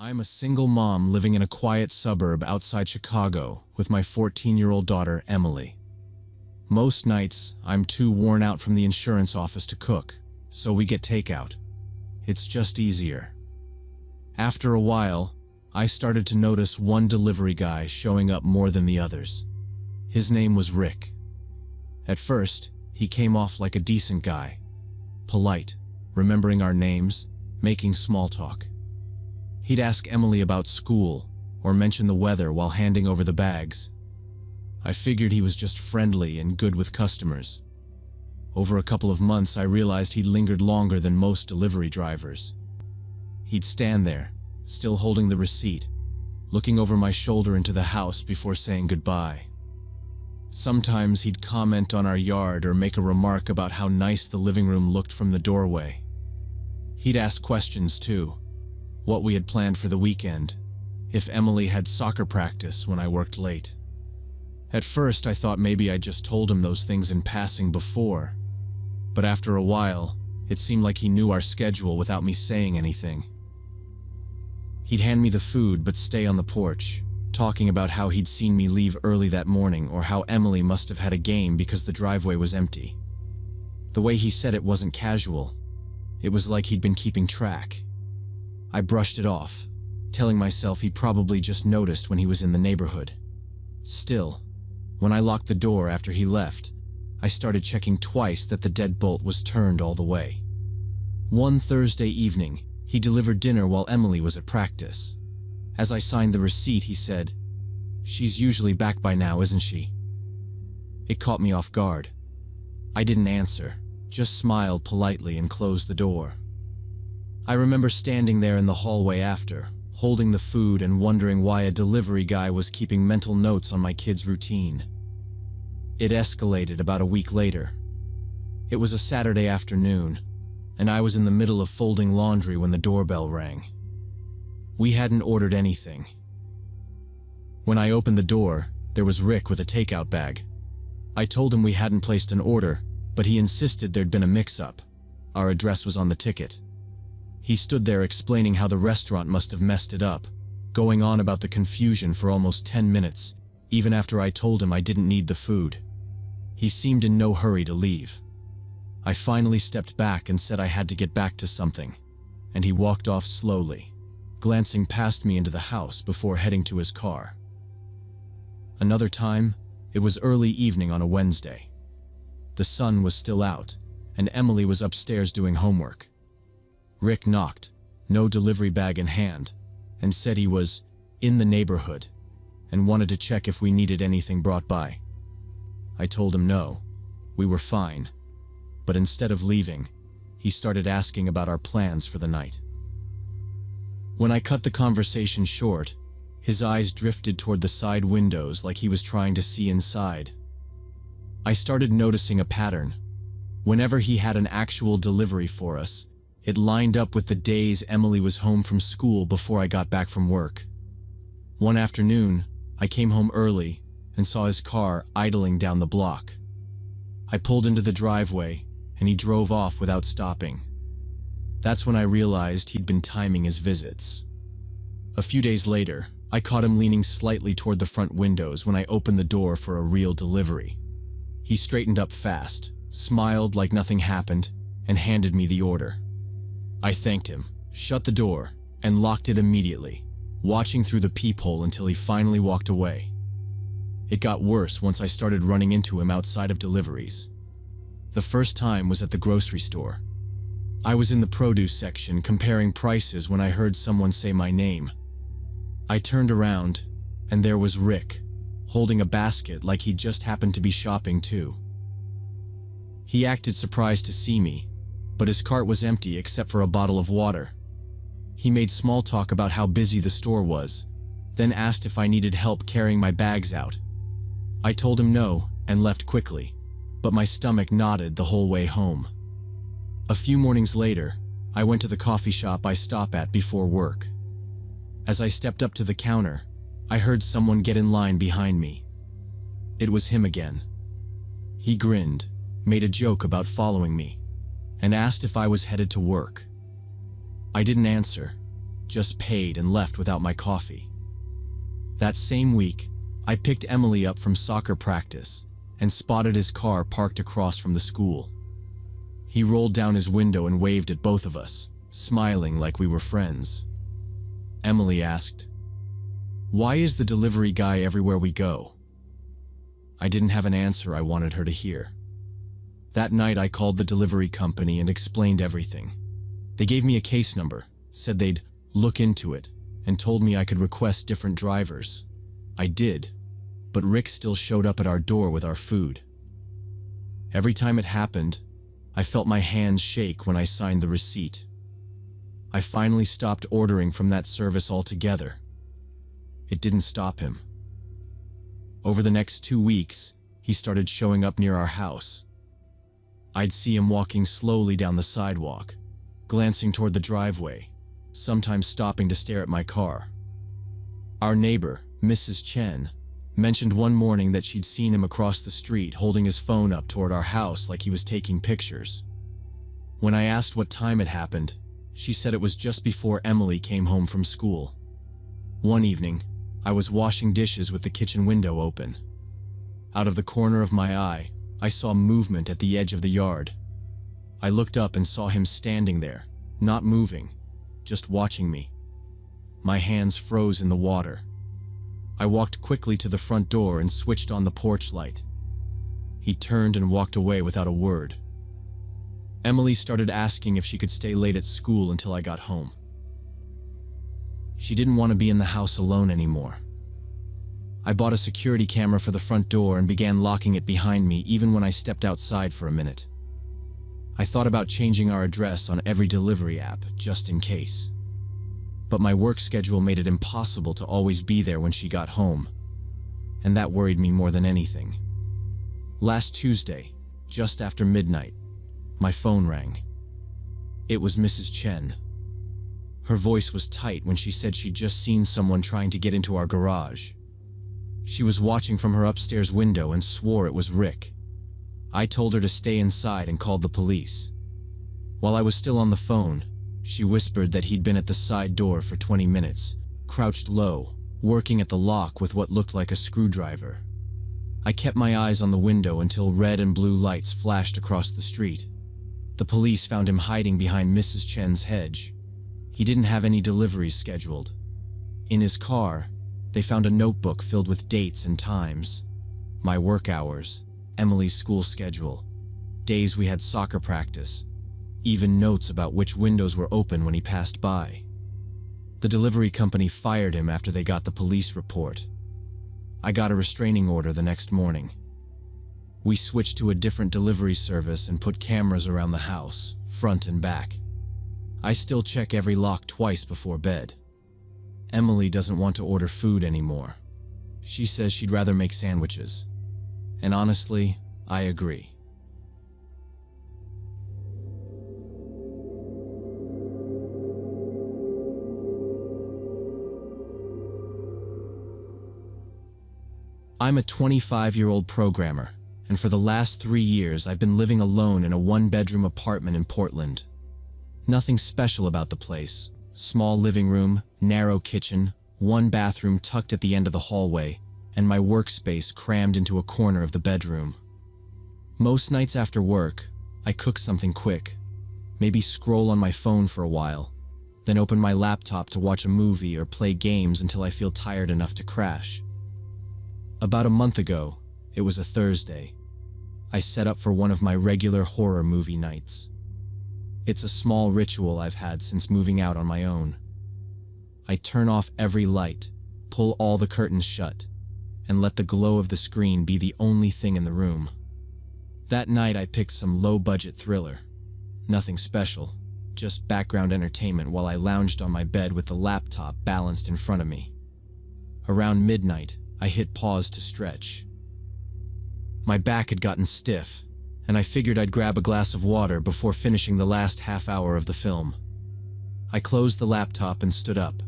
I'm a single mom living in a quiet suburb outside Chicago with my 14-year-old daughter, Emily. Most nights, I'm too worn out from the insurance office to cook, so we get takeout. It's just easier. After a while, I started to notice one delivery guy showing up more than the others. His name was Rick. At first, he came off like a decent guy, polite, remembering our names, making small talk. He'd ask Emily about school or mention the weather while handing over the bags. I figured he was just friendly and good with customers. Over a couple of months, I realized he'd lingered longer than most delivery drivers. He'd stand there, still holding the receipt, looking over my shoulder into the house before saying goodbye. Sometimes he'd comment on our yard or make a remark about how nice the living room looked from the doorway. He'd ask questions too. What we had planned for the weekend, if Emily had soccer practice when I worked late. At first, I thought maybe I'd just told him those things in passing before, but after a while, it seemed like he knew our schedule without me saying anything. He'd hand me the food but stay on the porch, talking about how he'd seen me leave early that morning or how Emily must have had a game because the driveway was empty. The way he said it wasn't casual. It was like he'd been keeping track. I brushed it off, telling myself he probably just noticed when he was in the neighborhood. Still, when I locked the door after he left, I started checking twice that the deadbolt was turned all the way. One Thursday evening, he delivered dinner while Emily was at practice. As I signed the receipt, he said, "She's usually back by now, isn't she?" It caught me off guard. I didn't answer, just smiled politely and closed the door. I remember standing there in the hallway after, holding the food and wondering why a delivery guy was keeping mental notes on my kid's routine. It escalated about a week later. It was a Saturday afternoon, and I was in the middle of folding laundry when the doorbell rang. We hadn't ordered anything. When I opened the door, there was Rick with a takeout bag. I told him we hadn't placed an order, but he insisted there'd been a mix-up. Our address was on the ticket. He stood there explaining how the restaurant must have messed it up, going on about the confusion for almost 10 minutes, even after I told him I didn't need the food. He seemed in no hurry to leave. I finally stepped back and said I had to get back to something, and he walked off slowly, glancing past me into the house before heading to his car. Another time, it was early evening on a Wednesday. The sun was still out, and Emily was upstairs doing homework. Rick knocked, no delivery bag in hand, and said he was in the neighborhood and wanted to check if we needed anything brought by. I told him no, we were fine, but instead of leaving, he started asking about our plans for the night. When I cut the conversation short, his eyes drifted toward the side windows like he was trying to see inside. I started noticing a pattern. Whenever he had an actual delivery for us, it lined up with the days Emily was home from school before I got back from work. One afternoon, I came home early and saw his car idling down the block. I pulled into the driveway, and he drove off without stopping. That's when I realized he'd been timing his visits. A few days later, I caught him leaning slightly toward the front windows when I opened the door for a real delivery. He straightened up fast, smiled like nothing happened, and handed me the order. I thanked him, shut the door, and locked it immediately, watching through the peephole until he finally walked away. It got worse once I started running into him outside of deliveries. The first time was at the grocery store. I was in the produce section comparing prices when I heard someone say my name. I turned around, and there was Rick, holding a basket like he'd just happened to be shopping too. He acted surprised to see me, but his cart was empty except for a bottle of water. He made small talk about how busy the store was, then asked if I needed help carrying my bags out. I told him no and left quickly, but my stomach knotted the whole way home. A few mornings later, I went to the coffee shop I stop at before work. As I stepped up to the counter, I heard someone get in line behind me. It was him again. He grinned, made a joke about following me, and asked if I was headed to work. I didn't answer, just paid and left without my coffee. That same week, I picked Emily up from soccer practice and spotted his car parked across from the school. He rolled down his window and waved at both of us, smiling like we were friends. Emily asked, "Why is the delivery guy everywhere we go?" I didn't have an answer I wanted her to hear. That night I called the delivery company and explained everything. They gave me a case number, said they'd look into it, and told me I could request different drivers. I did, but Rick still showed up at our door with our food. Every time it happened, I felt my hands shake when I signed the receipt. I finally stopped ordering from that service altogether. It didn't stop him. Over the next 2 weeks, he started showing up near our house. I'd see him walking slowly down the sidewalk, glancing toward the driveway, sometimes stopping to stare at my car. Our neighbor, Mrs. Chen, mentioned one morning that she'd seen him across the street holding his phone up toward our house like he was taking pictures. When I asked what time it happened, she said it was just before Emily came home from school. One evening, I was washing dishes with the kitchen window open. Out of the corner of my eye, I saw movement at the edge of the yard. I looked up and saw him standing there, not moving, just watching me. My hands froze in the water. I walked quickly to the front door and switched on the porch light. He turned and walked away without a word. Emily started asking if she could stay late at school until I got home. She didn't want to be in the house alone anymore. I bought a security camera for the front door and began locking it behind me even when I stepped outside for a minute. I thought about changing our address on every delivery app, just in case. But my work schedule made it impossible to always be there when she got home, and that worried me more than anything. Last Tuesday, just after midnight, my phone rang. It was Mrs. Chen. Her voice was tight when she said she'd just seen someone trying to get into our garage. She was watching from her upstairs window and swore it was Rick. I told her to stay inside and called the police. While I was still on the phone, she whispered that he'd been at the side door for 20 minutes, crouched low, working at the lock with what looked like a screwdriver. I kept my eyes on the window until red and blue lights flashed across the street. The police found him hiding behind Mrs. Chen's hedge. He didn't have any deliveries scheduled. In his car, they found a notebook filled with dates and times. My work hours, Emily's school schedule, days we had soccer practice, even notes about which windows were open when he passed by. The delivery company fired him after they got the police report. I got a restraining order the next morning. We switched to a different delivery service and put cameras around the house, front and back. I still check every lock twice before bed. Emily doesn't want to order food anymore. She says she'd rather make sandwiches. And honestly, I agree. I'm a 25-year-old programmer, and for the last 3 years I've been living alone in a one-bedroom apartment in Portland. Nothing special about the place. Small living room, narrow kitchen, one bathroom tucked at the end of the hallway, and my workspace crammed into a corner of the bedroom. Most nights after work, I cook something quick, maybe scroll on my phone for a while, then open my laptop to watch a movie or play games until I feel tired enough to crash. About a month ago, it was a Thursday, I set up for one of my regular horror movie nights. It's a small ritual I've had since moving out on my own. I turn off every light, pull all the curtains shut, and let the glow of the screen be the only thing in the room. That night I picked some low-budget thriller. Nothing special, just background entertainment while I lounged on my bed with the laptop balanced in front of me. Around midnight, I hit pause to stretch. My back had gotten stiff, and I figured I'd grab a glass of water before finishing the last half hour of the film. I closed the laptop and stood up,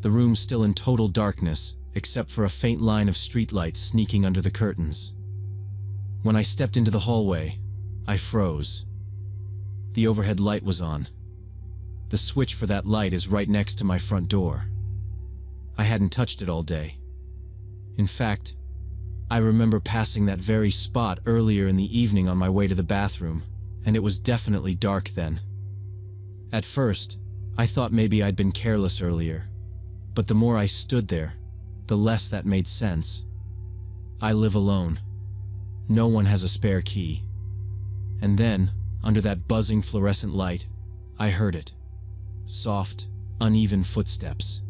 the room still in total darkness, except for a faint line of streetlights sneaking under the curtains. When I stepped into the hallway, I froze. The overhead light was on. The switch for that light is right next to my front door. I hadn't touched it all day. In fact, I remember passing that very spot earlier in the evening on my way to the bathroom, and it was definitely dark then. At first, I thought maybe I'd been careless earlier, but the more I stood there, the less that made sense. I live alone. No one has a spare key. And then, under that buzzing fluorescent light, I heard it. Soft, uneven footsteps.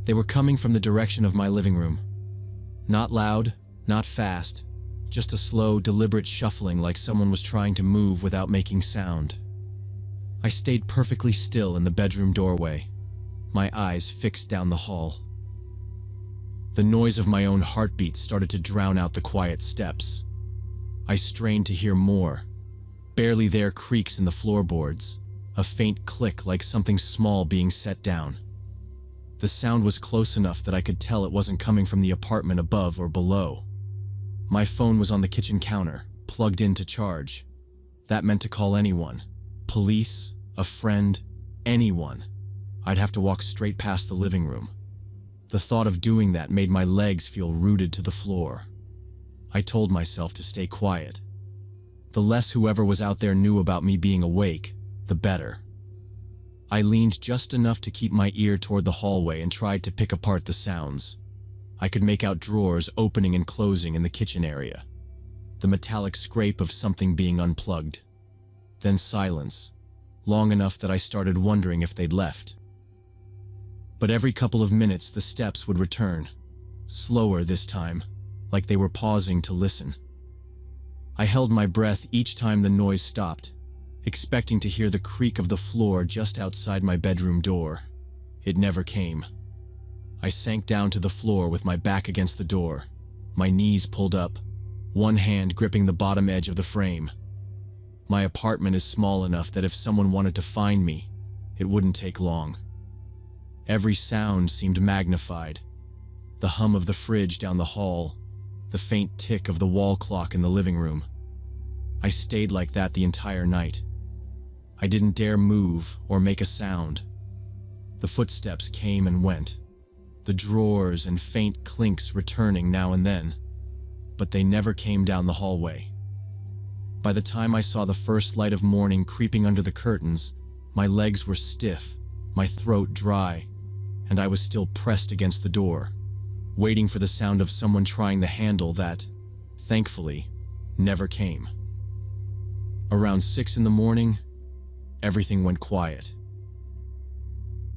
They were coming from the direction of my living room. Not loud, not fast, just a slow, deliberate shuffling like someone was trying to move without making sound. I stayed perfectly still in the bedroom doorway, my eyes fixed down the hall. The noise of my own heartbeat started to drown out the quiet steps. I strained to hear more. Barely there creaks in the floorboards, a faint click like something small being set down. The sound was close enough that I could tell it wasn't coming from the apartment above or below. My phone was on the kitchen counter, plugged in to charge. That meant to call anyone. Police, a friend, anyone. I'd have to walk straight past the living room. The thought of doing that made my legs feel rooted to the floor. I told myself to stay quiet. The less whoever was out there knew about me being awake, the better. I leaned just enough to keep my ear toward the hallway and tried to pick apart the sounds. I could make out drawers opening and closing in the kitchen area. The metallic scrape of something being unplugged. Then silence, long enough that I started wondering if they'd left. But every couple of minutes the steps would return, slower this time, like they were pausing to listen. I held my breath each time the noise stopped, expecting to hear the creak of the floor just outside my bedroom door. It never came. I sank down to the floor with my back against the door, my knees pulled up, one hand gripping the bottom edge of the frame. My apartment is small enough that if someone wanted to find me, it wouldn't take long. Every sound seemed magnified. The hum of the fridge down the hall, the faint tick of the wall clock in the living room. I stayed like that the entire night. I didn't dare move or make a sound. The footsteps came and went, the drawers and faint clinks returning now and then, but they never came down the hallway. By the time I saw the first light of morning creeping under the curtains, my legs were stiff, my throat dry, and I was still pressed against the door, waiting for the sound of someone trying the handle that, thankfully, never came. Around 6 in the morning, everything went quiet.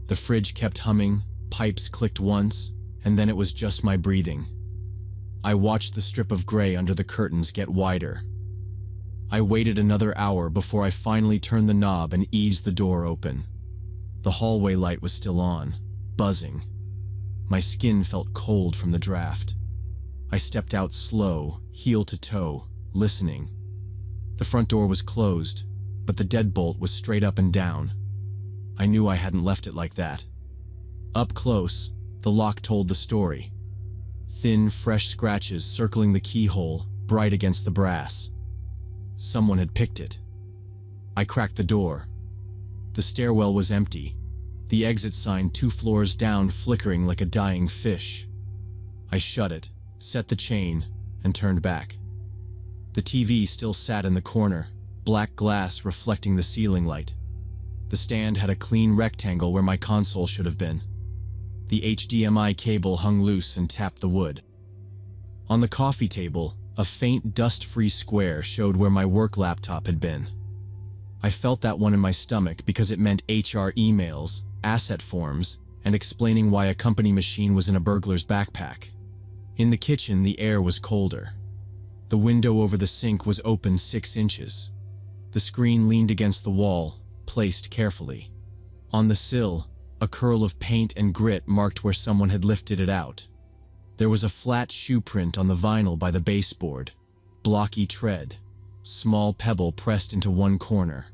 The fridge kept humming, pipes clicked once, and then it was just my breathing. I watched the strip of gray under the curtains get wider. I waited another hour before I finally turned the knob and eased the door open. The hallway light was still on, buzzing. My skin felt cold from the draft. I stepped out slow, heel to toe, listening. The front door was closed, but the deadbolt was straight up and down. I knew I hadn't left it like that. Up close, the lock told the story. Thin, fresh scratches circling the keyhole, bright against the brass. Someone had picked it. I cracked the door. The stairwell was empty, the exit sign 2 floors down flickering like a dying fish. I shut it, set the chain, and turned back. The TV still sat in the corner, black glass reflecting the ceiling light. The stand had a clean rectangle where my console should have been. The HDMI cable hung loose and tapped the wood. On the coffee table, a faint dust-free square showed where my work laptop had been. I felt that one in my stomach because it meant HR emails, asset forms, and explaining why a company machine was in a burglar's backpack. In the kitchen, the air was colder. The window over the sink was open 6 inches. The screen leaned against the wall, placed carefully. On the sill, a curl of paint and grit marked where someone had lifted it out. There was a flat shoe print on the vinyl by the baseboard, blocky tread, small pebble pressed into one corner.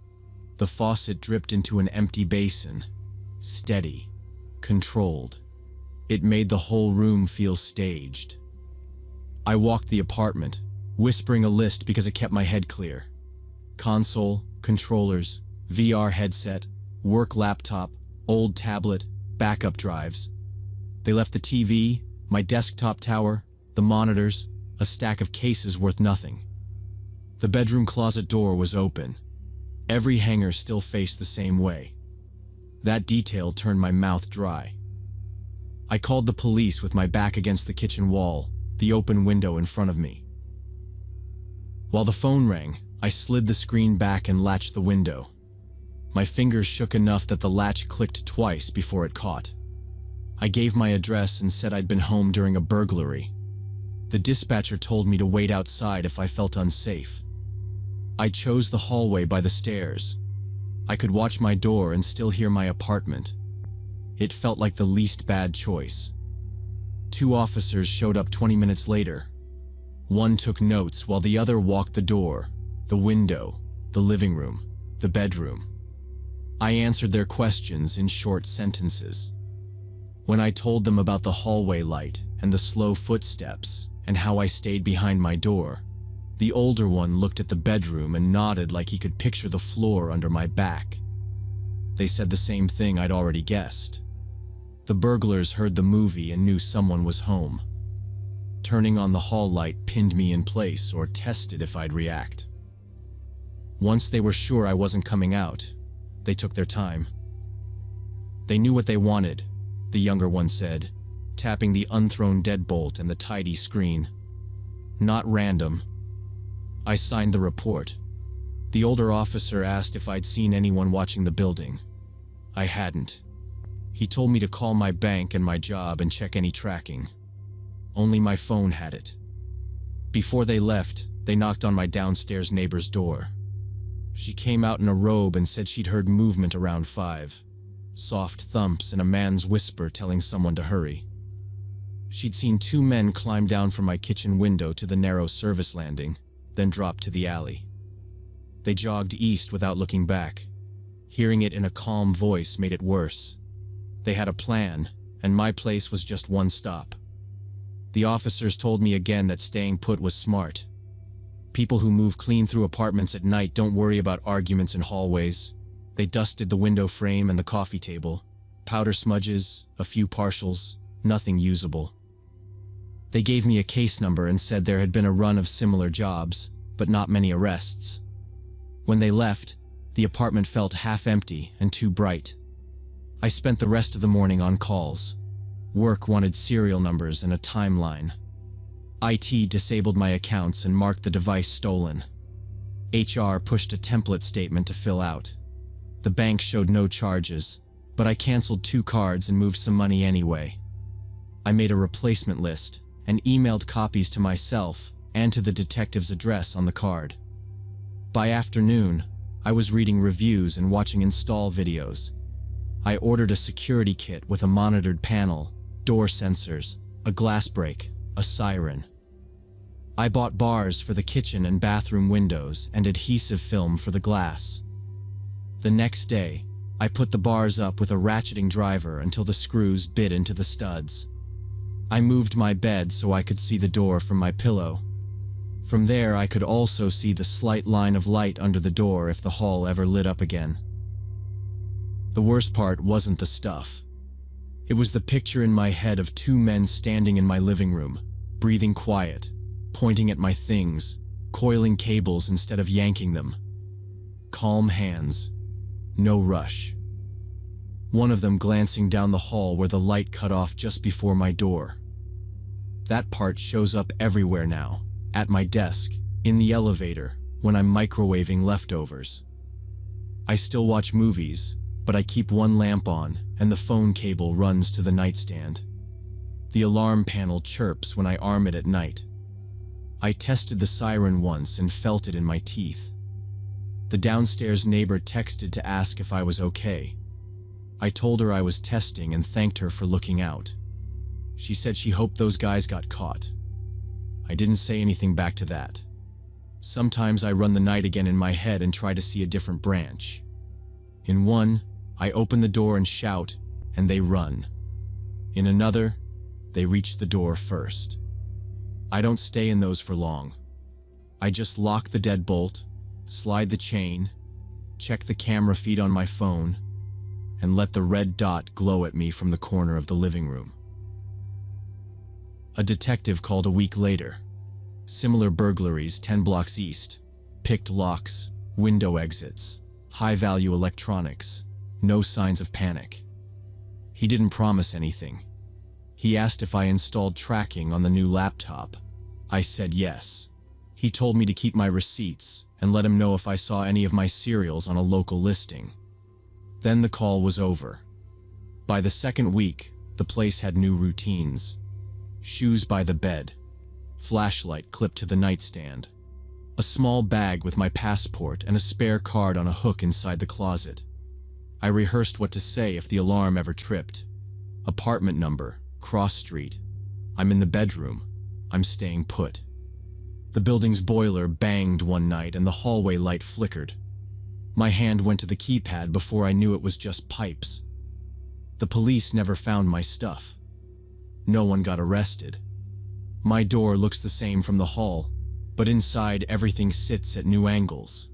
The faucet dripped into an empty basin, steady, controlled. It made the whole room feel staged. I walked the apartment, whispering a list because it kept my head clear. Console, controllers, VR headset, Work laptop, old tablet, backup drives. They left the TV, my desktop tower, the monitors, a stack of cases worth nothing. The bedroom closet door was open. Every hanger still faced the same way. That detail turned my mouth dry. I called the police with my back against the kitchen wall, the open window in front of me. While the phone rang, I slid the screen back and latched the window. My fingers shook enough that the latch clicked twice before it caught. I gave my address and said I'd been home during a burglary. The dispatcher told me to wait outside if I felt unsafe. I chose the hallway by the stairs. I could watch my door and still hear my apartment. It felt like the least bad choice. 2 officers showed up 20 minutes later. One took notes while the other walked the door, the window, the living room, the bedroom. I answered their questions in short sentences. When I told them about the hallway light and the slow footsteps and how I stayed behind my door, the older one looked at the bedroom and nodded like he could picture the floor under my back. They said the same thing I'd already guessed. The burglars heard the movie and knew someone was home. Turning on the hall light pinned me in place or tested if I'd react. Once they were sure I wasn't coming out, they took their time. They knew what they wanted, the younger one said, tapping the unthrown deadbolt and the tidy screen. Not random. I signed the report. The older officer asked if I'd seen anyone watching the building. I hadn't. He told me to call my bank and my job and check any tracking. Only my phone had it. Before they left, they knocked on my downstairs neighbor's door. She came out in a robe and said she'd heard movement around 5. Soft thumps and a man's whisper telling someone to hurry. She'd seen 2 men climb down from my kitchen window to the narrow service landing, then drop to the alley. They jogged east without looking back. Hearing it in a calm voice made it worse. They had a plan, and my place was just one stop. The officers told me again that staying put was smart. People who move clean through apartments at night don't worry about arguments in hallways. They dusted the window frame and the coffee table. Powder smudges, a few partials, nothing usable. They gave me a case number and said there had been a run of similar jobs, but not many arrests. When they left, the apartment felt half empty and too bright. I spent the rest of the morning on calls. Work wanted serial numbers and a timeline. IT disabled my accounts and marked the device stolen. HR pushed a template statement to fill out. The bank showed no charges, but I canceled 2 cards and moved some money anyway. I made a replacement list and emailed copies to myself and to the detective's address on the card. By afternoon, I was reading reviews and watching install videos. I ordered a security kit with a monitored panel, door sensors, a glass break, a siren. I bought bars for the kitchen and bathroom windows and adhesive film for the glass. The next day, I put the bars up with a ratcheting driver until the screws bit into the studs. I moved my bed so I could see the door from my pillow. From there, I could also see the slight line of light under the door if the hall ever lit up again. The worst part wasn't the stuff. It was the picture in my head of 2 men standing in my living room, breathing quiet, pointing at my things, coiling cables instead of yanking them. Calm hands. No rush. One of them glancing down the hall where the light cut off just before my door. That part shows up everywhere now, at my desk, in the elevator, when I'm microwaving leftovers. I still watch movies, but I keep one lamp on and the phone cable runs to the nightstand. The alarm panel chirps when I arm it at night. I tested the siren once and felt it in my teeth. The downstairs neighbor texted to ask if I was okay. I told her I was testing and thanked her for looking out. She said she hoped those guys got caught. I didn't say anything back to that. Sometimes I run the night again in my head and try to see a different branch. In one, I open the door and shout, and they run. In another, they reach the door first. I don't stay in those for long. I just lock the deadbolt, slide the chain, check the camera feed on my phone, and let the red dot glow at me from the corner of the living room. A detective called a week later. Similar burglaries 10 blocks east. Picked locks, window exits, high-value electronics, no signs of panic. He didn't promise anything. He asked if I installed tracking on the new laptop. I said yes. He told me to keep my receipts and let him know if I saw any of my cereals on a local listing. Then the call was over. By the second week, the place had new routines. Shoes by the bed, flashlight clipped to the nightstand, a small bag with my passport and a spare card on a hook inside the closet. I rehearsed what to say if the alarm ever tripped. Apartment number, cross street. I'm in the bedroom. I'm staying put. The building's boiler banged one night and the hallway light flickered. My hand went to the keypad before I knew it was just pipes. The police never found my stuff. No one got arrested. My door looks the same from the hall, but inside everything sits at new angles.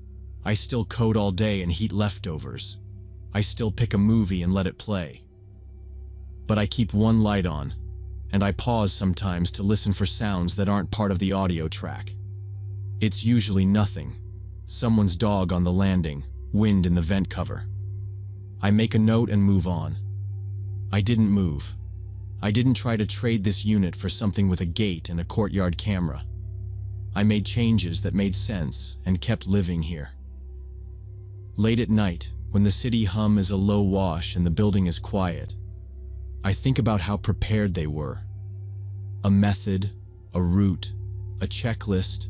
I still code all day and heat leftovers. I still pick a movie and let it play. But I keep one light on, and I pause sometimes to listen for sounds that aren't part of the audio track. It's usually nothing. Someone's dog on the landing, wind in the vent cover. I make a note and move on. I didn't move. I didn't try to trade this unit for something with a gate and a courtyard camera. I made changes that made sense and kept living here. Late at night, when the city hum is a low wash and the building is quiet, I think about how prepared they were. A method, a route, a checklist,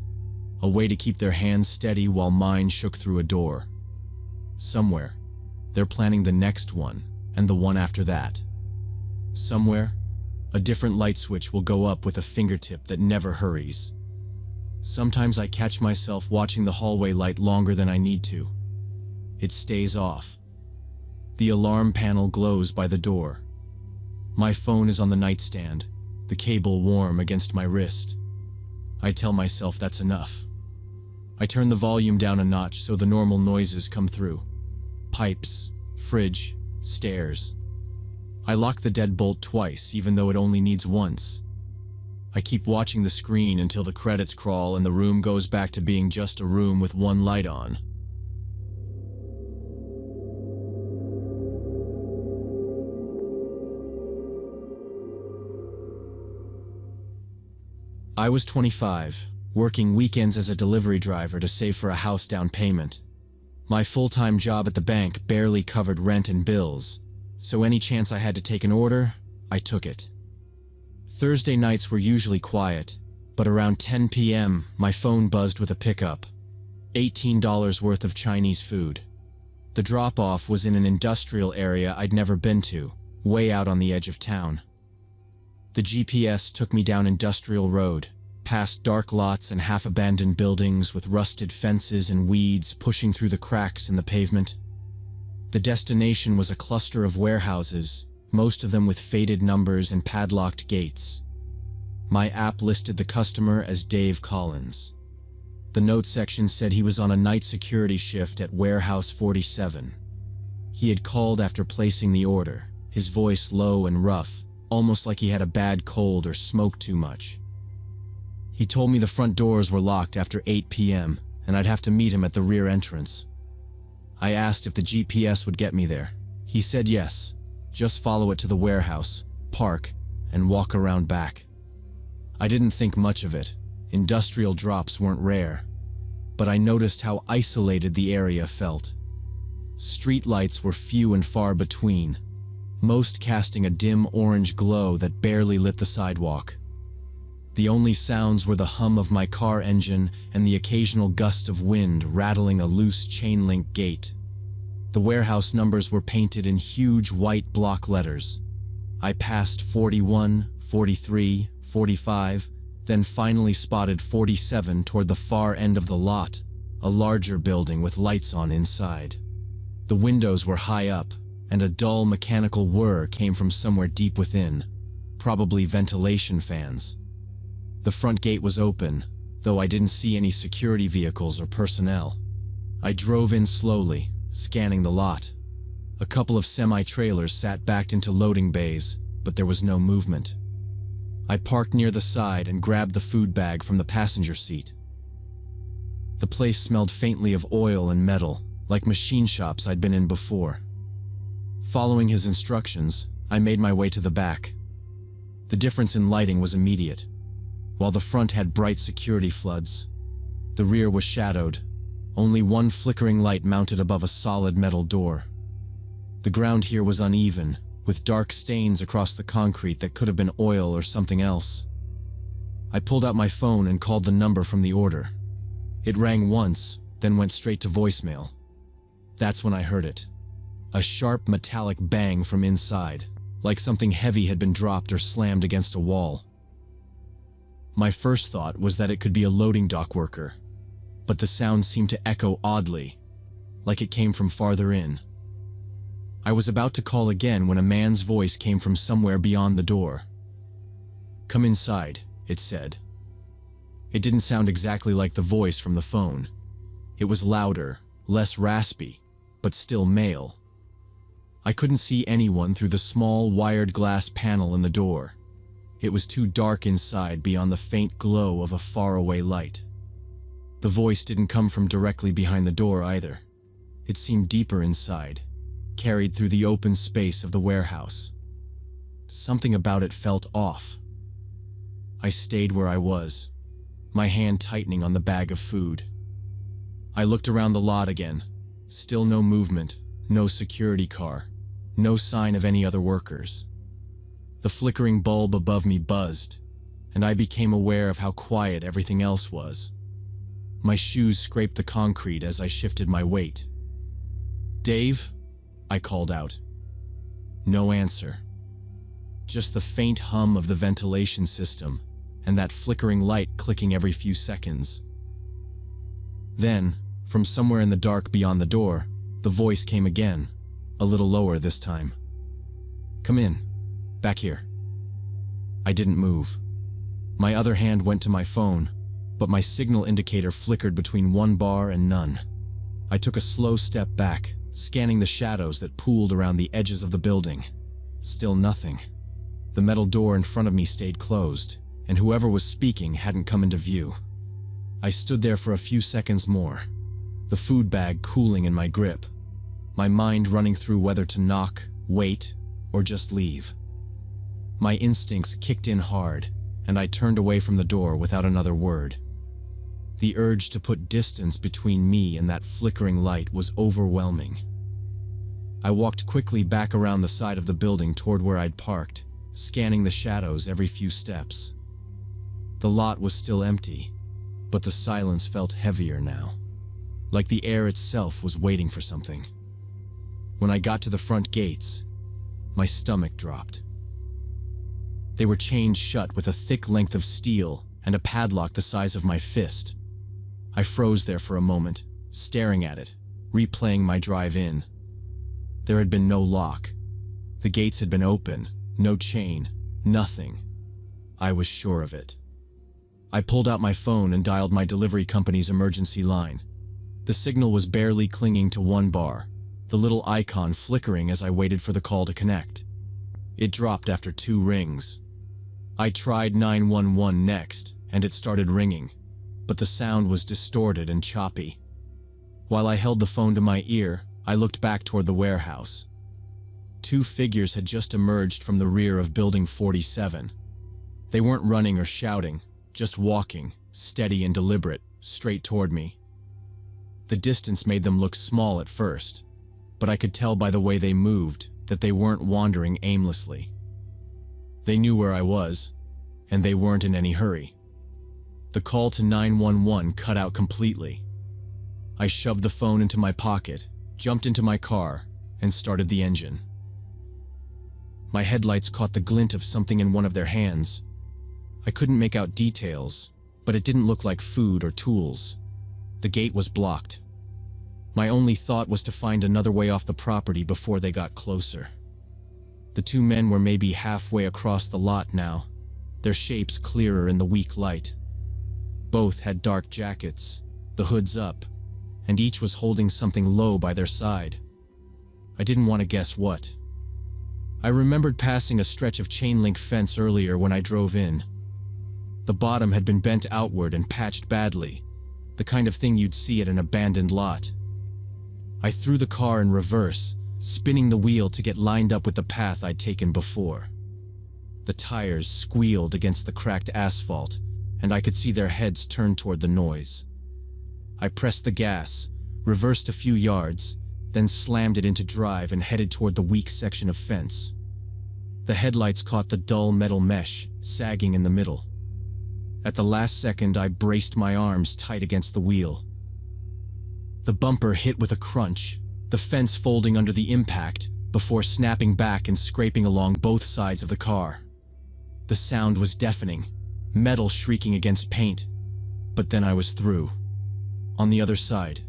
a way to keep their hands steady while mine shook through a door. Somewhere, they're planning the next one and the one after that. Somewhere, a different light switch will go up with a fingertip that never hurries. Sometimes I catch myself watching the hallway light longer than I need to. It stays off. The alarm panel glows by the door. My phone is on the nightstand, the cable warm against my wrist. I tell myself that's enough. I turn the volume down a notch so the normal noises come through. Pipes, fridge, stairs. I lock the deadbolt twice, even though it only needs once. I keep watching the screen until the credits crawl and the room goes back to being just a room with one light on. I was 25, working weekends as a delivery driver to save for a house down payment. My full-time job at the bank barely covered rent and bills, so any chance I had to take an order, I took it. Thursday nights were usually quiet, but around 10 p.m., my phone buzzed with a pickup. $18 worth of Chinese food. The drop-off was in an industrial area I'd never been to, way out on the edge of town. The GPS took me down Industrial Road, past dark lots and half-abandoned buildings with rusted fences and weeds pushing through the cracks in the pavement. The destination was a cluster of warehouses, most of them with faded numbers and padlocked gates. My app listed the customer as Dave Collins. The note section said he was on a night security shift at Warehouse 47. He had called after placing the order, his voice low and rough, almost like he had a bad cold or smoked too much. He told me the front doors were locked after 8 p.m. and I'd have to meet him at the rear entrance. I asked if the GPS would get me there. He said yes, just follow it to the warehouse, park, and walk around back. I didn't think much of it. Industrial drops weren't rare. But I noticed how isolated the area felt. Street lights were few and far between, most casting a dim orange glow that barely lit the sidewalk. The only sounds were the hum of my car engine and the occasional gust of wind rattling a loose chain-link gate. The warehouse numbers were painted in huge white block letters. I passed 41, 43, 45, then finally spotted 47 toward the far end of the lot, a larger building with lights on inside. The windows were high up, and a dull mechanical whir came from somewhere deep within, probably ventilation fans. The front gate was open, though I didn't see any security vehicles or personnel. I drove in slowly, scanning the lot. A couple of semi-trailers sat backed into loading bays, but there was no movement. I parked near the side and grabbed the food bag from the passenger seat. The place smelled faintly of oil and metal, like machine shops I'd been in before. Following his instructions, I made my way to the back. The difference in lighting was immediate. While the front had bright security floods, the rear was shadowed, only one flickering light mounted above a solid metal door. The ground here was uneven, with dark stains across the concrete that could have been oil or something else. I pulled out my phone and called the number from the order. It rang once, then went straight to voicemail. That's when I heard it. A sharp metallic bang from inside, like something heavy had been dropped or slammed against a wall. My first thought was that it could be a loading dock worker, but the sound seemed to echo oddly, like it came from farther in. I was about to call again when a man's voice came from somewhere beyond the door. "Come inside," it said. It didn't sound exactly like the voice from the phone. It was louder, less raspy, but still male. I couldn't see anyone through the small wired glass panel in the door. It was too dark inside beyond the faint glow of a faraway light. The voice didn't come from directly behind the door either. It seemed deeper inside, carried through the open space of the warehouse. Something about it felt off. I stayed where I was, my hand tightening on the bag of food. I looked around the lot again. Still no movement, no security car, no sign of any other workers. The flickering bulb above me buzzed, and I became aware of how quiet everything else was. My shoes scraped the concrete as I shifted my weight. "Dave?" I called out. No answer. Just the faint hum of the ventilation system, and that flickering light clicking every few seconds. Then, from somewhere in the dark beyond the door, the voice came again, a little lower this time. "Come in. Back here." I didn't move. My other hand went to my phone, but my signal indicator flickered between one bar and none. I took a slow step back, scanning the shadows that pooled around the edges of the building. Still nothing. The metal door in front of me stayed closed, and whoever was speaking hadn't come into view. I stood there for a few seconds more, the food bag cooling in my grip, my mind running through whether to knock, wait, or just leave. My instincts kicked in hard, and I turned away from the door without another word. The urge to put distance between me and that flickering light was overwhelming. I walked quickly back around the side of the building toward where I'd parked, scanning the shadows every few steps. The lot was still empty, but the silence felt heavier now, like the air itself was waiting for something. When I got to the front gates, my stomach dropped. They were chained shut with a thick length of steel and a padlock the size of my fist. I froze there for a moment, staring at it, replaying my drive in. There had been no lock. The gates had been open, no chain, nothing. I was sure of it. I pulled out my phone and dialed my delivery company's emergency line. The signal was barely clinging to one bar, the little icon flickering as I waited for the call to connect. It dropped after 2 rings. I tried 911 next, and it started ringing, but the sound was distorted and choppy. While I held the phone to my ear, I looked back toward the warehouse. 2 figures had just emerged from the rear of Building 47. They weren't running or shouting, just walking, steady and deliberate, straight toward me. The distance made them look small at first, but I could tell by the way they moved that they weren't wandering aimlessly. They knew where I was, and they weren't in any hurry. The call to 911 cut out completely. I shoved the phone into my pocket, jumped into my car, and started the engine. My headlights caught the glint of something in one of their hands. I couldn't make out details, but it didn't look like food or tools. The gate was blocked. My only thought was to find another way off the property before they got closer. The 2 men were maybe halfway across the lot now, their shapes clearer in the weak light. Both had dark jackets, the hoods up, and each was holding something low by their side. I didn't want to guess what. I remembered passing a stretch of chain link fence earlier when I drove in. The bottom had been bent outward and patched badly, the kind of thing you'd see at an abandoned lot. I threw the car in reverse, spinning the wheel to get lined up with the path I'd taken before. The tires squealed against the cracked asphalt, and I could see their heads turn toward the noise. I pressed the gas, reversed a few yards, then slammed it into drive and headed toward the weak section of fence. The headlights caught the dull metal mesh, sagging in the middle. At the last second, I braced my arms tight against the wheel. The bumper hit with a crunch, the fence folding under the impact, before snapping back and scraping along both sides of the car. The sound was deafening, metal shrieking against paint, but then I was through. On the other side,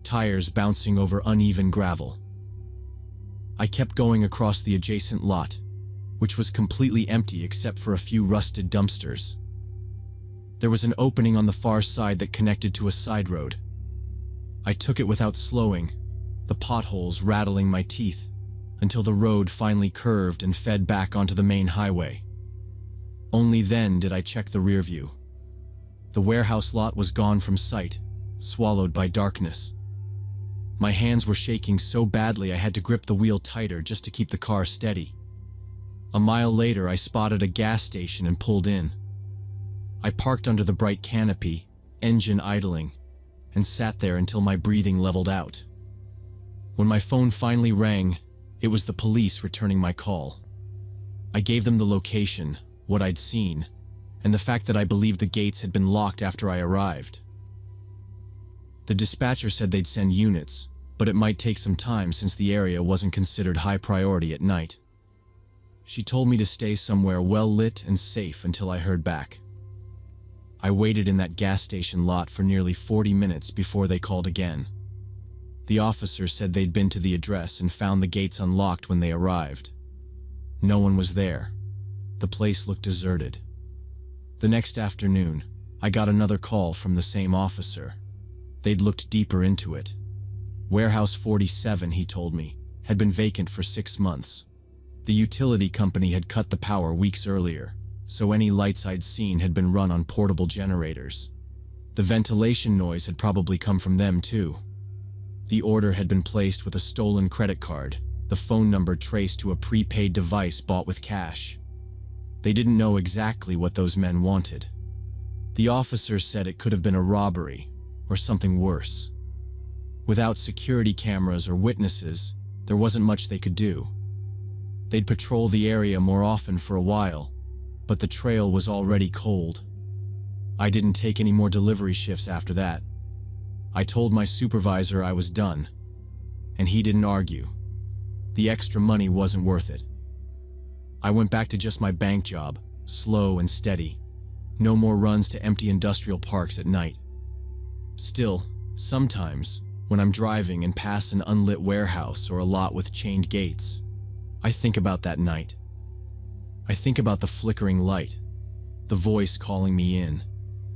tires bouncing over uneven gravel. I kept going across the adjacent lot, which was completely empty except for a few rusted dumpsters. There was an opening on the far side that connected to a side road. I took it without slowing, the potholes rattling my teeth, until the road finally curved and fed back onto the main highway. Only then did I check the rear view. The warehouse lot was gone from sight, swallowed by darkness. My hands were shaking so badly I had to grip the wheel tighter just to keep the car steady. A mile later, I spotted a gas station and pulled in. I parked under the bright canopy, engine idling, and sat there until my breathing leveled out. When my phone finally rang, it was the police returning my call. I gave them the location, what I'd seen, and the fact that I believed the gates had been locked after I arrived. The dispatcher said they'd send units, but it might take some time since the area wasn't considered high priority at night. She told me to stay somewhere well lit and safe until I heard back. I waited in that gas station lot for nearly 40 minutes before they called again. The officer said they'd been to the address and found the gates unlocked when they arrived. No one was there. The place looked deserted. The next afternoon, I got another call from the same officer. They'd looked deeper into it. Warehouse 47, he told me, had been vacant for 6 months. The utility company had cut the power weeks earlier, so any lights I'd seen had been run on portable generators. The ventilation noise had probably come from them too. The order had been placed with a stolen credit card, the phone number traced to a prepaid device bought with cash. They didn't know exactly what those men wanted. The officer said it could have been a robbery, or something worse. Without security cameras or witnesses, there wasn't much they could do. They'd patrol the area more often for a while, but the trail was already cold. I didn't take any more delivery shifts after that. I told my supervisor I was done, and he didn't argue. The extra money wasn't worth it. I went back to just my bank job, slow and steady. No more runs to empty industrial parks at night. Still, sometimes, when I'm driving and pass an unlit warehouse or a lot with chained gates, I think about that night. I think about the flickering light, the voice calling me in,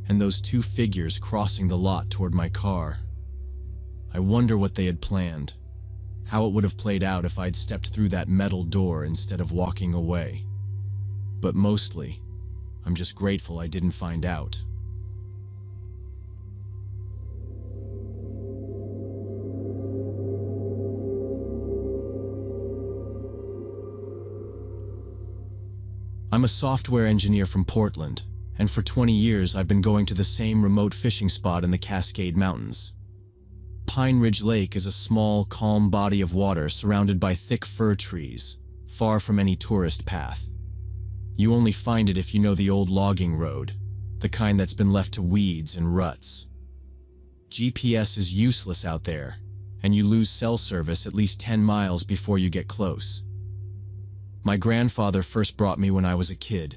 and those two figures crossing the lot toward my car. I wonder what they had planned, how it would have played out if I'd stepped through that metal door instead of walking away. But mostly, I'm just grateful I didn't find out. I'm a software engineer from Portland, and for 20 years I've been going to the same remote fishing spot in the Cascade Mountains. Pine Ridge Lake is a small, calm body of water surrounded by thick fir trees, far from any tourist path. You only find it if you know the old logging road, the kind that's been left to weeds and ruts. GPS is useless out there, and you lose cell service at least 10 miles before you get close. My grandfather first brought me when I was a kid,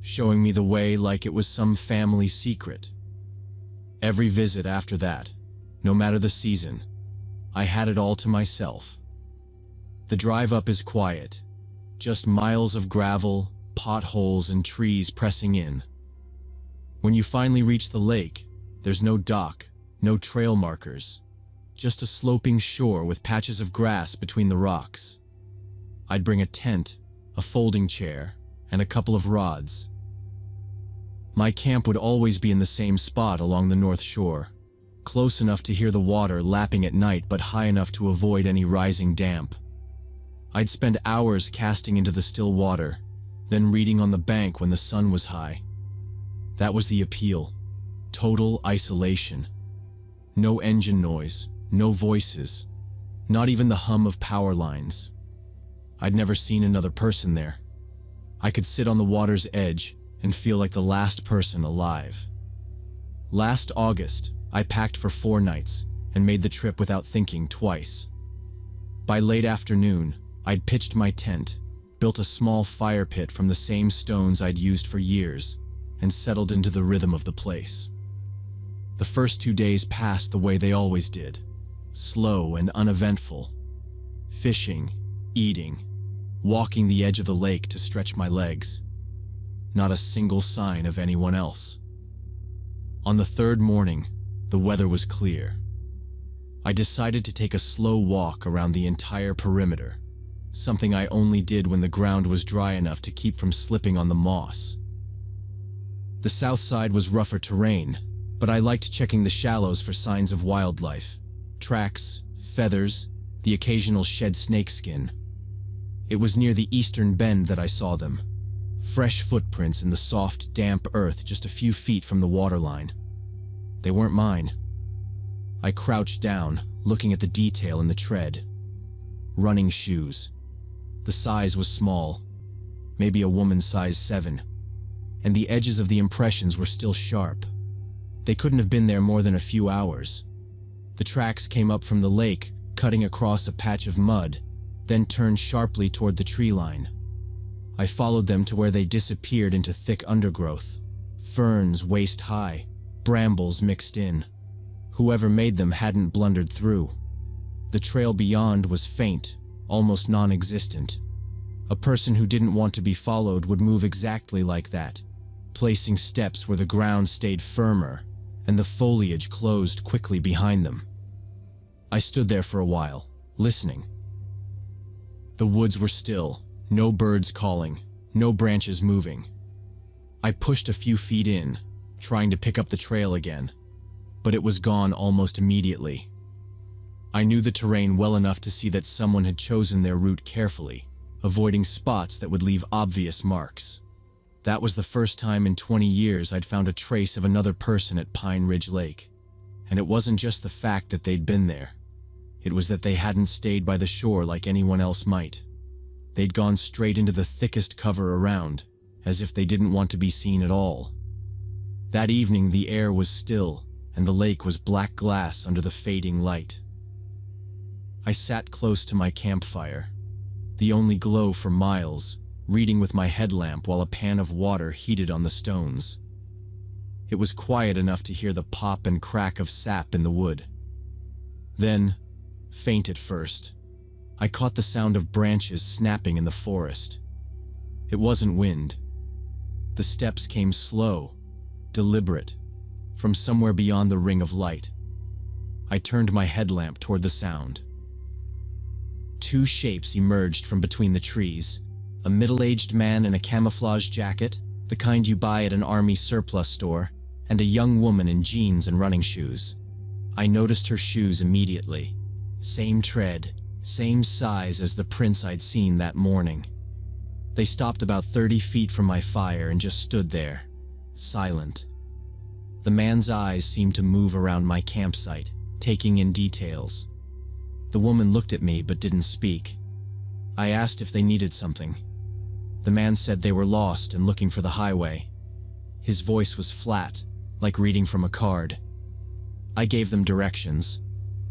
showing me the way like it was some family secret. Every visit after that, no matter the season, I had it all to myself. The drive up is quiet, just miles of gravel, potholes, and trees pressing in. When you finally reach the lake, there's no dock, no trail markers, just a sloping shore with patches of grass between the rocks. I'd bring a tent, a folding chair, and a couple of rods. My camp would always be in the same spot along the north shore, close enough to hear the water lapping at night but high enough to avoid any rising damp. I'd spend hours casting into the still water, then reading on the bank when the sun was high. That was the appeal. Total isolation. No engine noise, no voices, not even the hum of power lines. I'd never seen another person there. I could sit on the water's edge and feel like the last person alive. Last August, I packed for 4 nights and made the trip without thinking twice. By late afternoon, I'd pitched my tent, built a small fire pit from the same stones I'd used for years, and settled into the rhythm of the place. The first 2 days passed the way they always did, slow and uneventful. Fishing, eating, walking the edge of the lake to stretch my legs. Not a single sign of anyone else. On the 3rd morning, the weather was clear. I decided to take a slow walk around the entire perimeter, something I only did when the ground was dry enough to keep from slipping on the moss. The south side was rougher terrain, but I liked checking the shallows for signs of wildlife, tracks, feathers, the occasional shed snakeskin. It was near the eastern bend that I saw them, fresh footprints in the soft, damp earth just a few feet from the waterline. They weren't mine. I crouched down, looking at the detail in the tread. Running shoes. The size was small, maybe a woman's size 7, and the edges of the impressions were still sharp. They couldn't have been there more than a few hours. The tracks came up from the lake, cutting across a patch of mud, then turned sharply toward the tree line. I followed them to where they disappeared into thick undergrowth, ferns waist-high, brambles mixed in. Whoever made them hadn't blundered through. The trail beyond was faint, almost non-existent. A person who didn't want to be followed would move exactly like that, placing steps where the ground stayed firmer and the foliage closed quickly behind them. I stood there for a while, listening. The woods were still, no birds calling, no branches moving. I pushed a few feet in, trying to pick up the trail again, but it was gone almost immediately. I knew the terrain well enough to see that someone had chosen their route carefully, avoiding spots that would leave obvious marks. That was the first time in 20 years I'd found a trace of another person at Pine Ridge Lake. And it wasn't just the fact that they'd been there. It was that they hadn't stayed by the shore like anyone else might. They'd gone straight into the thickest cover around, as if they didn't want to be seen at all. That evening the air was still, and the lake was black glass under the fading light. I sat close to my campfire, the only glow for miles, reading with my headlamp while a pan of water heated on the stones. It was quiet enough to hear the pop and crack of sap in the wood. Then, faint at first, I caught the sound of branches snapping in the forest. It wasn't wind. The steps came slow, deliberate, from somewhere beyond the ring of light. I turned my headlamp toward the sound. 2 shapes emerged from between the trees, a middle-aged man in a camouflage jacket, the kind you buy at an army surplus store, and a young woman in jeans and running shoes. I noticed her shoes immediately. Same tread, same size as the prints I'd seen that morning. They stopped about 30 feet from my fire and just stood there, silent. The man's eyes seemed to move around my campsite, taking in details. The woman looked at me but didn't speak. I asked if they needed something. The man said they were lost and looking for the highway. His voice was flat, like reading from a card. I gave them directions.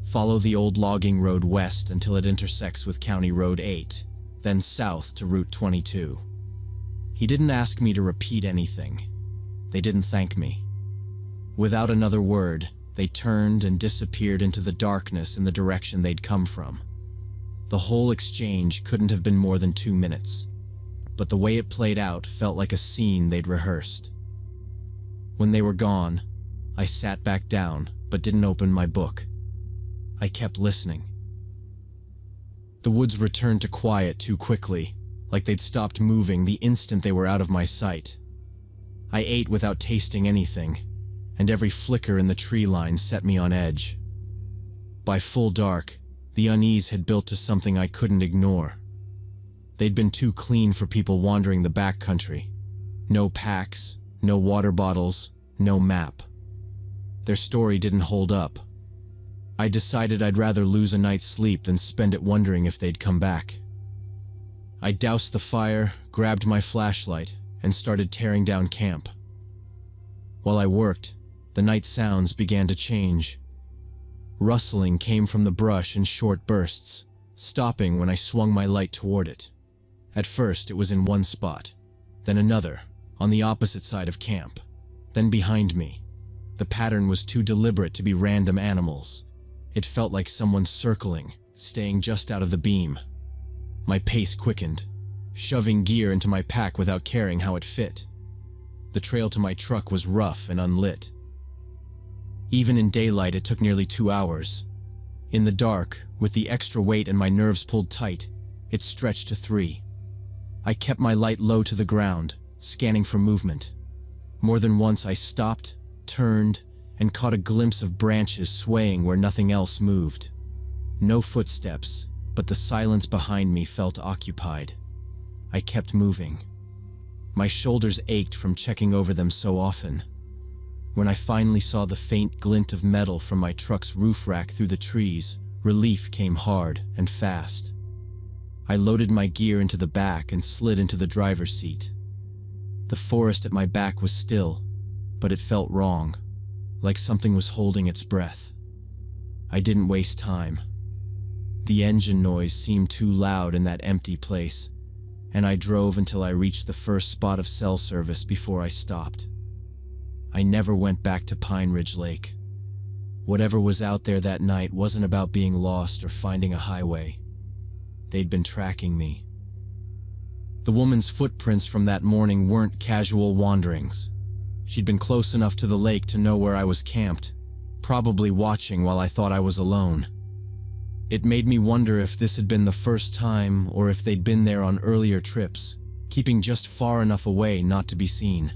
Follow the old logging road west until it intersects with County Road 8, then south to Route 22. He didn't ask me to repeat anything. They didn't thank me. Without another word, they turned and disappeared into the darkness in the direction they'd come from. The whole exchange couldn't have been more than 2 minutes, but the way it played out felt like a scene they'd rehearsed. When they were gone, I sat back down but didn't open my book. I kept listening. The woods returned to quiet too quickly, like they'd stopped moving the instant they were out of my sight. I ate without tasting anything, and every flicker in the tree line set me on edge. By full dark, the unease had built to something I couldn't ignore. They'd been too clean for people wandering the backcountry. No packs, no water bottles, no map. Their story didn't hold up. I decided I'd rather lose a night's sleep than spend it wondering if they'd come back. I doused the fire, grabbed my flashlight, and started tearing down camp. While I worked, the night sounds began to change. Rustling came from the brush in short bursts, stopping when I swung my light toward it. At first, it was in one spot, then another, on the opposite side of camp, then behind me. The pattern was too deliberate to be random animals. It felt like someone circling, staying just out of the beam. My pace quickened, shoving gear into my pack without caring how it fit. The trail to my truck was rough and unlit. Even in daylight, it took nearly 2 hours. In the dark, with the extra weight and my nerves pulled tight, it stretched to 3. I kept my light low to the ground, scanning for movement. More than once I stopped, turned, and caught a glimpse of branches swaying where nothing else moved. No footsteps, but the silence behind me felt occupied. I kept moving. My shoulders ached from checking over them so often. When I finally saw the faint glint of metal from my truck's roof rack through the trees, relief came hard and fast. I loaded my gear into the back and slid into the driver's seat. The forest at my back was still, but it felt wrong, like something was holding its breath. I didn't waste time. The engine noise seemed too loud in that empty place, and I drove until I reached the first spot of cell service before I stopped. I never went back to Pine Ridge Lake. Whatever was out there that night wasn't about being lost or finding a highway. They'd been tracking me. The woman's footprints from that morning weren't casual wanderings. She'd been close enough to the lake to know where I was camped, probably watching while I thought I was alone. It made me wonder if this had been the first time or if they'd been there on earlier trips, keeping just far enough away not to be seen.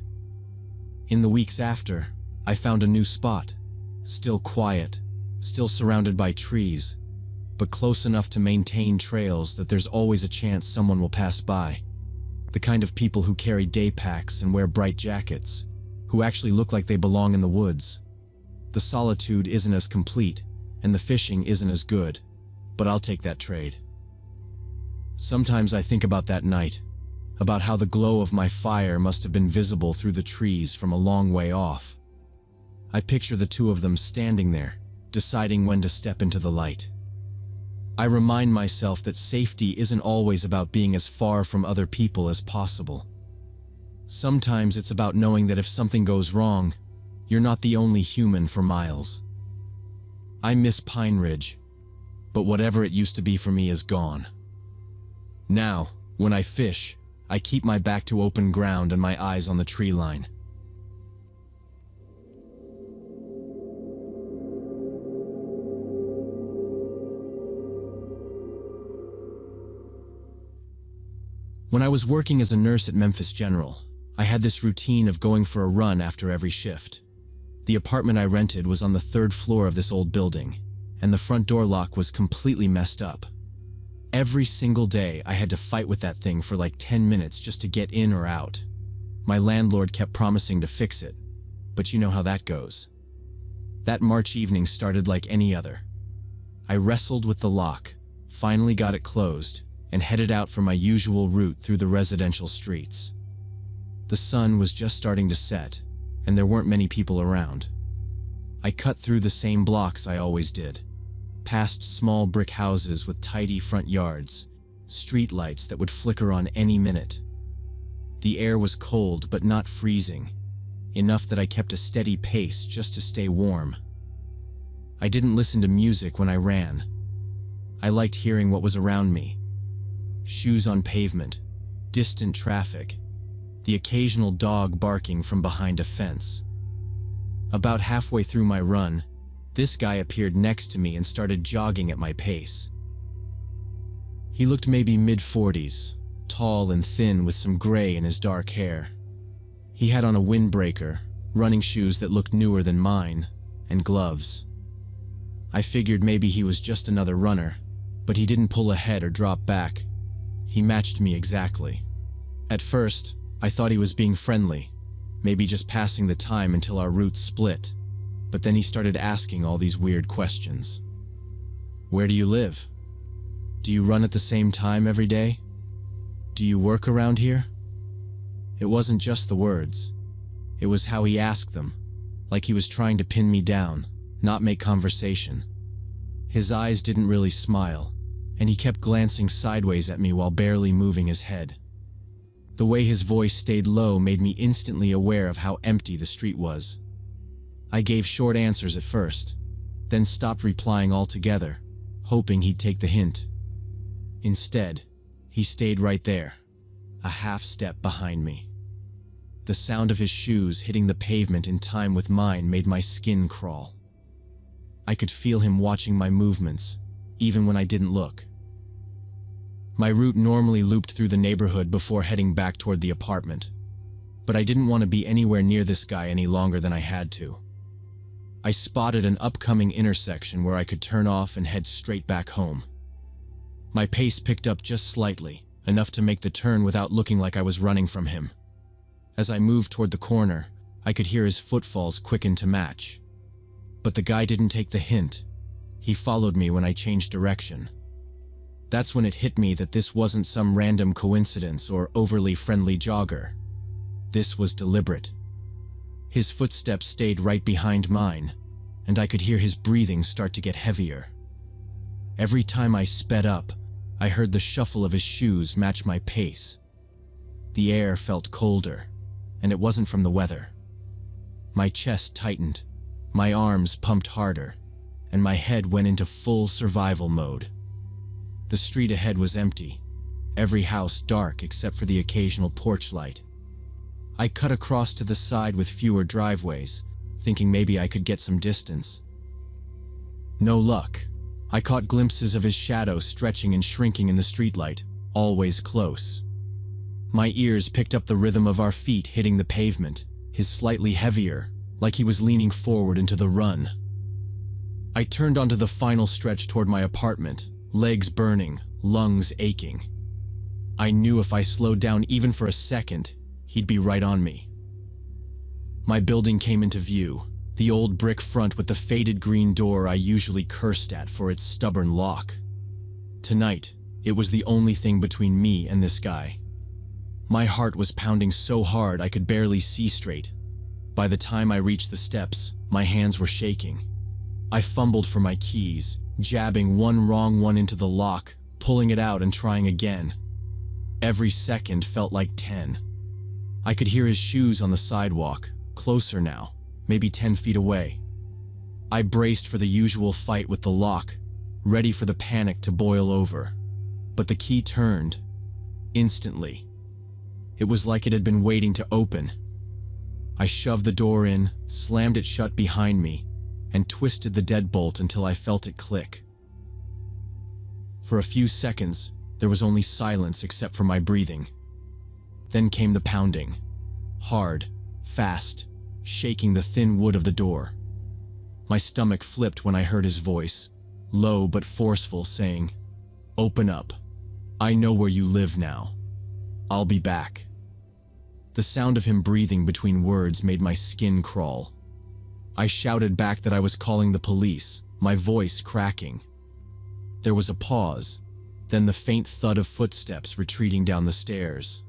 In the weeks after, I found a new spot, still quiet, still surrounded by trees, but close enough to maintain trails that there's always a chance someone will pass by. The kind of people who carry day packs and wear bright jackets, who actually look like they belong in the woods. The solitude isn't as complete, and the fishing isn't as good, but I'll take that trade. Sometimes I think about that night, about how the glow of my fire must have been visible through the trees from a long way off. I picture the two of them standing there, deciding when to step into the light. I remind myself that safety isn't always about being as far from other people as possible. Sometimes it's about knowing that if something goes wrong, you're not the only human for miles. I miss Pine Ridge, but whatever it used to be for me is gone. Now, when I fish, I keep my back to open ground and my eyes on the tree line. When I was working as a nurse at Memphis General, I had this routine of going for a run after every shift. The apartment I rented was on the 3rd floor of this old building, and the front door lock was completely messed up. Every single day, I had to fight with that thing for like 10 minutes just to get in or out. My landlord kept promising to fix it, but you know how that goes. That March evening started like any other. I wrestled with the lock, finally got it closed, and headed out for my usual route through the residential streets. The sun was just starting to set, and there weren't many people around. I cut through the same blocks I always did, past small brick houses with tidy front yards, street lights that would flicker on any minute. The air was cold but not freezing, enough that I kept a steady pace just to stay warm. I didn't listen to music when I ran. I liked hearing what was around me. Shoes on pavement, distant traffic, the occasional dog barking from behind a fence. About halfway through my run, This guy appeared next to me and started jogging at my pace. He looked maybe mid-40s, tall and thin with some gray in his dark hair. He had on a windbreaker, running shoes that looked newer than mine, and gloves. I figured maybe he was just another runner, but he didn't pull ahead or drop back. He matched me exactly. At first, I thought he was being friendly, maybe just passing the time until our routes split, but then he started asking all these weird questions. Where do you live? Do you run at the same time every day? Do you work around here? It wasn't just the words. It was how he asked them, like he was trying to pin me down, not make conversation. His eyes didn't really smile, and he kept glancing sideways at me while barely moving his head. The way his voice stayed low made me instantly aware of how empty the street was. I gave short answers at first, then stopped replying altogether, hoping he'd take the hint. Instead, he stayed right there, a half step behind me. The sound of his shoes hitting the pavement in time with mine made my skin crawl. I could feel him watching my movements, even when I didn't look. My route normally looped through the neighborhood before heading back toward the apartment, but I didn't want to be anywhere near this guy any longer than I had to. I spotted an upcoming intersection where I could turn off and head straight back home. My pace picked up just slightly, enough to make the turn without looking like I was running from him. As I moved toward the corner, I could hear his footfalls quicken to match. But the guy didn't take the hint. He followed me when I changed direction. That's when it hit me that this wasn't some random coincidence or overly friendly jogger. This was deliberate. His footsteps stayed right behind mine, and I could hear his breathing start to get heavier. Every time I sped up, I heard the shuffle of his shoes match my pace. The air felt colder, and it wasn't from the weather. My chest tightened, my arms pumped harder, and my head went into full survival mode. The street ahead was empty, every house dark except for the occasional porch light. I cut across to the side with fewer driveways, thinking maybe I could get some distance. No luck. I caught glimpses of his shadow stretching and shrinking in the streetlight, always close. My ears picked up the rhythm of our feet hitting the pavement, his slightly heavier, like he was leaning forward into the run. I turned onto the final stretch toward my apartment, legs burning, lungs aching. I knew if I slowed down even for a second, he'd be right on me. My building came into view, the old brick front with the faded green door I usually cursed at for its stubborn lock. Tonight, it was the only thing between me and this guy. My heart was pounding so hard I could barely see straight. By the time I reached the steps, my hands were shaking. I fumbled for my keys, jabbing one wrong one into the lock, pulling it out and trying again. Every second felt like 10. I could hear his shoes on the sidewalk, closer now, maybe 10 feet away. I braced for the usual fight with the lock, ready for the panic to boil over. But the key turned. Instantly. It was like it had been waiting to open. I shoved the door in, slammed it shut behind me, and twisted the deadbolt until I felt it click. For a few seconds, there was only silence except for my breathing. Then came the pounding. Hard, fast, shaking the thin wood of the door. My stomach flipped when I heard his voice, low but forceful, saying, "Open up. I know where you live now. I'll be back." The sound of him breathing between words made my skin crawl. I shouted back that I was calling the police, my voice cracking. There was a pause, then the faint thud of footsteps retreating down the stairs.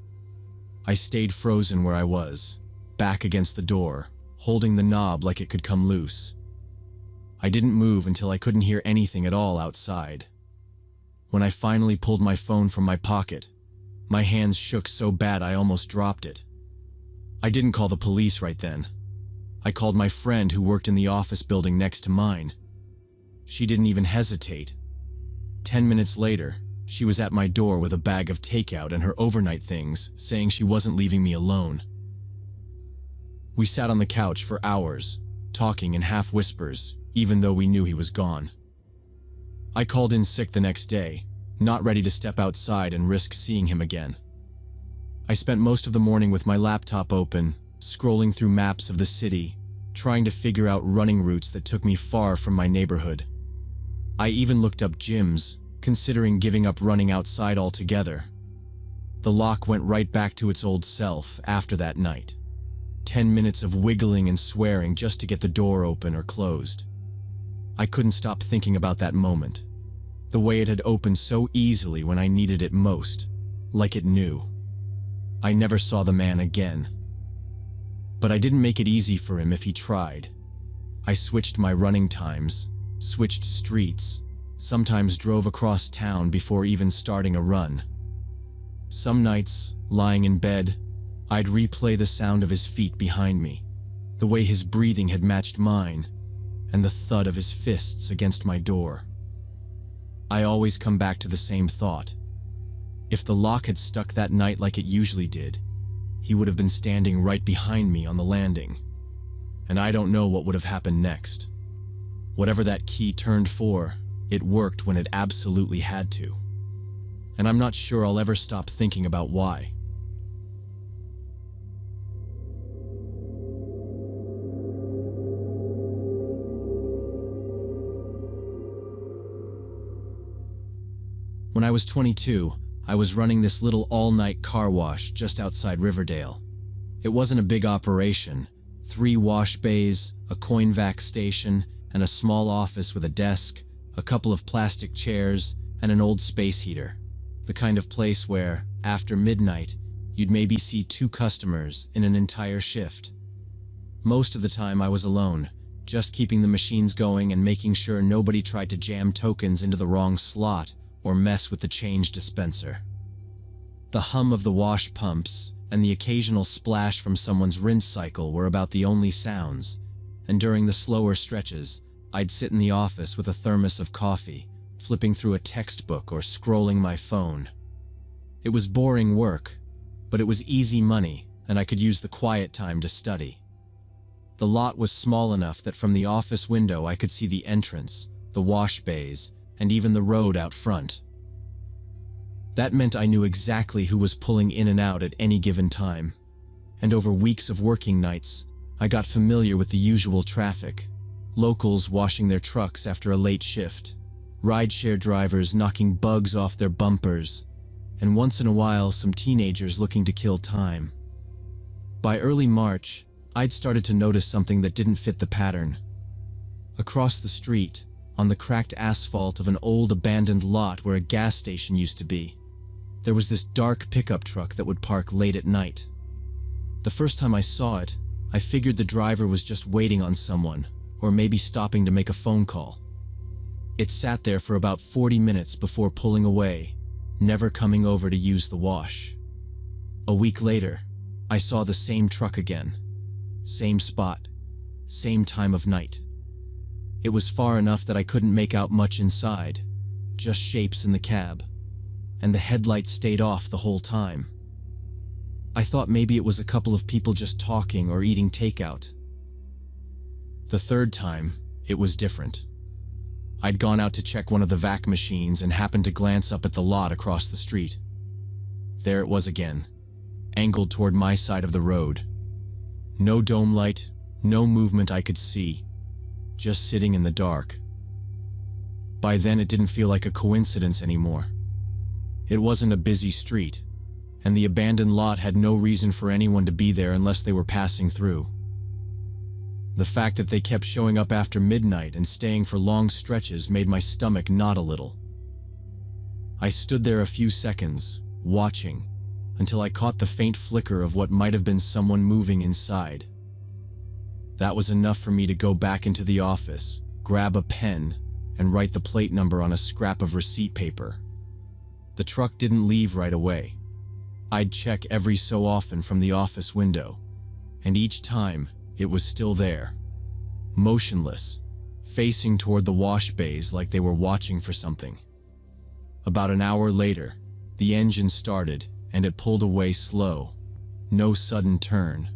I stayed frozen where I was, back against the door, holding the knob like it could come loose. I didn't move until I couldn't hear anything at all outside. When I finally pulled my phone from my pocket, my hands shook so bad I almost dropped it. I didn't call the police right then. I called my friend who worked in the office building next to mine. She didn't even hesitate. 10 minutes later, she was at my door with a bag of takeout and her overnight things, saying she wasn't leaving me alone. We sat on the couch for hours, talking in half whispers, even though we knew he was gone. I called in sick the next day, not ready to step outside and risk seeing him again. I spent most of the morning with my laptop open, scrolling through maps of the city, trying to figure out running routes that took me far from my neighborhood. I even looked up gyms, considering giving up running outside altogether. The lock went right back to its old self after that night. 10 minutes of wiggling and swearing just to get the door open or closed. I couldn't stop thinking about that moment. The way it had opened so easily when I needed it most, like it knew. I never saw the man again. But I didn't make it easy for him if he tried. I switched my running times, switched streets, sometimes drove across town before even starting a run. Some nights, lying in bed, I'd replay the sound of his feet behind me, the way his breathing had matched mine, and the thud of his fists against my door. I always come back to the same thought. If the lock had stuck that night like it usually did, he would have been standing right behind me on the landing. And I don't know what would have happened next. Whatever that key turned for, it worked when it absolutely had to. And I'm not sure I'll ever stop thinking about why. When I was 22, I was running this little all-night car wash just outside Riverdale. It wasn't a big operation. 3 wash bays, a coin vac station, and a small office with a desk, a couple of plastic chairs, and an old space heater. The kind of place where, after midnight, you'd maybe see 2 customers in an entire shift. Most of the time I was alone, just keeping the machines going and making sure nobody tried to jam tokens into the wrong slot or mess with the change dispenser. The hum of the wash pumps and the occasional splash from someone's rinse cycle were about the only sounds, and during the slower stretches, I'd sit in the office with a thermos of coffee, flipping through a textbook or scrolling my phone. It was boring work, but it was easy money, and I could use the quiet time to study. The lot was small enough that from the office window I could see the entrance, the wash bays, and even the road out front. That meant I knew exactly who was pulling in and out at any given time. And over weeks of working nights, I got familiar with the usual traffic. Locals washing their trucks after a late shift, rideshare drivers knocking bugs off their bumpers, and once in a while some teenagers looking to kill time. By early March, I'd started to notice something that didn't fit the pattern. Across the street, on the cracked asphalt of an old abandoned lot where a gas station used to be, there was this dark pickup truck that would park late at night. The first time I saw it, I figured the driver was just waiting on someone, or maybe stopping to make a phone call. It sat there for about 40 minutes before pulling away, never coming over to use the wash. A week later, I saw the same truck again. Same spot, same time of night. It was far enough that I couldn't make out much inside, just shapes in the cab, and the headlights stayed off the whole time. I thought maybe it was a couple of people just talking or eating takeout. The third time, it was different. I'd gone out to check one of the vac machines and happened to glance up at the lot across the street. There it was again, angled toward my side of the road. No dome light, no movement I could see, just sitting in the dark. By then it didn't feel like a coincidence anymore. It wasn't a busy street, and the abandoned lot had no reason for anyone to be there unless they were passing through. The fact that they kept showing up after midnight and staying for long stretches made my stomach knot a little. I stood there a few seconds, watching, until I caught the faint flicker of what might have been someone moving inside. That was enough for me to go back into the office, grab a pen, and write the plate number on a scrap of receipt paper. The truck didn't leave right away. I'd check every so often from the office window, and each time, it was still there, motionless, facing toward the wash bays like they were watching for something. About an hour later, the engine started and it pulled away slow. No sudden turn,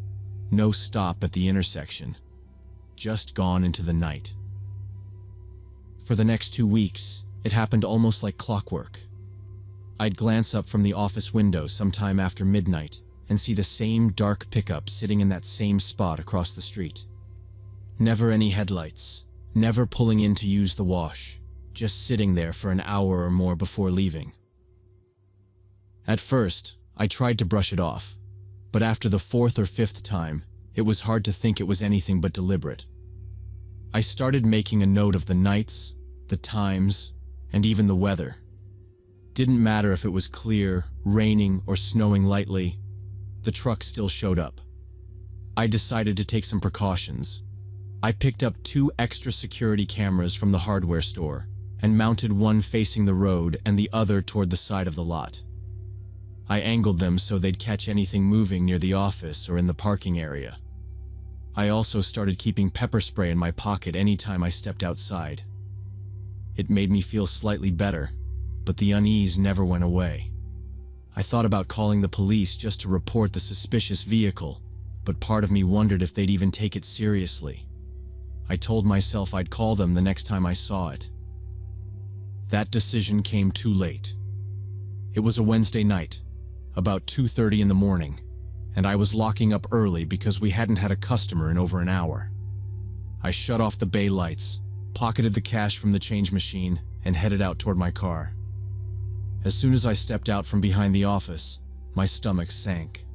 no stop at the intersection, just gone into the night. For the next 2 weeks, it happened almost like clockwork. I'd glance up from the office window sometime after midnight and see the same dark pickup sitting in that same spot across the street. Never any headlights, never pulling in to use the wash, just sitting there for an hour or more before leaving. At first, I tried to brush it off, but after the 4th or 5th time, it was hard to think it was anything but deliberate. I started making a note of the nights, the times, and even the weather. Didn't matter if it was clear, raining, or snowing lightly, the truck still showed up. I decided to take some precautions. I picked up 2 extra security cameras from the hardware store and mounted one facing the road and the other toward the side of the lot. I angled them so they'd catch anything moving near the office or in the parking area. I also started keeping pepper spray in my pocket anytime I stepped outside. It made me feel slightly better, but the unease never went away. I thought about calling the police just to report the suspicious vehicle, but part of me wondered if they'd even take it seriously. I told myself I'd call them the next time I saw it. That decision came too late. It was a Wednesday night, about 2:30 in the morning, and I was locking up early because we hadn't had a customer in over an hour. I shut off the bay lights, pocketed the cash from the change machine, and headed out toward my car. As soon as I stepped out from behind the office, my stomach sank.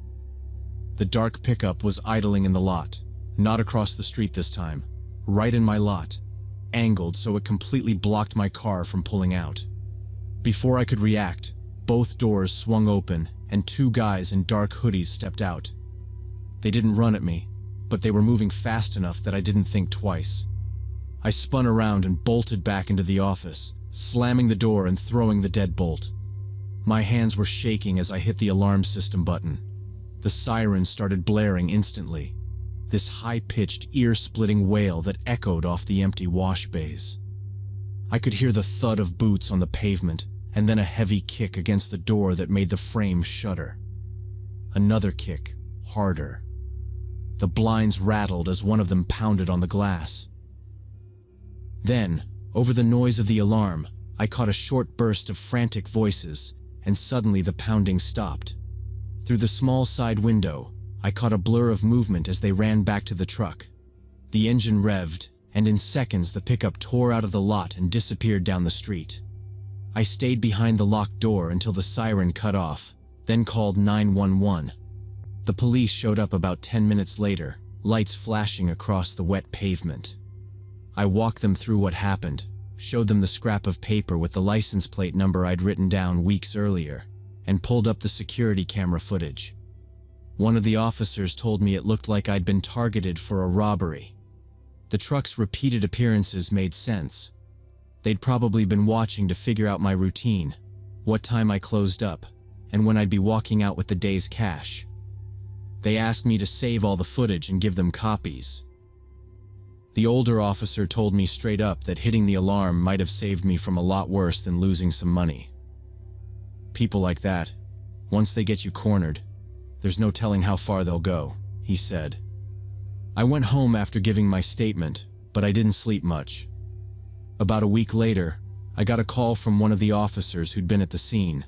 The dark pickup was idling in the lot, not across the street this time, right in my lot, angled so it completely blocked my car from pulling out. Before I could react, both doors swung open and 2 guys in dark hoodies stepped out. They didn't run at me, but they were moving fast enough that I didn't think twice. I spun around and bolted back into the office, slamming the door and throwing the deadbolt. My hands were shaking as I hit the alarm system button. The siren started blaring instantly, this high-pitched, ear-splitting wail that echoed off the empty wash bays. I could hear the thud of boots on the pavement, and then a heavy kick against the door that made the frame shudder. Another kick, harder. The blinds rattled as one of them pounded on the glass. Then, over the noise of the alarm, I caught a short burst of frantic voices, and suddenly the pounding stopped. Through the small side window, I caught a blur of movement as they ran back to the truck. The engine revved, and in seconds the pickup tore out of the lot and disappeared down the street. I stayed behind the locked door until the siren cut off, then called 911. The police showed up about 10 minutes later, lights flashing across the wet pavement. I walked them through what happened, showed them the scrap of paper with the license plate number I'd written down weeks earlier, and pulled up the security camera footage. One of the officers told me it looked like I'd been targeted for a robbery. The truck's repeated appearances made sense. They'd probably been watching to figure out my routine, what time I closed up, and when I'd be walking out with the day's cash. They asked me to save all the footage and give them copies. The older officer told me straight up that hitting the alarm might have saved me from a lot worse than losing some money. People like that, once they get you cornered, there's no telling how far they'll go, he said. I went home after giving my statement, but I didn't sleep much. About a week later, I got a call from one of the officers who'd been at the scene.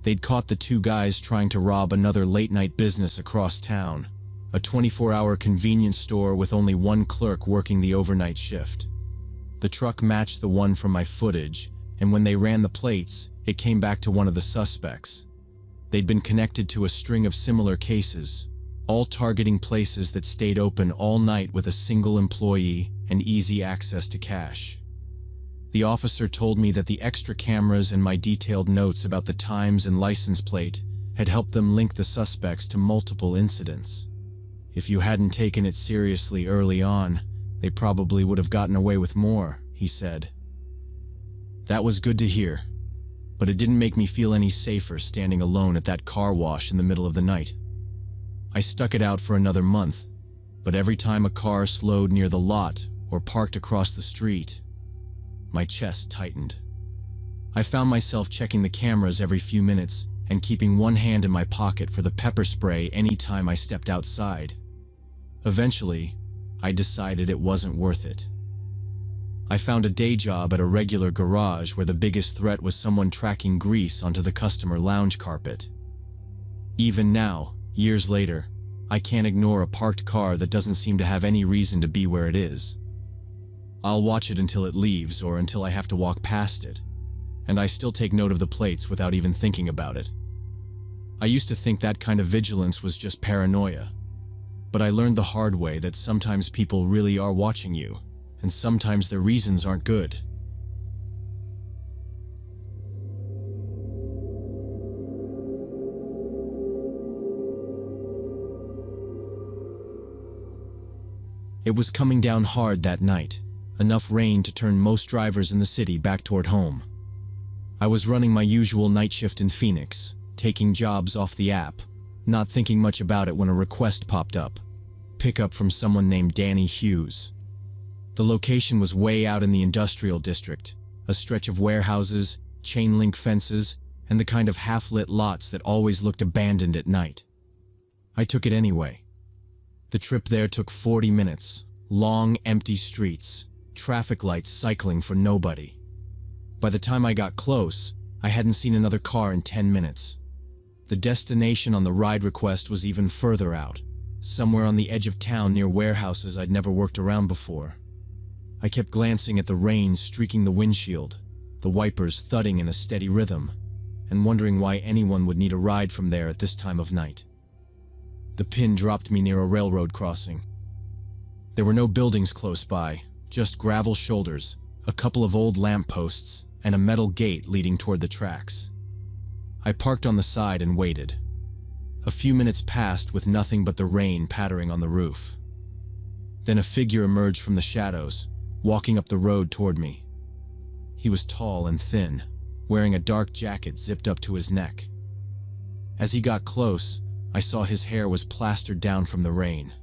They'd caught the 2 guys trying to rob another late-night business across town, a 24-hour convenience store with only one clerk working the overnight shift. The truck matched the one from my footage, and when they ran the plates, it came back to one of the suspects. They'd been connected to a string of similar cases, all targeting places that stayed open all night with a single employee and easy access to cash. The officer told me that the extra cameras and my detailed notes about the times and license plate had helped them link the suspects to multiple incidents. If you hadn't taken it seriously early on, they probably would have gotten away with more, he said. That was good to hear, but it didn't make me feel any safer standing alone at that car wash in the middle of the night. I stuck it out for another month, but every time a car slowed near the lot or parked across the street, my chest tightened. I found myself checking the cameras every few minutes and keeping one hand in my pocket for the pepper spray any time I stepped outside. Eventually, I decided it wasn't worth it. I found a day job at a regular garage where the biggest threat was someone tracking grease onto the customer lounge carpet. Even now, years later, I can't ignore a parked car that doesn't seem to have any reason to be where it is. I'll watch it until it leaves or until I have to walk past it, and I still take note of the plates without even thinking about it. I used to think that kind of vigilance was just paranoia, but I learned the hard way that sometimes people really are watching you, and sometimes their reasons aren't good. It was coming down hard that night, enough rain to turn most drivers in the city back toward home. I was running my usual night shift in Phoenix, taking jobs off the app, not thinking much about it when a request popped up. Pickup from someone named Danny Hughes. The location was way out in the industrial district, a stretch of warehouses, chain link fences, and the kind of half-lit lots that always looked abandoned at night. I took it anyway. The trip there took 40 minutes, long, empty streets, traffic lights cycling for nobody. By the time I got close, I hadn't seen another car in 10 minutes. The destination on the ride request was even further out, somewhere on the edge of town near warehouses I'd never worked around before. I kept glancing at the rain streaking the windshield, the wipers thudding in a steady rhythm, and wondering why anyone would need a ride from there at this time of night. The pin dropped me near a railroad crossing. There were no buildings close by, just gravel shoulders, a couple of old lampposts, and a metal gate leading toward the tracks. I parked on the side and waited. A few minutes passed with nothing but the rain pattering on the roof. Then a figure emerged from the shadows, walking up the road toward me. He was tall and thin, wearing a dark jacket zipped up to his neck. As he got close, I saw his hair was plastered down from the rain.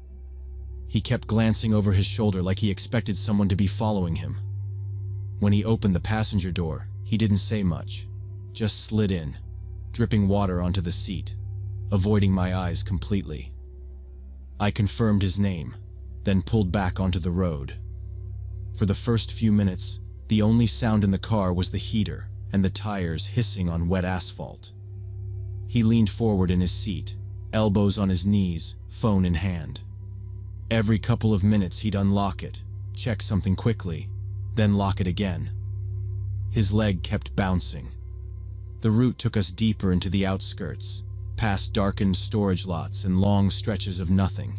He kept glancing over his shoulder like he expected someone to be following him. When he opened the passenger door, he didn't say much, just slid in, dripping water onto the seat, avoiding my eyes completely. I confirmed his name, then pulled back onto the road. For the first few minutes, the only sound in the car was the heater and the tires hissing on wet asphalt. He leaned forward in his seat, elbows on his knees, phone in hand. Every couple of minutes he'd unlock it, check something quickly, then lock it again. His leg kept bouncing. The route took us deeper into the outskirts, past darkened storage lots and long stretches of nothing.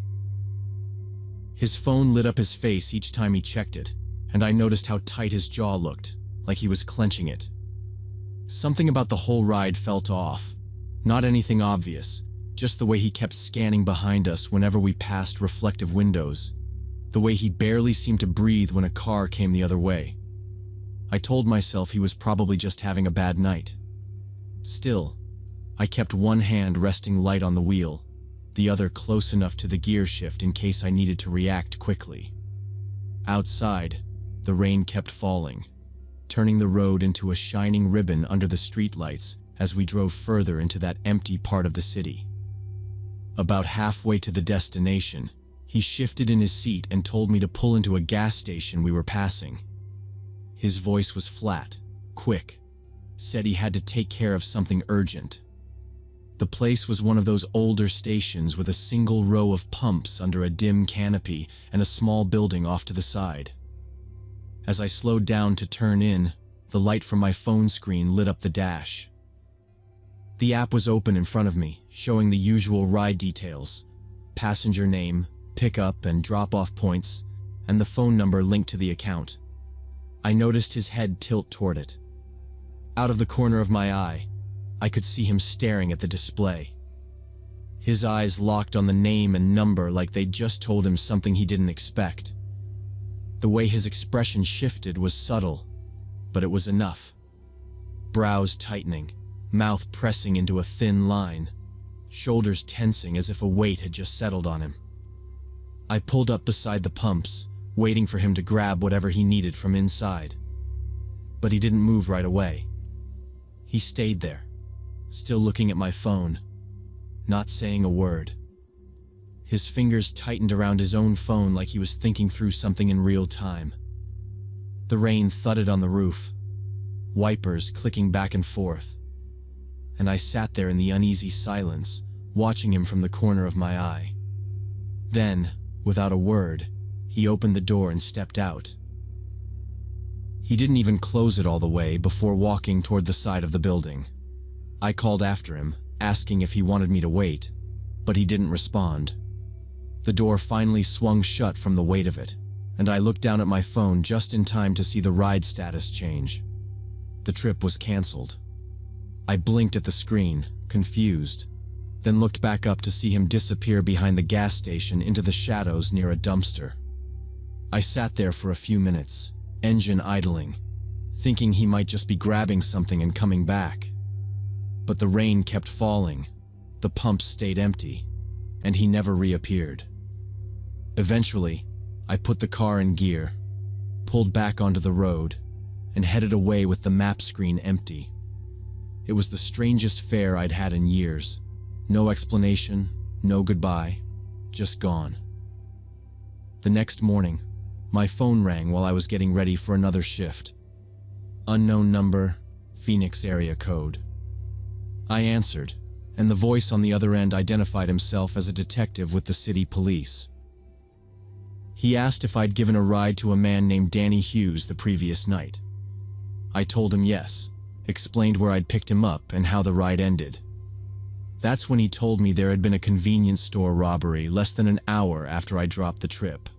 His phone lit up his face each time he checked it, and I noticed how tight his jaw looked, like he was clenching it. Something about the whole ride felt off. Not anything obvious, just the way he kept scanning behind us whenever we passed reflective windows, the way he barely seemed to breathe when a car came the other way. I told myself he was probably just having a bad night. Still, I kept one hand resting light on the wheel, the other close enough to the gear shift in case I needed to react quickly. Outside, the rain kept falling, turning the road into a shining ribbon under the streetlights as we drove further into that empty part of the city. About halfway to the destination, he shifted in his seat and told me to pull into a gas station we were passing. His voice was flat, quick, said he had to take care of something urgent. The place was one of those older stations with a single row of pumps under a dim canopy and a small building off to the side. As I slowed down to turn in, the light from my phone screen lit up the dash. The app was open in front of me, showing the usual ride details, passenger name, pickup and drop-off points, and the phone number linked to the account. I noticed his head tilt toward it. Out of the corner of my eye, I could see him staring at the display. His eyes locked on the name and number like they'd just told him something he didn't expect. The way his expression shifted was subtle, but it was enough. Brows tightening, mouth pressing into a thin line, shoulders tensing as if a weight had just settled on him. I pulled up beside the pumps, waiting for him to grab whatever he needed from inside. But he didn't move right away. He stayed there, still looking at my phone, not saying a word. His fingers tightened around his own phone like he was thinking through something in real time. The rain thudded on the roof, wipers clicking back and forth, and I sat there in the uneasy silence, watching him from the corner of my eye. Then, without a word, he opened the door and stepped out. He didn't even close it all the way before walking toward the side of the building. I called after him, asking if he wanted me to wait, but he didn't respond. The door finally swung shut from the weight of it, and I looked down at my phone just in time to see the ride status change. The trip was canceled. I blinked at the screen, confused, then looked back up to see him disappear behind the gas station into the shadows near a dumpster. I sat there for a few minutes, engine idling, thinking he might just be grabbing something and coming back. But the rain kept falling, the pumps stayed empty, and he never reappeared. Eventually, I put the car in gear, pulled back onto the road, and headed away with the map screen empty. It was the strangest fare I'd had in years. No explanation, no goodbye, just gone. The next morning, my phone rang while I was getting ready for another shift. Unknown number, Phoenix area code. I answered, and the voice on the other end identified himself as a detective with the city police. He asked if I'd given a ride to a man named Danny Hughes the previous night. I told him yes, explained where I'd picked him up and how the ride ended. That's when he told me there had been a convenience store robbery less than an hour after I dropped the trip.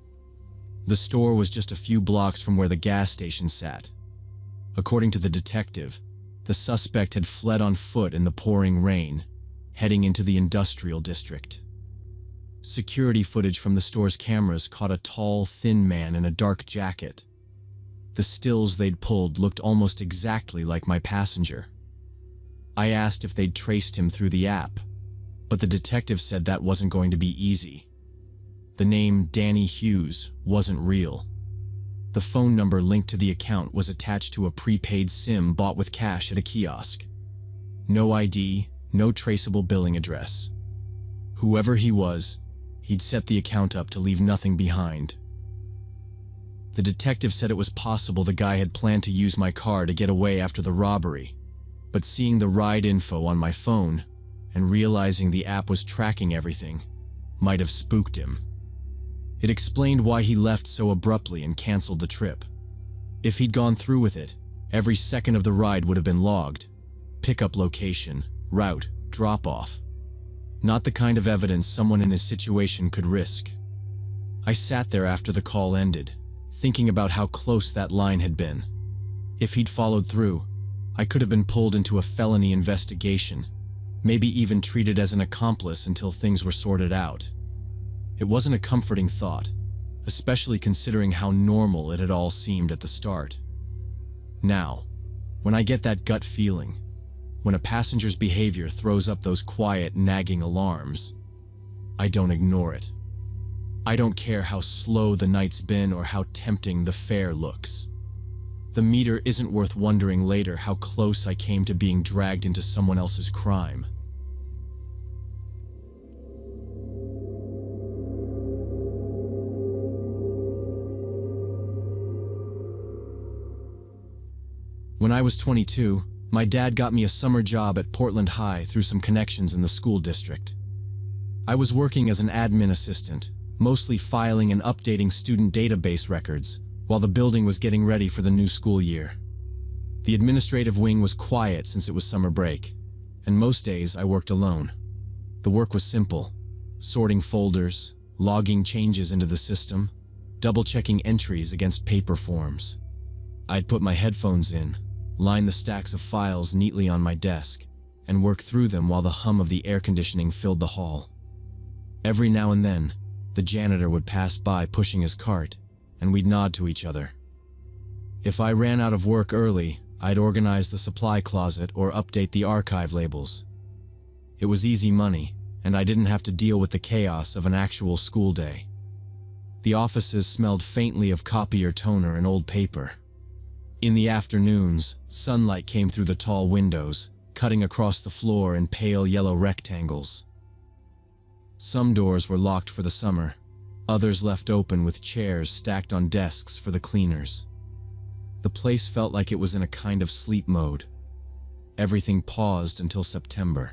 The store was just a few blocks from where the gas station sat. According to the detective, the suspect had fled on foot in the pouring rain, heading into the industrial district. Security footage from the store's cameras caught a tall, thin man in a dark jacket. The stills they'd pulled looked almost exactly like my passenger. I asked if they'd traced him through the app, but the detective said that wasn't going to be easy. The name Danny Hughes wasn't real. The phone number linked to the account was attached to a prepaid SIM bought with cash at a kiosk. No ID, no traceable billing address. Whoever he was, he'd set the account up to leave nothing behind. The detective said it was possible the guy had planned to use my car to get away after the robbery, but seeing the ride info on my phone and realizing the app was tracking everything might have spooked him. It explained why he left so abruptly and canceled the trip. If he'd gone through with it, every second of the ride would have been logged. Pickup location, route, drop-off. Not the kind of evidence someone in his situation could risk. I sat there after the call ended, thinking about how close that line had been. If he'd followed through, I could have been pulled into a felony investigation, maybe even treated as an accomplice until things were sorted out. It wasn't a comforting thought, especially considering how normal it had all seemed at the start. Now, when I get that gut feeling, when a passenger's behavior throws up those quiet, nagging alarms, I don't ignore it. I don't care how slow the night's been or how tempting the fare looks. The meter isn't worth wondering later how close I came to being dragged into someone else's crime. When I was 22, my dad got me a summer job at Portland High through some connections in the school district. I was working as an admin assistant, mostly filing and updating student database records, while the building was getting ready for the new school year. The administrative wing was quiet since it was summer break, and most days I worked alone. The work was simple: sorting folders, logging changes into the system, double-checking entries against paper forms. I'd put my headphones in, line the stacks of files neatly on my desk, and work through them while the hum of the air conditioning filled the hall. Every now and then, the janitor would pass by pushing his cart, and we'd nod to each other. If I ran out of work early, I'd organize the supply closet or update the archive labels. It was easy money, and I didn't have to deal with the chaos of an actual school day. The offices smelled faintly of copier toner and old paper. In the afternoons, sunlight came through the tall windows, cutting across the floor in pale yellow rectangles. Some doors were locked for the summer, others left open with chairs stacked on desks for the cleaners. The place felt like it was in a kind of sleep mode. Everything paused until September.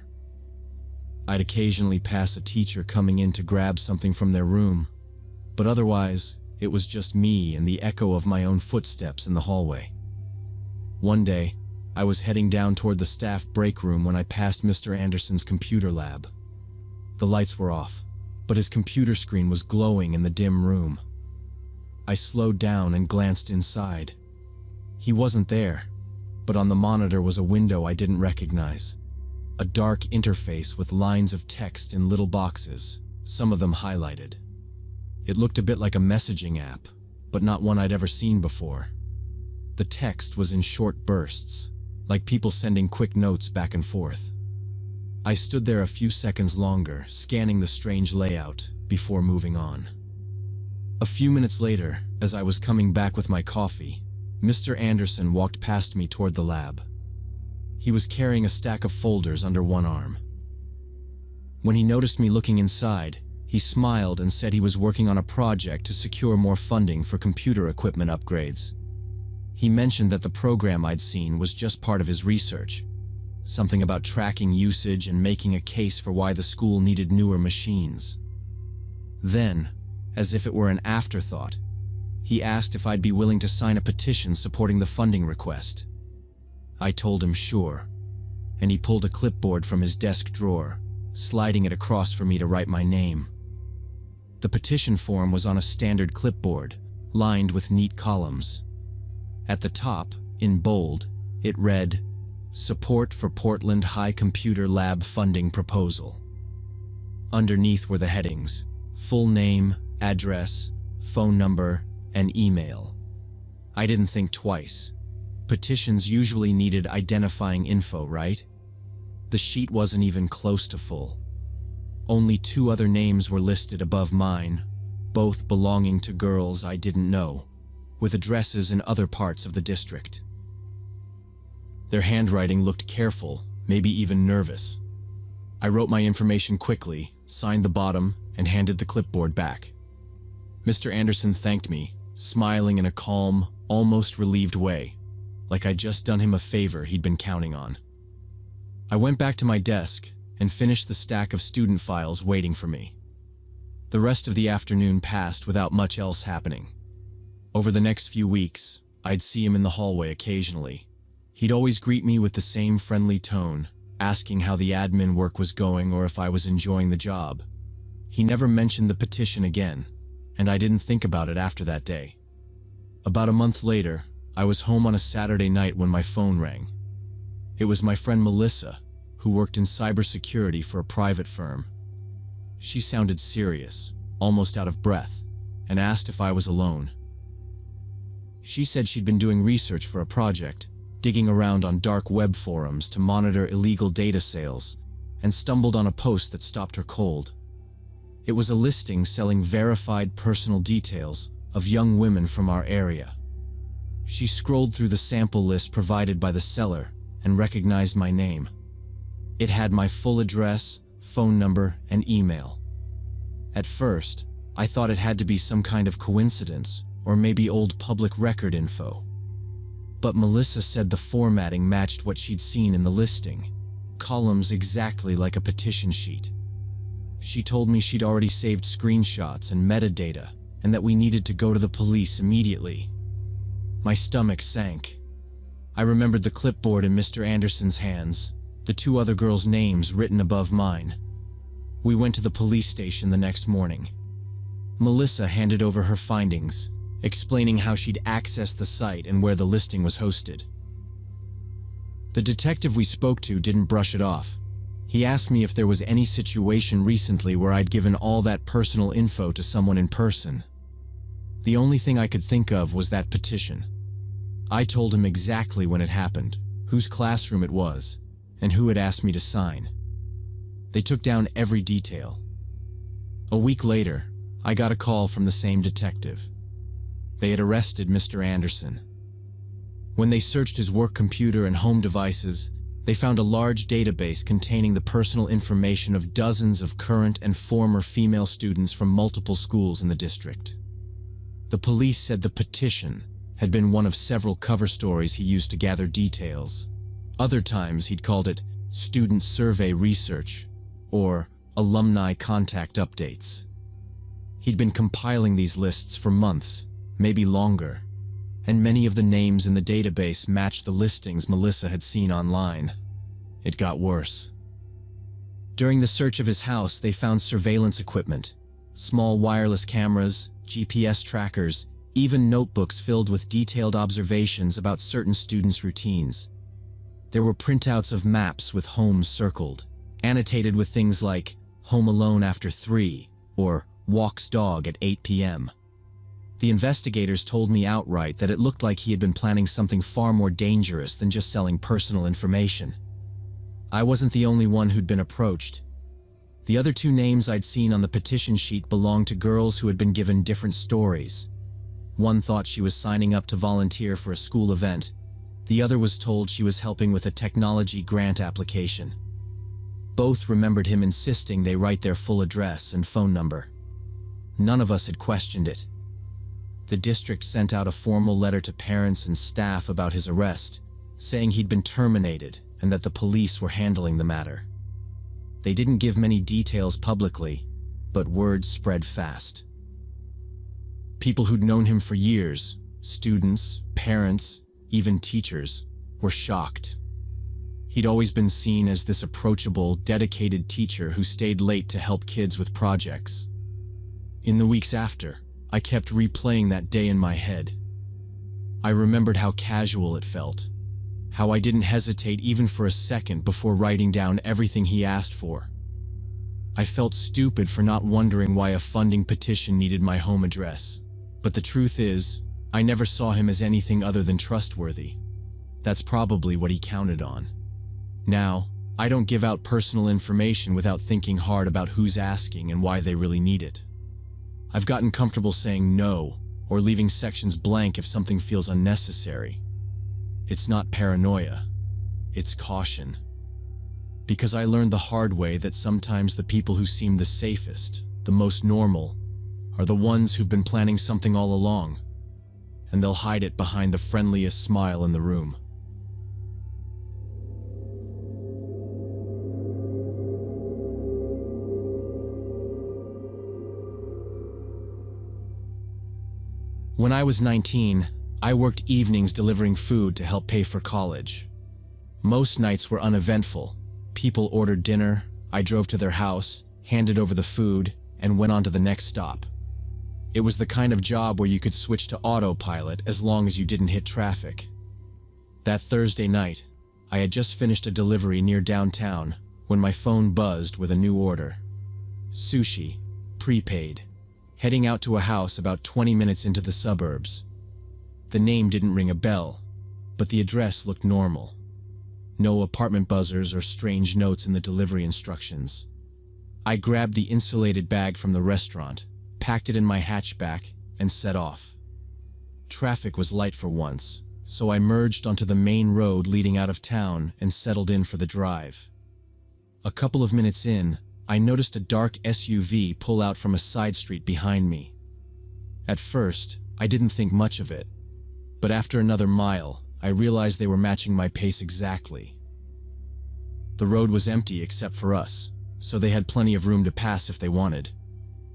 I'd occasionally pass a teacher coming in to grab something from their room, but otherwise, it was just me and the echo of my own footsteps in the hallway. One day, I was heading down toward the staff break room when I passed Mr. Anderson's computer lab. The lights were off, but his computer screen was glowing in the dim room. I slowed down and glanced inside. He wasn't there, but on the monitor was a window I didn't recognize. A dark interface with lines of text in little boxes, some of them highlighted. It looked a bit like a messaging app, but not one I'd ever seen before. The text was in short bursts, like people sending quick notes back and forth. I stood there a few seconds longer, scanning the strange layout, before moving on. A few minutes later, as I was coming back with my coffee, Mr. Anderson walked past me toward the lab. He was carrying a stack of folders under one arm. When he noticed me looking inside, he smiled and said he was working on a project to secure more funding for computer equipment upgrades. He mentioned that the program I'd seen was just part of his research, something about tracking usage and making a case for why the school needed newer machines. Then, as if it were an afterthought, he asked if I'd be willing to sign a petition supporting the funding request. I told him sure, and he pulled a clipboard from his desk drawer, sliding it across for me to write my name. The petition form was on a standard clipboard, lined with neat columns. At the top, in bold, it read, "Support for Portland High Computer Lab Funding Proposal." Underneath were the headings, full name, address, phone number, and email. I didn't think twice. Petitions usually needed identifying info, right? The sheet wasn't even close to full. Only 2 other names were listed above mine, both belonging to girls I didn't know, with addresses in other parts of the district. Their handwriting looked careful, maybe even nervous. I wrote my information quickly, signed the bottom, and handed the clipboard back. Mr. Anderson thanked me, smiling in a calm, almost relieved way, like I'd just done him a favor he'd been counting on. I went back to my desk and finished the stack of student files waiting for me. The rest of the afternoon passed without much else happening. Over the next few weeks, I'd see him in the hallway occasionally. He'd always greet me with the same friendly tone, asking how the admin work was going or if I was enjoying the job. He never mentioned the petition again, and I didn't think about it after that day. About a month later, I was home on a Saturday night when my phone rang. It was my friend Melissa, who worked in cybersecurity for a private firm. She sounded serious, almost out of breath, and asked if I was alone. She said she'd been doing research for a project, digging around on dark web forums to monitor illegal data sales, and stumbled on a post that stopped her cold. It was a listing selling verified personal details of young women from our area. She scrolled through the sample list provided by the seller and recognized my name. It had my full address, phone number, and email. At first, I thought it had to be some kind of coincidence or maybe old public record info. But Melissa said the formatting matched what she'd seen in the listing, columns exactly like a petition sheet. She told me she'd already saved screenshots and metadata, and that we needed to go to the police immediately. My stomach sank. I remembered the clipboard in Mr. Anderson's hands, the 2 other girls' names written above mine. We went to the police station the next morning. Melissa handed over her findings, explaining how she'd accessed the site and where the listing was hosted. The detective we spoke to didn't brush it off. He asked me if there was any situation recently where I'd given all that personal info to someone in person. The only thing I could think of was that petition. I told him exactly when it happened, whose classroom it was, and who had asked me to sign. They took down every detail. A week later, I got a call from the same detective. They had arrested Mr. Anderson. When they searched his work computer and home devices, they found a large database containing the personal information of dozens of current and former female students from multiple schools in the district. The police said the petition had been one of several cover stories he used to gather details. Other times he'd called it student survey research or alumni contact updates. He'd been compiling these lists for months, maybe longer, and many of the names in the database matched the listings Melissa had seen online. It got worse. During the search of his house, they found surveillance equipment, small wireless cameras, GPS trackers, even notebooks filled with detailed observations about certain students' routines. There were printouts of maps with homes circled, annotated with things like home alone after 3 or walks dog at 8 p.m. The investigators told me outright that it looked like he had been planning something far more dangerous than just selling personal information. I wasn't the only one who'd been approached. The other 2 names I'd seen on the petition sheet belonged to girls who had been given different stories. One thought she was signing up to volunteer for a school event. The other was told she was helping with a technology grant application. Both remembered him insisting they write their full address and phone number. None of us had questioned it. The district sent out a formal letter to parents and staff about his arrest, saying he'd been terminated and that the police were handling the matter. They didn't give many details publicly, but word spread fast. People who'd known him for years, students, parents, even teachers, were shocked. He'd always been seen as this approachable, dedicated teacher who stayed late to help kids with projects. In the weeks after, I kept replaying that day in my head. I remembered how casual it felt, how I didn't hesitate even for a second before writing down everything he asked for. I felt stupid for not wondering why a funding petition needed my home address. But the truth is, I never saw him as anything other than trustworthy. That's probably what he counted on. Now, I don't give out personal information without thinking hard about who's asking and why they really need it. I've gotten comfortable saying no or leaving sections blank if something feels unnecessary. It's not paranoia, it's caution. Because I learned the hard way that sometimes the people who seem the safest, the most normal, are the ones who've been planning something all along, and they'll hide it behind the friendliest smile in the room. When I was 19, I worked evenings delivering food to help pay for college. Most nights were uneventful. People ordered dinner, I drove to their house, handed over the food, and went on to the next stop. It was the kind of job where you could switch to autopilot as long as you didn't hit traffic. That Thursday night, I had just finished a delivery near downtown when my phone buzzed with a new order. Sushi, prepaid, heading out to a house about 20 minutes into the suburbs. The name didn't ring a bell, but the address looked normal. No apartment buzzers or strange notes in the delivery instructions. I grabbed the insulated bag from the restaurant, packed it in my hatchback, and set off. Traffic was light for once, so I merged onto the main road leading out of town and settled in for the drive. A couple of minutes in, I noticed a dark SUV pull out from a side street behind me. At first, I didn't think much of it, but after another mile, I realized they were matching my pace exactly. The road was empty except for us, so they had plenty of room to pass if they wanted.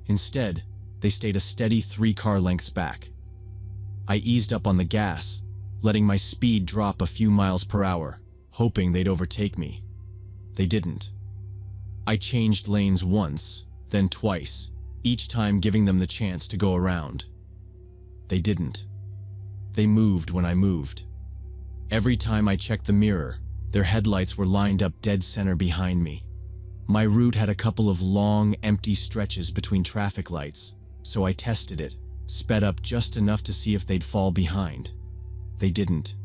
Instead, they stayed a steady 3 car lengths back. I eased up on the gas, letting my speed drop a few miles per hour, hoping they'd overtake me. They didn't. I changed lanes once, then twice, each time giving them the chance to go around. They didn't. They moved when I moved. Every time I checked the mirror, their headlights were lined up dead center behind me. My route had a couple of long, empty stretches between traffic lights, so I tested it, sped up just enough to see if they'd fall behind. They didn't.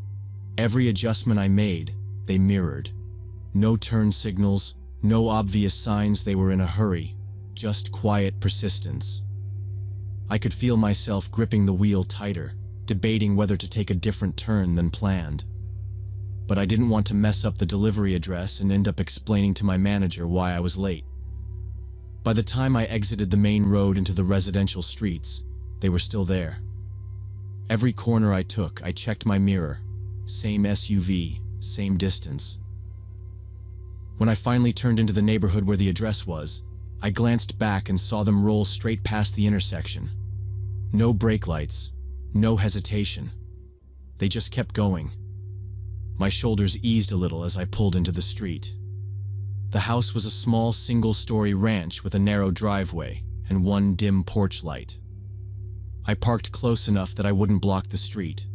Every adjustment I made, they mirrored. No turn signals, no obvious signs they were in a hurry, just quiet persistence. I could feel myself gripping the wheel tighter, debating whether to take a different turn than planned. But I didn't want to mess up the delivery address and end up explaining to my manager why I was late. By the time I exited the main road into the residential streets, they were still there. Every corner I took, I checked my mirror. Same SUV, same distance. When I finally turned into the neighborhood where the address was, I glanced back and saw them roll straight past the intersection. No brake lights, no hesitation. They just kept going. My shoulders eased a little as I pulled into the street. The house was a small single-story ranch with a narrow driveway and one dim porch light. I parked close enough that I wouldn't block the street,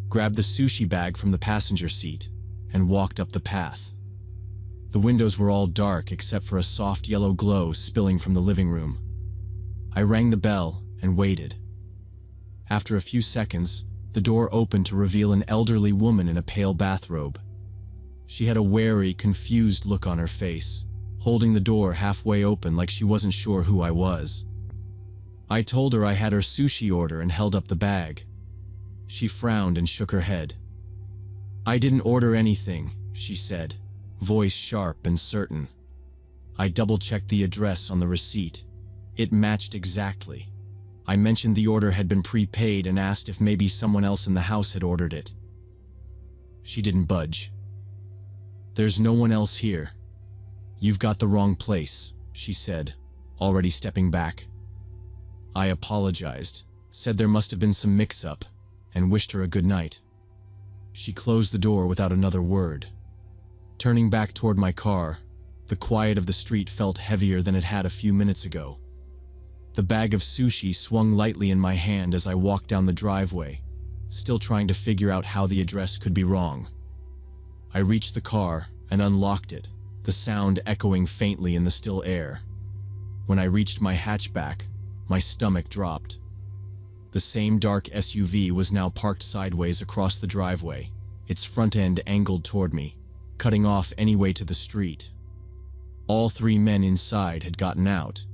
grabbed the sushi bag from the passenger seat, and walked up the path. The windows were all dark except for a soft yellow glow spilling from the living room. I rang the bell and waited. After a few seconds, the door opened to reveal an elderly woman in a pale bathrobe. She had a wary, confused look on her face, holding the door halfway open like she wasn't sure who I was. I told her I had her sushi order and held up the bag. She frowned and shook her head. "I didn't order anything," she said, voice sharp and certain. I double-checked the address on the receipt. It matched exactly. I mentioned the order had been prepaid and asked if maybe someone else in the house had ordered it. She didn't budge. "There's no one else here. You've got the wrong place," she said, already stepping back. I apologized, said there must have been some mix-up, and wished her a good night. She closed the door without another word. Turning back toward my car, the quiet of the street felt heavier than it had a few minutes ago. The bag of sushi swung lightly in my hand as I walked down the driveway, still trying to figure out how the address could be wrong. I reached the car and unlocked it, the sound echoing faintly in the still air. When I reached my hatchback, my stomach dropped. The same dark SUV was now parked sideways across the driveway, its front end angled toward me, cutting off any way to the street. All three men inside had gotten out,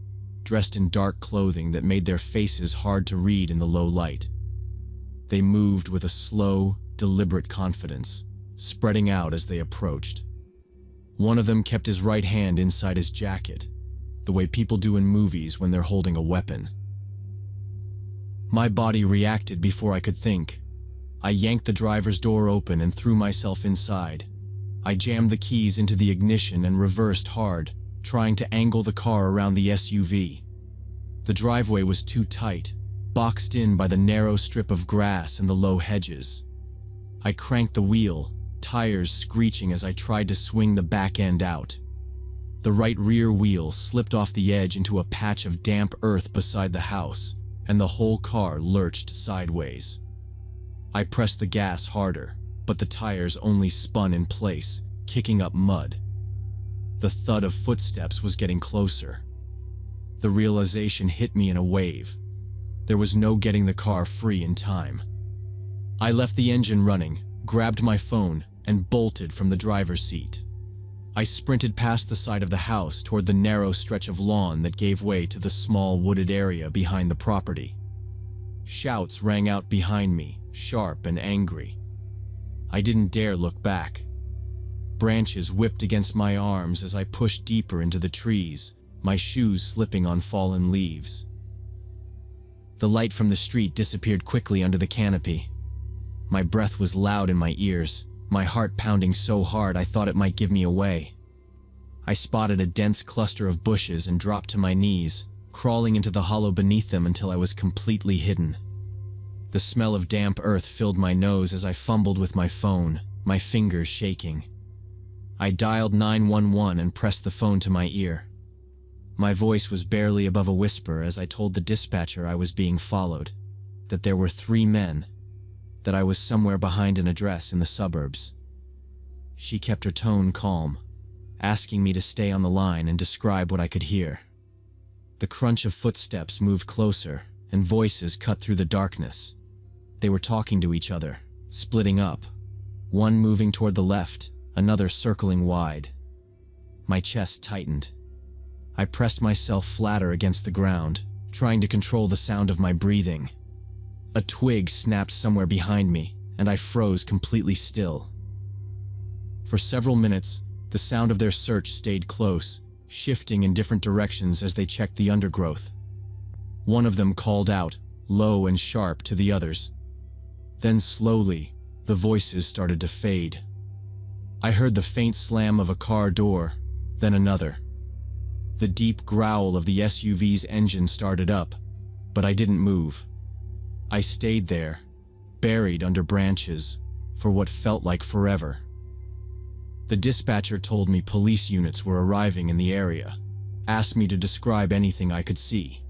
dressed in dark clothing that made their faces hard to read in the low light. They moved with a slow, deliberate confidence, spreading out as they approached. One of them kept his right hand inside his jacket, the way people do in movies when they're holding a weapon. My body reacted before I could think. I yanked the driver's door open and threw myself inside. I jammed the keys into the ignition and reversed hard, trying to angle the car around the SUV. The driveway was too tight, boxed in by the narrow strip of grass and the low hedges. I cranked the wheel, tires screeching as I tried to swing the back end out. The right rear wheel slipped off the edge into a patch of damp earth beside the house, and the whole car lurched sideways. I pressed the gas harder, but the tires only spun in place, kicking up mud. The thud of footsteps was getting closer. The realization hit me in a wave. There was no getting the car free in time. I left the engine running, grabbed my phone, and bolted from the driver's seat. I sprinted past the side of the house toward the narrow stretch of lawn that gave way to the small wooded area behind the property. Shouts rang out behind me, sharp and angry. I didn't dare look back. Branches whipped against my arms as I pushed deeper into the trees, my shoes slipping on fallen leaves. The light from the street disappeared quickly under the canopy. My breath was loud in my ears, my heart pounding so hard I thought it might give me away. I spotted a dense cluster of bushes and dropped to my knees, crawling into the hollow beneath them until I was completely hidden. The smell of damp earth filled my nose as I fumbled with my phone, my fingers shaking. I dialed 911 and pressed the phone to my ear. My voice was barely above a whisper as I told the dispatcher I was being followed, that there were 3 men, that I was somewhere behind an address in the suburbs. She kept her tone calm, asking me to stay on the line and describe what I could hear. The crunch of footsteps moved closer, and voices cut through the darkness. They were talking to each other, splitting up, one moving toward the left, another circling wide. My chest tightened. I pressed myself flatter against the ground, trying to control the sound of my breathing. A twig snapped somewhere behind me, and I froze completely still. For several minutes, the sound of their search stayed close, shifting in different directions as they checked the undergrowth. One of them called out, low and sharp, to the others, Then slowly, the voices started to fade. I heard the faint slam of a car door, then another. The deep growl of the SUV's engine started up, but I didn't move. I stayed there, buried under branches, for what felt like forever. The dispatcher told me police units were arriving in the area, asked me to describe anything I could see.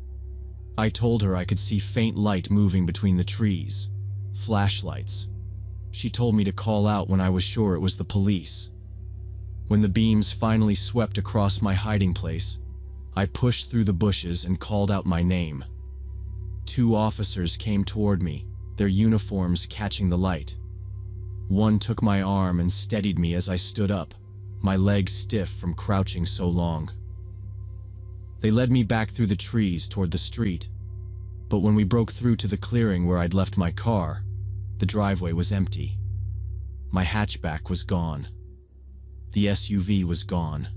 I told her I could see faint light moving between the trees, flashlights. She told me to call out when I was sure it was the police. When the beams finally swept across my hiding place, I pushed through the bushes and called out my name. 2 officers came toward me, their uniforms catching the light. One took my arm and steadied me as I stood up, my legs stiff from crouching so long. They led me back through the trees toward the street, but when we broke through to the clearing where I'd left my car, the driveway was empty. My hatchback was gone. The SUV was gone.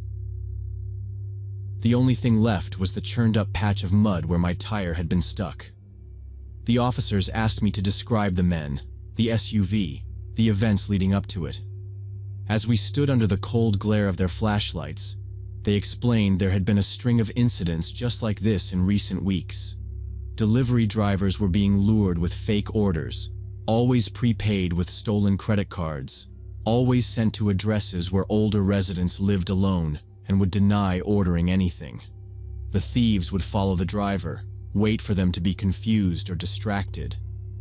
The only thing left was the churned-up patch of mud where my tire had been stuck. The officers asked me to describe the men, the SUV, the events leading up to it. As we stood under the cold glare of their flashlights, they explained there had been a string of incidents just like this in recent weeks. Delivery drivers were being lured with fake orders, always prepaid with stolen credit cards, always sent to addresses where older residents lived alone and would deny ordering anything. The thieves would follow the driver, wait for them to be confused or distracted,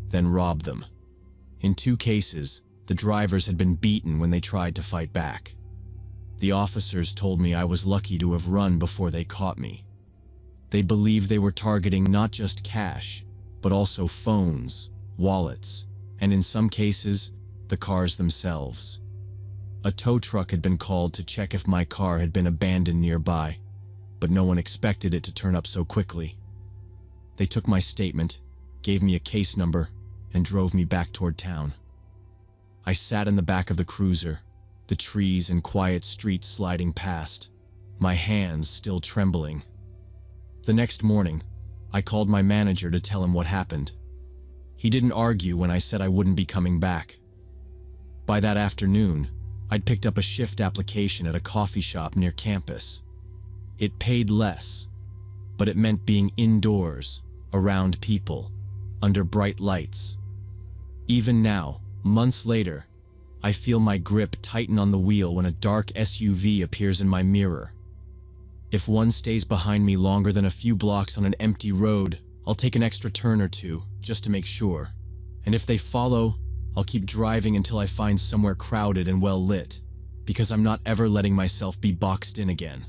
then rob them. In 2 cases, the drivers had been beaten when they tried to fight back. The officers told me I was lucky to have run before they caught me. They believed they were targeting not just cash, but also phones, wallets, and in some cases, the cars themselves. A tow truck had been called to check if my car had been abandoned nearby, but no one expected it to turn up so quickly. They took my statement, gave me a case number, and drove me back toward town. I sat in the back of the cruiser, the trees and quiet streets sliding past, my hands still trembling. The next morning, I called my manager to tell him what happened. He didn't argue when I said I wouldn't be coming back. By that afternoon, I'd picked up a shift application at a coffee shop near campus. It paid less, but it meant being indoors, around people, under bright lights. Even now, months later, I feel my grip tighten on the wheel when a dark SUV appears in my mirror. If one stays behind me longer than a few blocks on an empty road, I'll take an extra turn or two, just to make sure. And if they follow, I'll keep driving until I find somewhere crowded and well lit, because I'm not ever letting myself be boxed in again.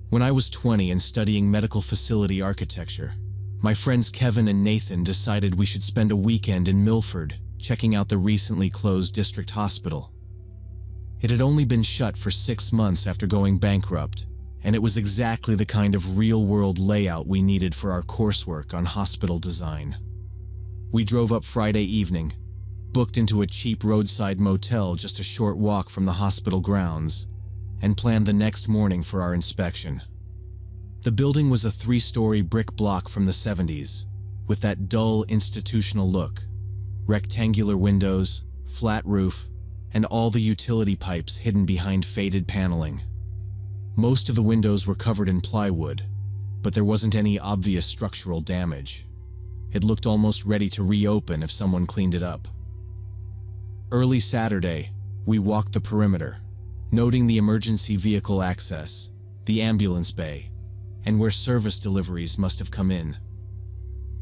When I was 20 and studying medical facility architecture, my friends Kevin and Nathan decided we should spend a weekend in Milford, checking out the recently closed district hospital. It had only been shut for 6 months after going bankrupt, and it was exactly the kind of real-world layout we needed for our coursework on hospital design. We drove up Friday evening, booked into a cheap roadside motel just a short walk from the hospital grounds, and planned the next morning for our inspection. The building was a 3-story brick block from the 70s, with that dull institutional look, rectangular windows, flat roof, and all the utility pipes hidden behind faded paneling. Most of the windows were covered in plywood, but there wasn't any obvious structural damage. It looked almost ready to reopen if someone cleaned it up. Early Saturday, we walked the perimeter, noting the emergency vehicle access, the ambulance bay, and where service deliveries must have come in.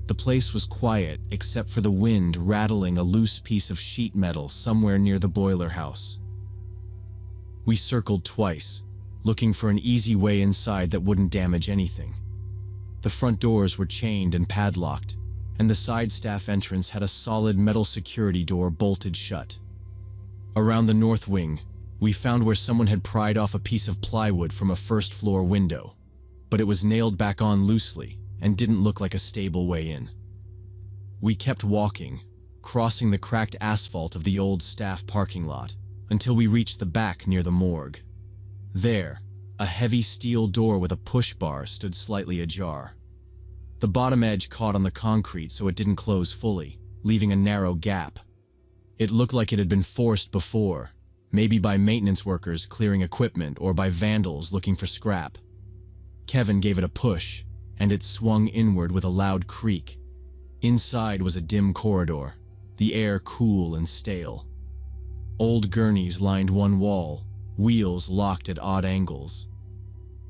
The place was quiet except for the wind rattling a loose piece of sheet metal somewhere near the boiler house. We circled twice, looking for an easy way inside that wouldn't damage anything. The front doors were chained and padlocked, and the side staff entrance had a solid metal security door bolted shut. Around the north wing, we found where someone had pried off a piece of plywood from a first-floor window, but it was nailed back on loosely and didn't look like a stable way in. We kept walking, crossing the cracked asphalt of the old staff parking lot, until we reached the back near the morgue. There, a heavy steel door with a push bar stood slightly ajar. The bottom edge caught on the concrete so it didn't close fully, leaving a narrow gap. It looked like it had been forced before, maybe by maintenance workers clearing equipment or by vandals looking for scrap. Kevin gave it a push, and it swung inward with a loud creak. Inside was a dim corridor, the air cool and stale. Old gurneys lined one wall, wheels locked at odd angles.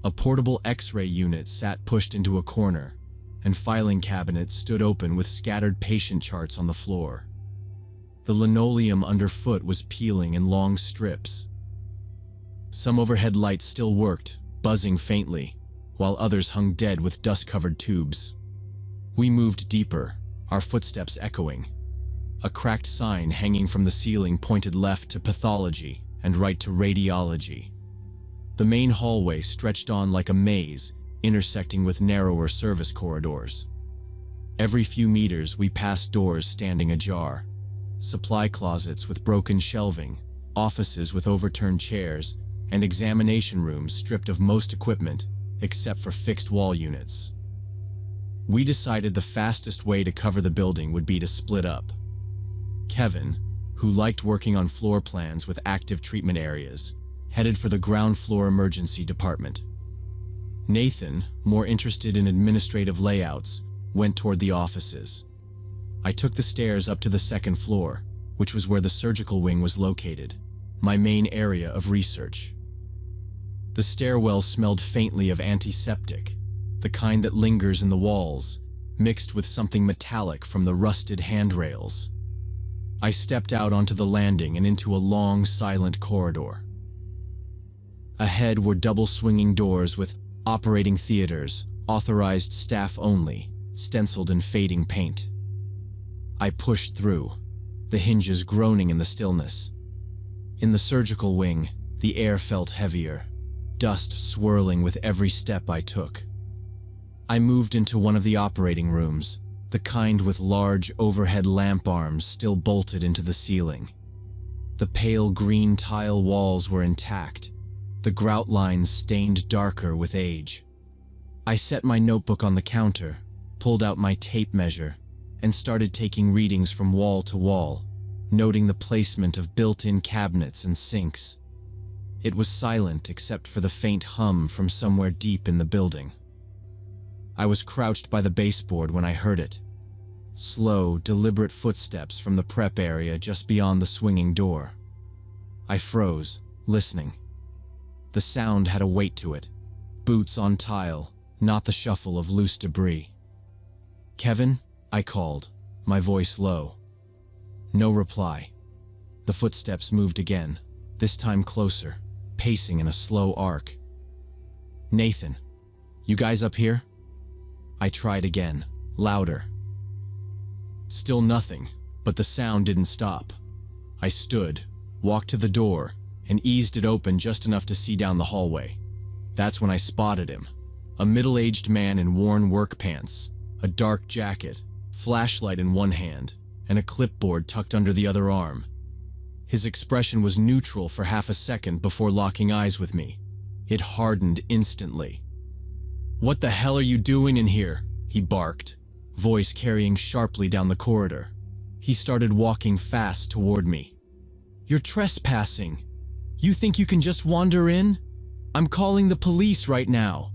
A portable X-ray unit sat pushed into a corner, and filing cabinets stood open with scattered patient charts on the floor. The linoleum underfoot was peeling in long strips. Some overhead lights still worked, buzzing faintly, while others hung dead with dust-covered tubes. We moved deeper, our footsteps echoing. A cracked sign hanging from the ceiling pointed left to pathology and right to radiology. The main hallway stretched on like a maze, intersecting with narrower service corridors. Every few meters we passed doors standing ajar, supply closets with broken shelving, offices with overturned chairs, and examination rooms stripped of most equipment except for fixed wall units. We decided the fastest way to cover the building would be to split up. Kevin, who liked working on floor plans with active treatment areas, headed for the ground floor emergency department. Nathan, more interested in administrative layouts, went toward the offices. I took the stairs up to the second floor, which was where the surgical wing was located, my main area of research. The stairwell smelled faintly of antiseptic, the kind that lingers in the walls, mixed with something metallic from the rusted handrails. I stepped out onto the landing and into a long, silent corridor. Ahead were double-swinging doors with operating theaters, authorized staff only, stenciled in fading paint. I pushed through, the hinges groaning in the stillness. In the surgical wing, the air felt heavier, dust swirling with every step I took. I moved into one of the operating rooms, the kind with large overhead lamp arms still bolted into the ceiling. The pale green tile walls were intact, the grout lines stained darker with age. I set my notebook on the counter, pulled out my tape measure, and started taking readings from wall to wall, noting the placement of built-in cabinets and sinks. It was silent except for the faint hum from somewhere deep in the building. I was crouched by the baseboard when I heard it. Slow, deliberate footsteps from the prep area just beyond the swinging door. I froze, listening. The sound had a weight to it. Boots on tile, not the shuffle of loose debris. "Kevin?" I called, my voice low. No reply. The footsteps moved again, this time closer, pacing in a slow arc. "Nathan, you guys up here?" I tried again, louder. Still nothing, but the sound didn't stop. I stood, walked to the door, and eased it open just enough to see down the hallway. That's when I spotted him. A middle-aged man in worn work pants, a dark jacket, flashlight in one hand, and a clipboard tucked under the other arm. His expression was neutral for half a second before locking eyes with me. It hardened instantly. "What the hell are you doing in here?" he barked, voice carrying sharply down the corridor. He started walking fast toward me. "You're trespassing. You think you can just wander in? I'm calling the police right now."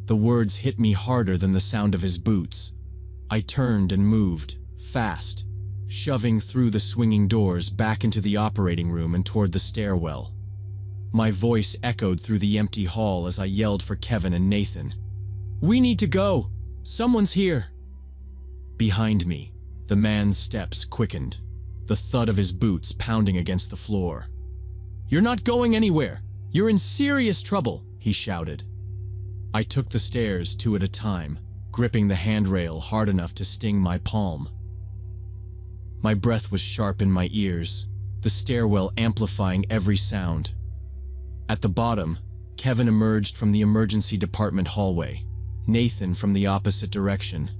The words hit me harder than the sound of his boots. I turned and moved, fast, shoving through the swinging doors back into the operating room and toward the stairwell. My voice echoed through the empty hall as I yelled for Kevin and Nathan. "We need to go! Someone's here!" Behind me, the man's steps quickened, the thud of his boots pounding against the floor. "You're not going anywhere! You're in serious trouble!" he shouted. I took the stairs 2 at a time, gripping the handrail hard enough to sting my palm. My breath was sharp in my ears, the stairwell amplifying every sound. At the bottom, Kevin emerged from the emergency department hallway, Nathan from the opposite direction.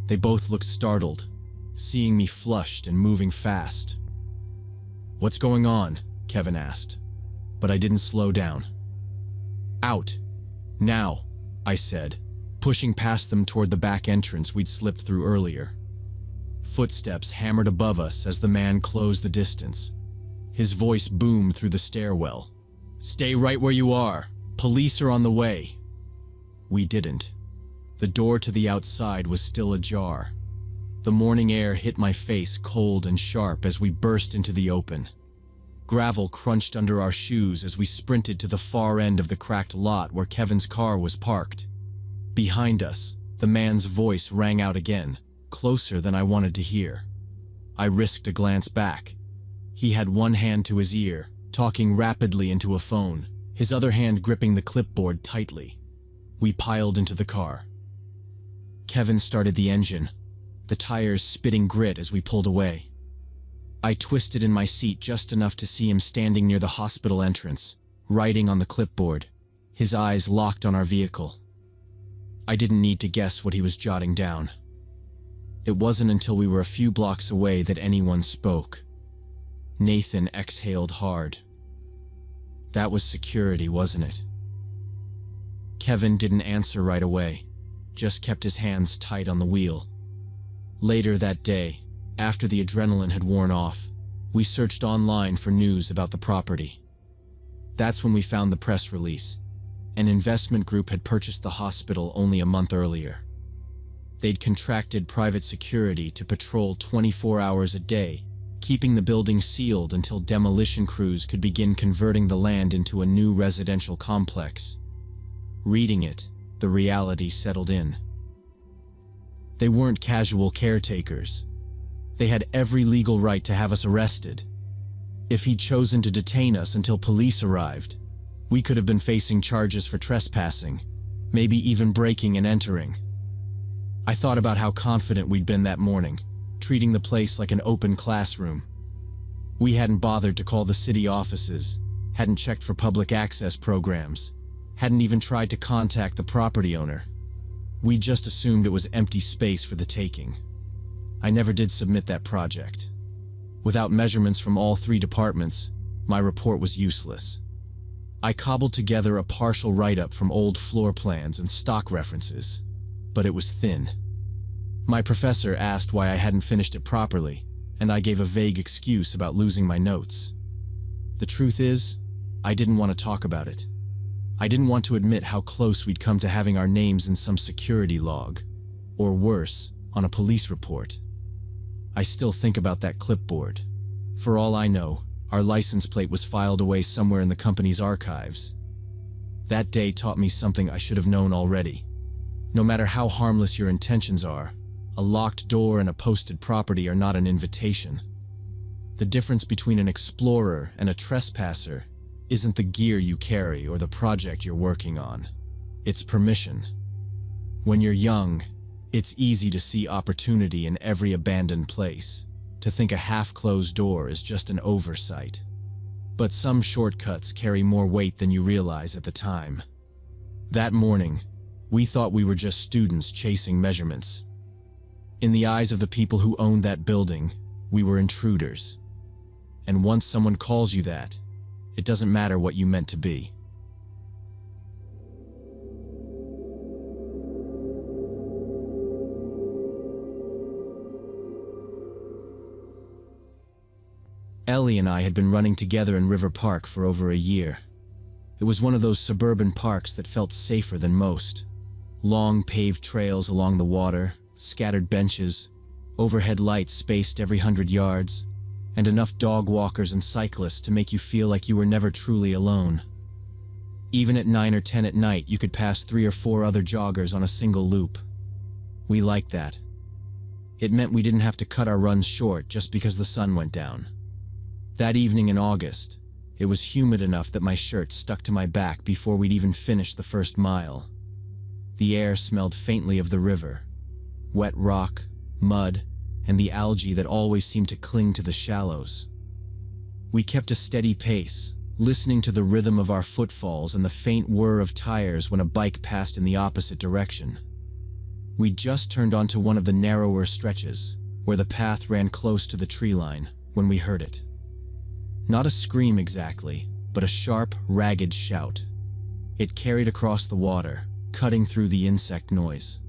They both looked startled, seeing me flushed and moving fast. "What's going on?" Kevin asked, but I didn't slow down. Out. Now, I said, pushing past them toward the back entrance we'd slipped through earlier. Footsteps hammered above us as the man closed the distance. His voice boomed through the stairwell. "Stay right where you are. Police are on the way." We didn't. The door to the outside was still ajar. The morning air hit my face cold and sharp as we burst into the open. Gravel crunched under our shoes as we sprinted to the far end of the cracked lot where Kevin's car was parked. Behind us, the man's voice rang out again, closer than I wanted to hear. I risked a glance back. He had one hand to his ear, talking rapidly into a phone, his other hand gripping the clipboard tightly. We piled into the car. Kevin started the engine, the tires spitting grit as we pulled away. I twisted in my seat just enough to see him standing near the hospital entrance, writing on the clipboard, his eyes locked on our vehicle. I didn't need to guess what he was jotting down. It wasn't until we were a few blocks away that anyone spoke. Nathan exhaled hard. That was security, wasn't it? Kevin didn't answer right away, just kept his hands tight on the wheel. Later that day, after the adrenaline had worn off, we searched online for news about the property. That's when we found the press release. An investment group had purchased the hospital only a month earlier. They'd contracted private security to patrol 24 hours a day, keeping the building sealed until demolition crews could begin converting the land into a new residential complex. Reading it, the reality settled in. They weren't casual caretakers. They had every legal right to have us arrested. If he'd chosen to detain us until police arrived, we could have been facing charges for trespassing, maybe even breaking and entering. I thought about how confident we'd been that morning, treating the place like an open classroom. We hadn't bothered to call the city offices, hadn't checked for public access programs, hadn't even tried to contact the property owner. We just assumed it was empty space for the taking. I never did submit that project. Without measurements from all 3 departments, my report was useless. I cobbled together a partial write-up from old floor plans and stock references, but it was thin. My professor asked why I hadn't finished it properly, and I gave a vague excuse about losing my notes. The truth is, I didn't want to talk about it. I didn't want to admit how close we'd come to having our names in some security log, or worse, on a police report. I still think about that clipboard. For all I know, our license plate was filed away somewhere in the company's archives. That day taught me something I should have known already. No matter how harmless your intentions are, a locked door and a posted property are not an invitation. The difference between an explorer and a trespasser isn't the gear you carry or the project you're working on. It's permission. When you're young, it's easy to see opportunity in every abandoned place, to think a half-closed door is just an oversight. But some shortcuts carry more weight than you realize at the time. That morning, we thought we were just students chasing measurements. In the eyes of the people who owned that building, we were intruders. And once someone calls you that, it doesn't matter what you meant to be. Ellie and I had been running together in River Park for over a year. It was one of those suburban parks that felt safer than most. Long paved trails along the water, scattered benches, overhead lights spaced every 100 yards, and enough dog walkers and cyclists to make you feel like you were never truly alone. Even at 9 or 10 at night, you could pass 3 or 4 other joggers on a single loop. We liked that. It meant we didn't have to cut our runs short just because the sun went down. That evening in August, it was humid enough that my shirt stuck to my back before we'd even finished the first mile. The air smelled faintly of the river, wet rock, mud, and the algae that always seemed to cling to the shallows. We kept a steady pace, listening to the rhythm of our footfalls and the faint whir of tires when a bike passed in the opposite direction. We'd just turned onto one of the narrower stretches, where the path ran close to the tree line, when we heard it. Not a scream exactly, but a sharp, ragged shout. It carried across the water, cutting through the insect noise.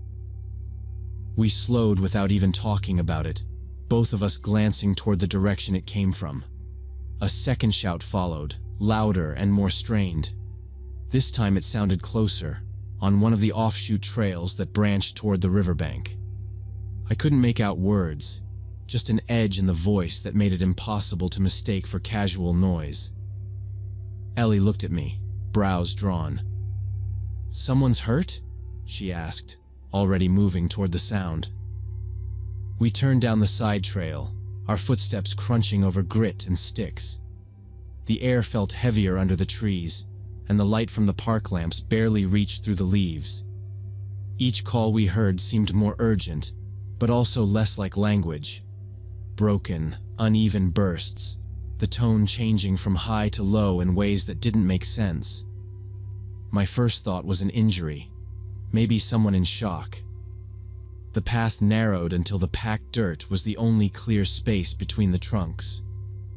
We slowed without even talking about it, both of us glancing toward the direction it came from. A second shout followed, louder and more strained. This time it sounded closer, on one of the offshoot trails that branched toward the riverbank. I couldn't make out words, just an edge in the voice that made it impossible to mistake for casual noise. Ellie looked at me, brows drawn. "Someone's hurt?" she asked, already moving toward the sound. We turned down the side trail, our footsteps crunching over grit and sticks. The air felt heavier under the trees, and the light from the park lamps barely reached through the leaves. Each call we heard seemed more urgent, but also less like language. Broken, uneven bursts, the tone changing from high to low in ways that didn't make sense. My first thought was an injury, maybe someone in shock. The path narrowed until the packed dirt was the only clear space between the trunks.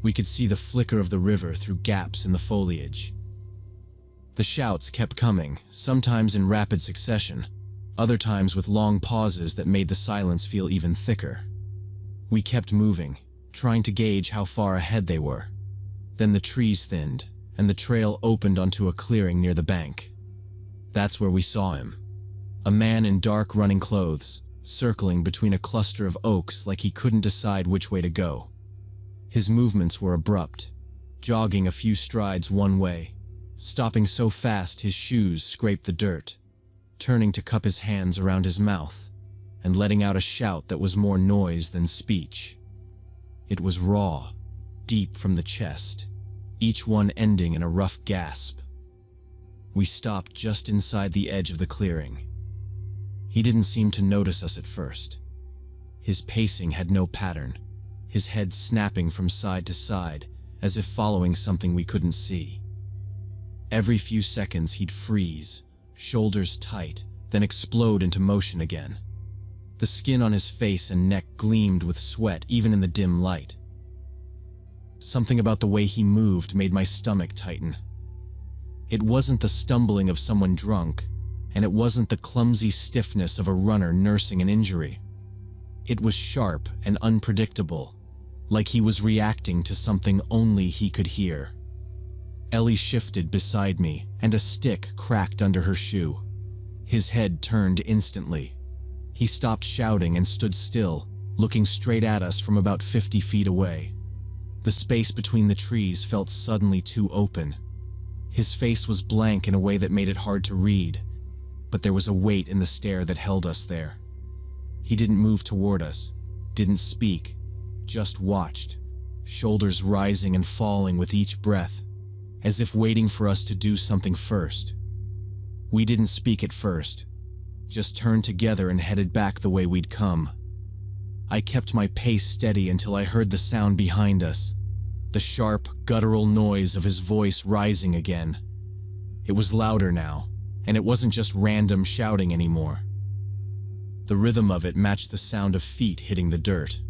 We could see the flicker of the river through gaps in the foliage. The shouts kept coming, sometimes in rapid succession, other times with long pauses that made the silence feel even thicker. We kept moving, trying to gauge how far ahead they were. Then the trees thinned, and the trail opened onto a clearing near the bank. That's where we saw him. A man in dark running clothes, circling between a cluster of oaks like he couldn't decide which way to go. His movements were abrupt, jogging a few strides one way, stopping so fast his shoes scraped the dirt, turning to cup his hands around his mouth, and letting out a shout that was more noise than speech. It was raw, deep from the chest, each one ending in a rough gasp. We stopped just inside the edge of the clearing. He didn't seem to notice us at first. His pacing had no pattern, his head snapping from side to side, as if following something we couldn't see. Every few seconds he'd freeze, shoulders tight, then explode into motion again. The skin on his face and neck gleamed with sweat even in the dim light. Something about the way he moved made my stomach tighten. It wasn't the stumbling of someone drunk, and it wasn't the clumsy stiffness of a runner nursing an injury. It was sharp and unpredictable, like he was reacting to something only he could hear. Ellie shifted beside me, and a stick cracked under her shoe. His head turned instantly. He stopped shouting and stood still, looking straight at us from about 50 feet away. The space between the trees felt suddenly too open. His face was blank in a way that made it hard to read, but there was a weight in the stare that held us there. He didn't move toward us, didn't speak, just watched, shoulders rising and falling with each breath, as if waiting for us to do something first. We didn't speak at first, just turned together and headed back the way we'd come. I kept my pace steady until I heard the sound behind us, the sharp, guttural noise of his voice rising again. It was louder now, and it wasn't just random shouting anymore. The rhythm of it matched the sound of feet hitting the dirt.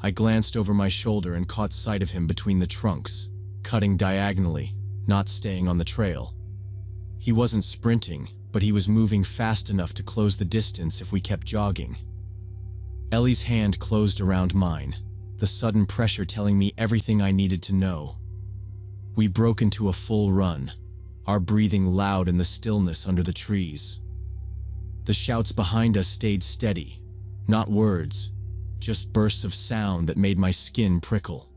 I glanced over my shoulder and caught sight of him between the trunks, cutting diagonally, not staying on the trail. He wasn't sprinting, but he was moving fast enough to close the distance if we kept jogging. Ellie's hand closed around mine, the sudden pressure telling me everything I needed to know. We broke into a full run, our breathing loud in the stillness under the trees. The shouts behind us stayed steady, not words, just bursts of sound that made my skin prickle.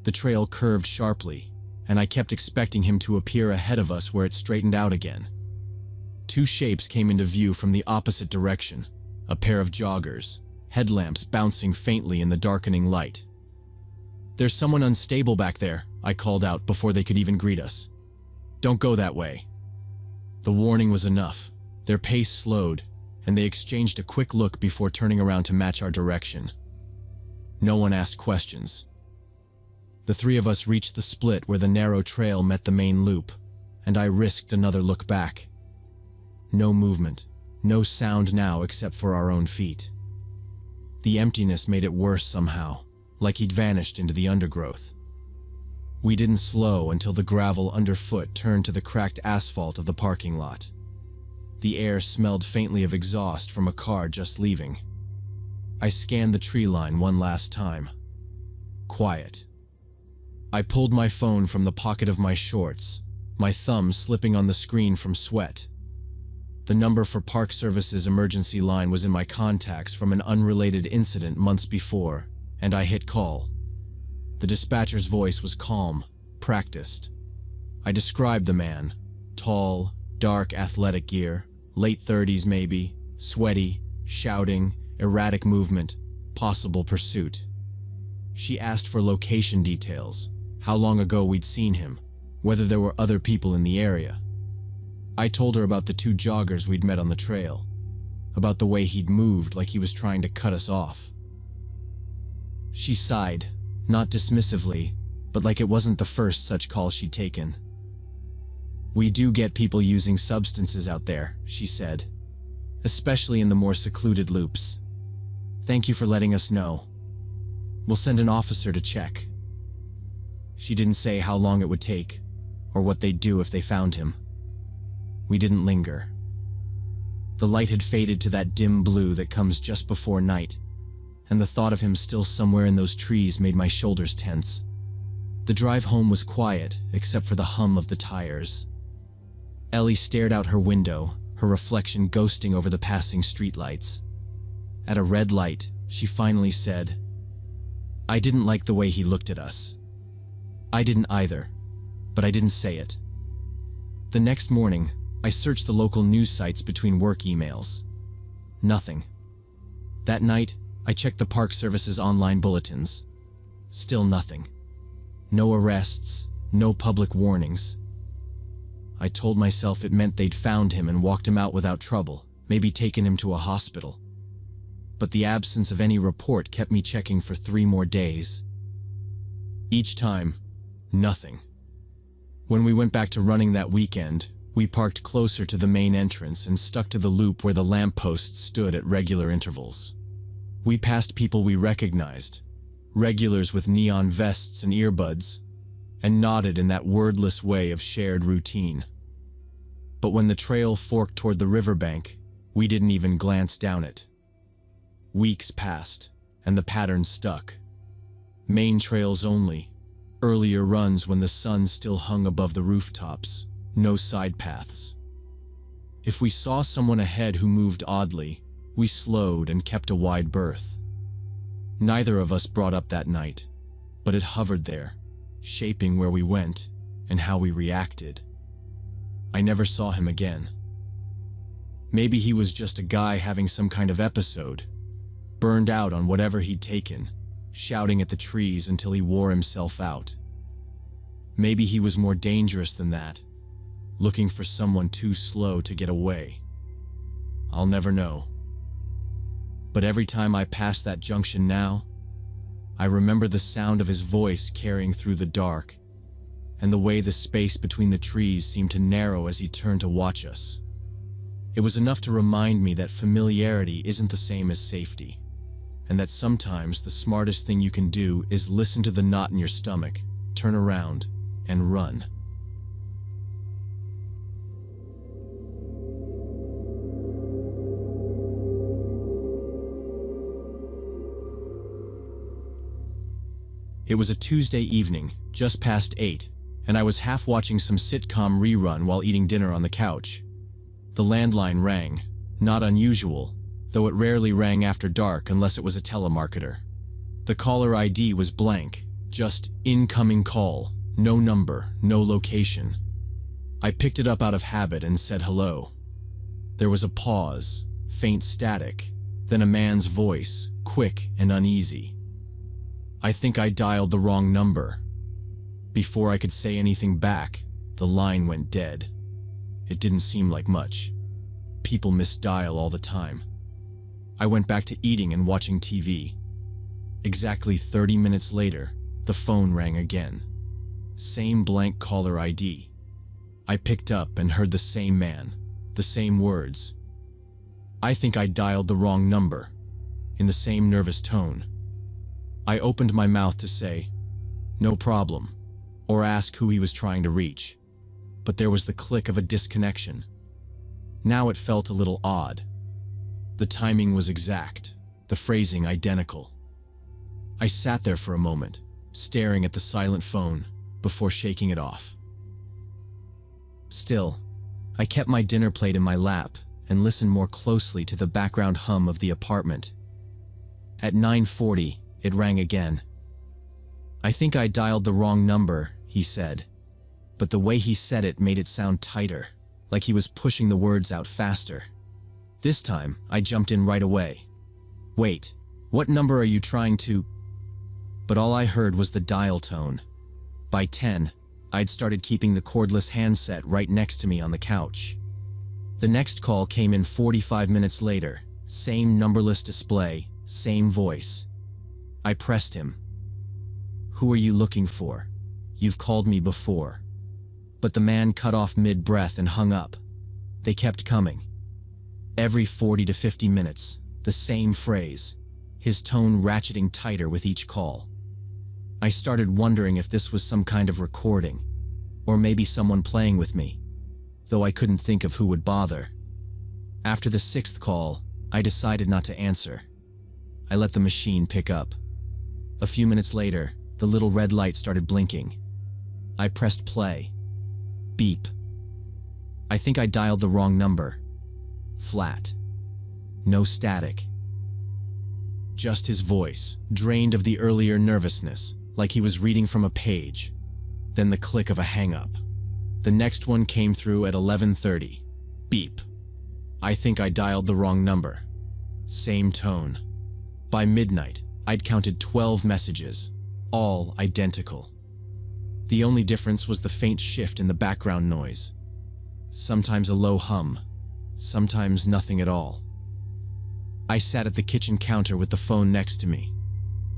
The trail curved sharply, and I kept expecting him to appear ahead of us where it straightened out again. Two shapes came into view from the opposite direction, a pair of joggers, headlamps bouncing faintly in the darkening light. "There's someone unstable back there," I called out before they could even greet us. "Don't go that way." The warning was enough. Their pace slowed, and they exchanged a quick look before turning around to match our direction. No one asked questions. The three of us reached the split where the narrow trail met the main loop, and I risked another look back. No movement, no sound now except for our own feet. The emptiness made it worse somehow, like he'd vanished into the undergrowth. We didn't slow until the gravel underfoot turned to the cracked asphalt of the parking lot. The air smelled faintly of exhaust from a car just leaving. I scanned the tree line one last time. Quiet. I pulled my phone from the pocket of my shorts, my thumb slipping on the screen from sweat. The number for Park Service's emergency line was in my contacts from an unrelated incident months before, and I hit call. The dispatcher's voice was calm, practiced. I described the man: tall, dark athletic gear, late 30s maybe, sweaty, shouting, erratic movement, possible pursuit. She asked for location details, how long ago we'd seen him, whether there were other people in the area. I told her about the 2 joggers we'd met on the trail, about the way he'd moved like he was trying to cut us off. She sighed, not dismissively, but like it wasn't the first such call she'd taken. "We do get people using substances out there," she said, "especially in the more secluded loops. Thank you for letting us know. We'll send an officer to check." She didn't say how long it would take, or what they'd do if they found him. We didn't linger. The light had faded to that dim blue that comes just before night, and the thought of him still somewhere in those trees made my shoulders tense. The drive home was quiet, except for the hum of the tires. Ellie stared out her window, her reflection ghosting over the passing streetlights. At a red light, she finally said, "I didn't like the way he looked at us." I didn't either, but I didn't say it. The next morning, I searched the local news sites between work emails. Nothing. That night, I checked the Park Service's online bulletins. Still nothing. No arrests, no public warnings. I told myself it meant they'd found him and walked him out without trouble, maybe taken him to a hospital. But the absence of any report kept me checking for 3 more days. Each time, nothing. When we went back to running that weekend, we parked closer to the main entrance and stuck to the loop where the lampposts stood at regular intervals. We passed people we recognized, regulars with neon vests and earbuds, and nodded in that wordless way of shared routine. But when the trail forked toward the riverbank, we didn't even glance down it. Weeks passed, and the pattern stuck. Main trails only, earlier runs when the sun still hung above the rooftops, no side paths. If we saw someone ahead who moved oddly, we slowed and kept a wide berth. Neither of us brought up that night, but it hovered there, shaping where we went and how we reacted. I never saw him again. Maybe he was just a guy having some kind of episode, burned out on whatever he'd taken, shouting at the trees until he wore himself out. Maybe he was more dangerous than that, looking for someone too slow to get away. I'll never know. But every time I pass that junction now, I remember the sound of his voice carrying through the dark, and the way the space between the trees seemed to narrow as he turned to watch us. It was enough to remind me that familiarity isn't the same as safety, and that sometimes the smartest thing you can do is listen to the knot in your stomach, turn around, and run. It was a Tuesday evening, just past 8, and I was half watching some sitcom rerun while eating dinner on the couch. The landline rang, not unusual, though it rarely rang after dark unless it was a telemarketer. The caller ID was blank, just incoming call, no number, no location. I picked it up out of habit and said hello. There was a pause, faint static, then a man's voice, quick and uneasy. I think I dialed the wrong number. Before I could say anything back, the line went dead. It didn't seem like much. People misdial all the time. I went back to eating and watching TV. Exactly 30 minutes later, the phone rang again. Same blank caller ID. I picked up and heard the same man, the same words. I think I dialed the wrong number, in the same nervous tone. I opened my mouth to say, "No problem," or ask who he was trying to reach. But there was the click of a disconnection. Now it felt a little odd. The timing was exact, the phrasing identical. I sat there for a moment, staring at the silent phone, before shaking it off. Still, I kept my dinner plate in my lap and listened more closely to the background hum of the apartment. At 9:40, it rang again. "I think I dialed the wrong number," he said, but the way he said it made it sound tighter, like he was pushing the words out faster. This time, I jumped in right away. "Wait, what number are you trying to—" But all I heard was the dial tone. By 10, I'd started keeping the cordless handset right next to me on the couch. The next call came in 45 minutes later, same numberless display, same voice. I pressed him. "Who are you looking for? You've called me before." But the man cut off mid-breath and hung up. They kept coming. Every 40 to 50 minutes, the same phrase, his tone ratcheting tighter with each call. I started wondering if this was some kind of recording, or maybe someone playing with me, though I couldn't think of who would bother. After the 6th call, I decided not to answer. I let the machine pick up. A few minutes later, the little red light started blinking. I pressed play. Beep. I think I dialed the wrong number. Flat. No static. Just his voice, drained of the earlier nervousness, like he was reading from a page. Then the click of a hang-up. The next one came through at 11:30. Beep. I think I dialed the wrong number. Same tone. By midnight, I'd counted 12 messages, all identical. The only difference was the faint shift in the background noise. Sometimes a low hum, sometimes nothing at all. I sat at the kitchen counter with the phone next to me,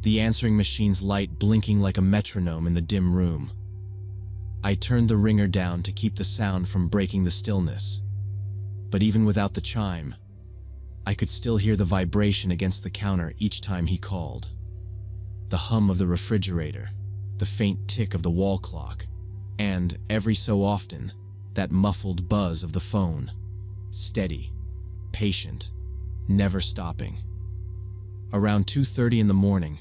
the answering machine's light blinking like a metronome in the dim room. I turned the ringer down to keep the sound from breaking the stillness. But even without the chime, I could still hear the vibration against the counter each time he called. The hum of the refrigerator, the faint tick of the wall clock, and, every so often, that muffled buzz of the phone. Steady, patient, never stopping. Around 2:30 in the morning,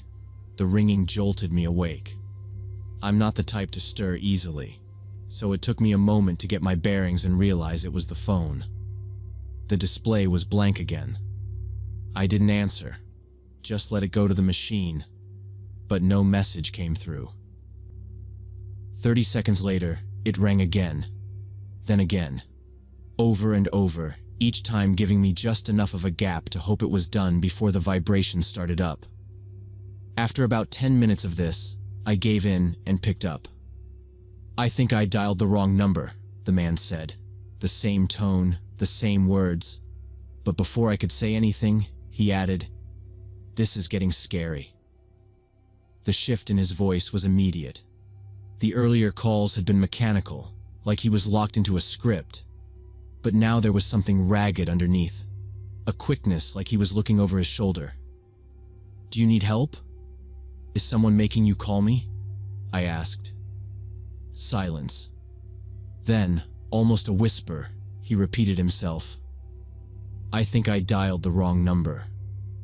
the ringing jolted me awake. I'm not the type to stir easily, so it took me a moment to get my bearings and realize it was the phone. The display was blank again. I didn't answer, just let it go to the machine, but no message came through. 30 seconds later, it rang again, then again, over and over, each time giving me just enough of a gap to hope it was done before the vibration started up. After about 10 minutes of this, I gave in and picked up. "I think I dialed the wrong number," the man said. The same tone, the same words. But before I could say anything, he added, "This is getting scary." The shift in his voice was immediate. The earlier calls had been mechanical, like he was locked into a script. But now there was something ragged underneath, a quickness like he was looking over his shoulder. "Do you need help? Is someone making you call me?" I asked. Silence. Then, almost a whisper, he repeated himself. "I think I dialed the wrong number.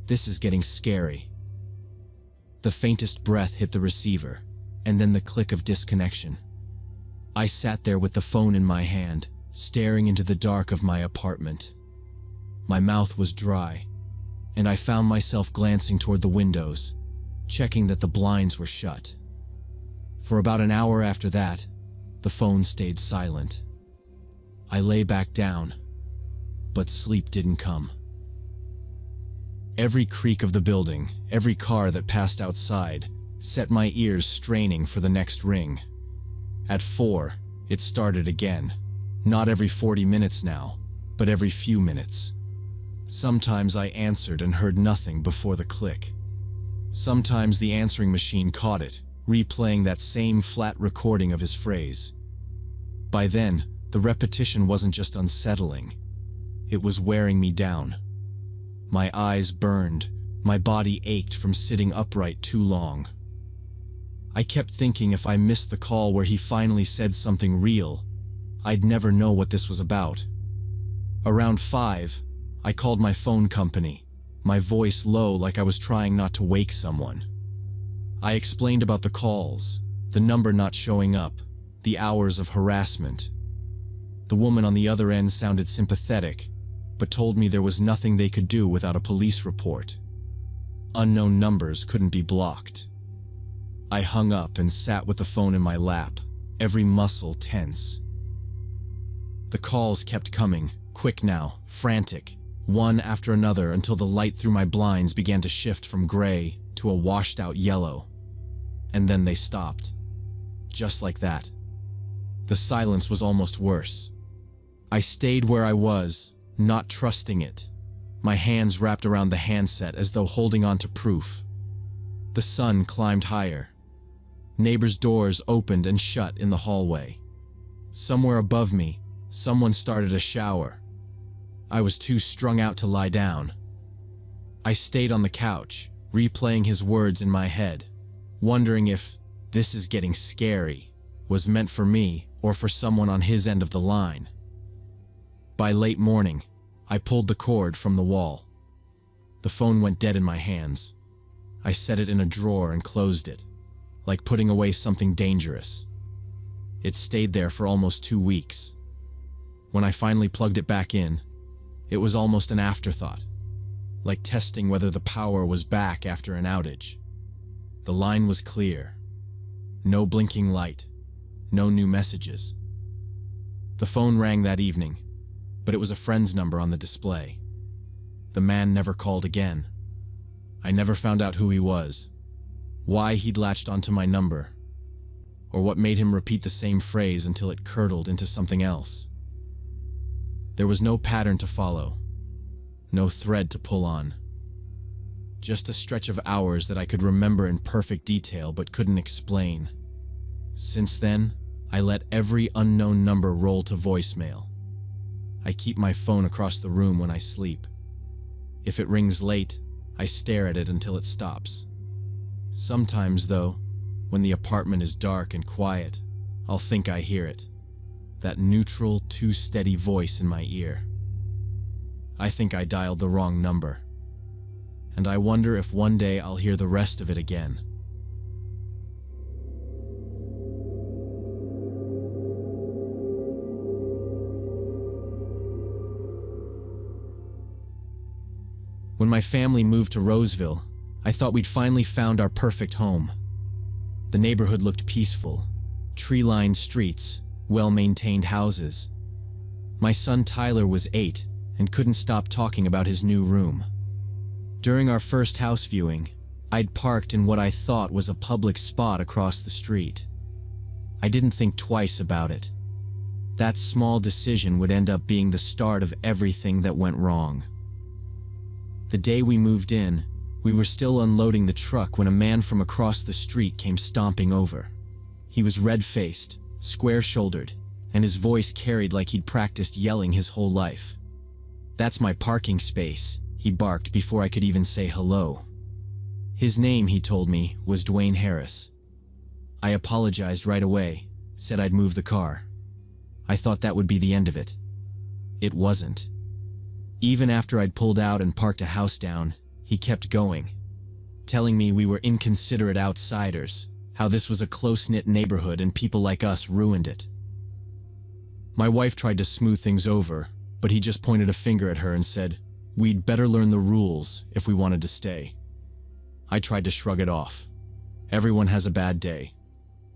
This is getting scary." The faintest breath hit the receiver, and then the click of disconnection. I sat there with the phone in my hand, staring into the dark of my apartment. My mouth was dry, and I found myself glancing toward the windows, checking that the blinds were shut. For about an hour after that, the phone stayed silent. I lay back down, but sleep didn't come. Every creak of the building, every car that passed outside, set my ears straining for the next ring. At 4, it started again. Not every 40 minutes now, but every few minutes. Sometimes I answered and heard nothing before the click. Sometimes the answering machine caught it, replaying that same flat recording of his phrase. By then, the repetition wasn't just unsettling. It was wearing me down. My eyes burned, my body ached from sitting upright too long. I kept thinking if I missed the call where he finally said something real, I'd never know what this was about. Around 5, I called my phone company, my voice low like I was trying not to wake someone. I explained about the calls, the number not showing up, the hours of harassment. The woman on the other end sounded sympathetic, but told me there was nothing they could do without a police report. Unknown numbers couldn't be blocked. I hung up and sat with the phone in my lap, every muscle tense. The calls kept coming, quick now, frantic, one after another until the light through my blinds began to shift from gray to a washed-out yellow. And then they stopped. Just like that. The silence was almost worse. I stayed where I was, not trusting it, my hands wrapped around the handset as though holding on to proof. The sun climbed higher. Neighbors' doors opened and shut in the hallway. Somewhere above me, someone started a shower. I was too strung out to lie down. I stayed on the couch, replaying his words in my head, wondering if "this is getting scary" was meant for me or for someone on his end of the line. By late morning, I pulled the cord from the wall. The phone went dead in my hands. I set it in a drawer and closed it, like putting away something dangerous. It stayed there for almost 2 weeks. When I finally plugged it back in, it was almost an afterthought, like testing whether the power was back after an outage. The line was clear. No blinking light. No new messages. The phone rang that evening, but it was a friend's number on the display. The man never called again. I never found out who he was, why he'd latched onto my number, or what made him repeat the same phrase until it curdled into something else. There was no pattern to follow, no thread to pull on. Just a stretch of hours that I could remember in perfect detail but couldn't explain. Since then, I let every unknown number roll to voicemail. I keep my phone across the room when I sleep. If it rings late, I stare at it until it stops. Sometimes, though, when the apartment is dark and quiet, I'll think I hear it. That neutral, too steady voice in my ear. I think I dialed the wrong number. And I wonder if one day I'll hear the rest of it again. When my family moved to Roseville, I thought we'd finally found our perfect home. The neighborhood looked peaceful, tree-lined streets, well-maintained houses. My son Tyler was 8 and couldn't stop talking about his new room. During our first house viewing, I'd parked in what I thought was a public spot across the street. I didn't think twice about it. That small decision would end up being the start of everything that went wrong. The day we moved in, we were still unloading the truck when a man from across the street came stomping over. He was red-faced, square-shouldered, and his voice carried like he'd practiced yelling his whole life. "That's my parking space," he barked before I could even say hello. His name, he told me, was Dwayne Harris. I apologized right away, said I'd move the car. I thought that would be the end of it. It wasn't. Even after I'd pulled out and parked a house down, he kept going, telling me we were inconsiderate outsiders, how this was a close-knit neighborhood and people like us ruined it. My wife tried to smooth things over, but he just pointed a finger at her and said, "We'd better learn the rules if we wanted to stay." I tried to shrug it off. Everyone has a bad day.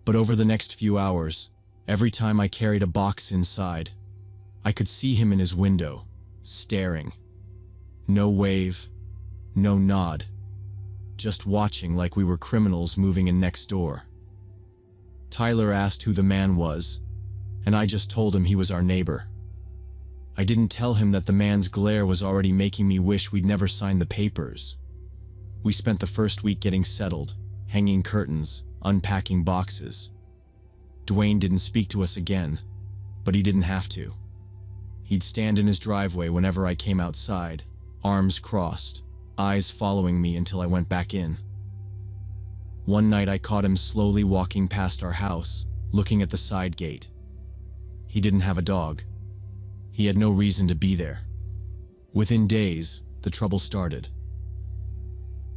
But over the next few hours, every time I carried a box inside, I could see him in his window, staring. No wave, no nod, just watching like we were criminals moving in next door. Tyler asked who the man was, and I just told him he was our neighbor. I didn't tell him that the man's glare was already making me wish we'd never signed the papers. We spent the first week getting settled, hanging curtains, unpacking boxes. Dwayne didn't speak to us again, but he didn't have to. He'd stand in his driveway whenever I came outside, arms crossed, eyes following me until I went back in. One night I caught him slowly walking past our house, looking at the side gate. He didn't have a dog. He had no reason to be there. Within days, the trouble started.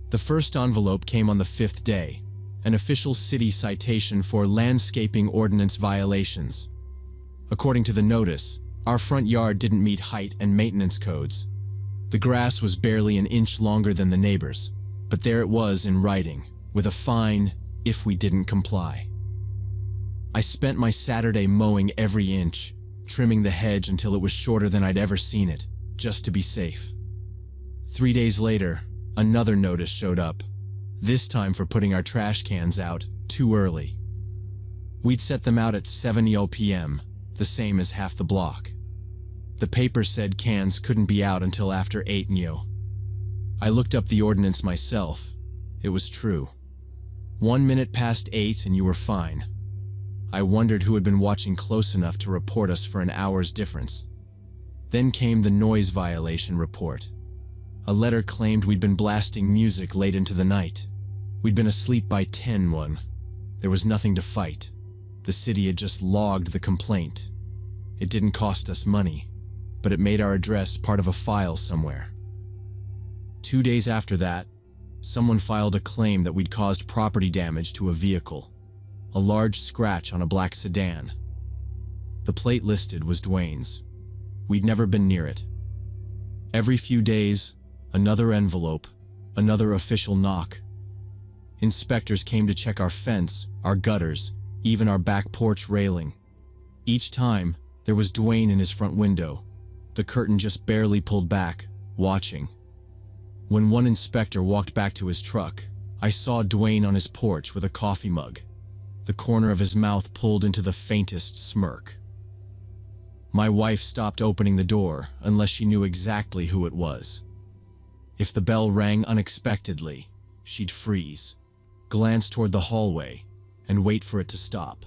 The first envelope came on the 5th day, an official city citation for landscaping ordinance violations. According to the notice, our front yard didn't meet height and maintenance codes. The grass was barely an inch longer than the neighbors, but there it was in writing, with a fine if we didn't comply. I spent my Saturday mowing every inch, trimming the hedge until it was shorter than I'd ever seen it, just to be safe. 3 days later, another notice showed up, this time for putting our trash cans out too early. We'd set them out at 7 p.m., the same as half the block. The paper said cans couldn't be out until after 8 p.m. I looked up the ordinance myself. It was true. 1 minute past 8 and you were fine. I wondered who had been watching close enough to report us for an hour's difference. Then came the noise violation report. A letter claimed we'd been blasting music late into the night. We'd been asleep by 10:01. There was nothing to fight. The city had just logged the complaint. It didn't cost us money, but it made our address part of a file somewhere. 2 days after that, someone filed a claim that we'd caused property damage to a vehicle, a large scratch on a black sedan. The plate listed was Dwayne's. We'd never been near it. Every few days, another envelope, another official knock. Inspectors came to check our fence, our gutters, even our back porch railing. Each time, there was Dwayne in his front window, the curtain just barely pulled back, watching. When one inspector walked back to his truck, I saw Dwayne on his porch with a coffee mug, the corner of his mouth pulled into the faintest smirk. My wife stopped opening the door unless she knew exactly who it was. If the bell rang unexpectedly, she'd freeze, glance toward the hallway, and wait for it to stop.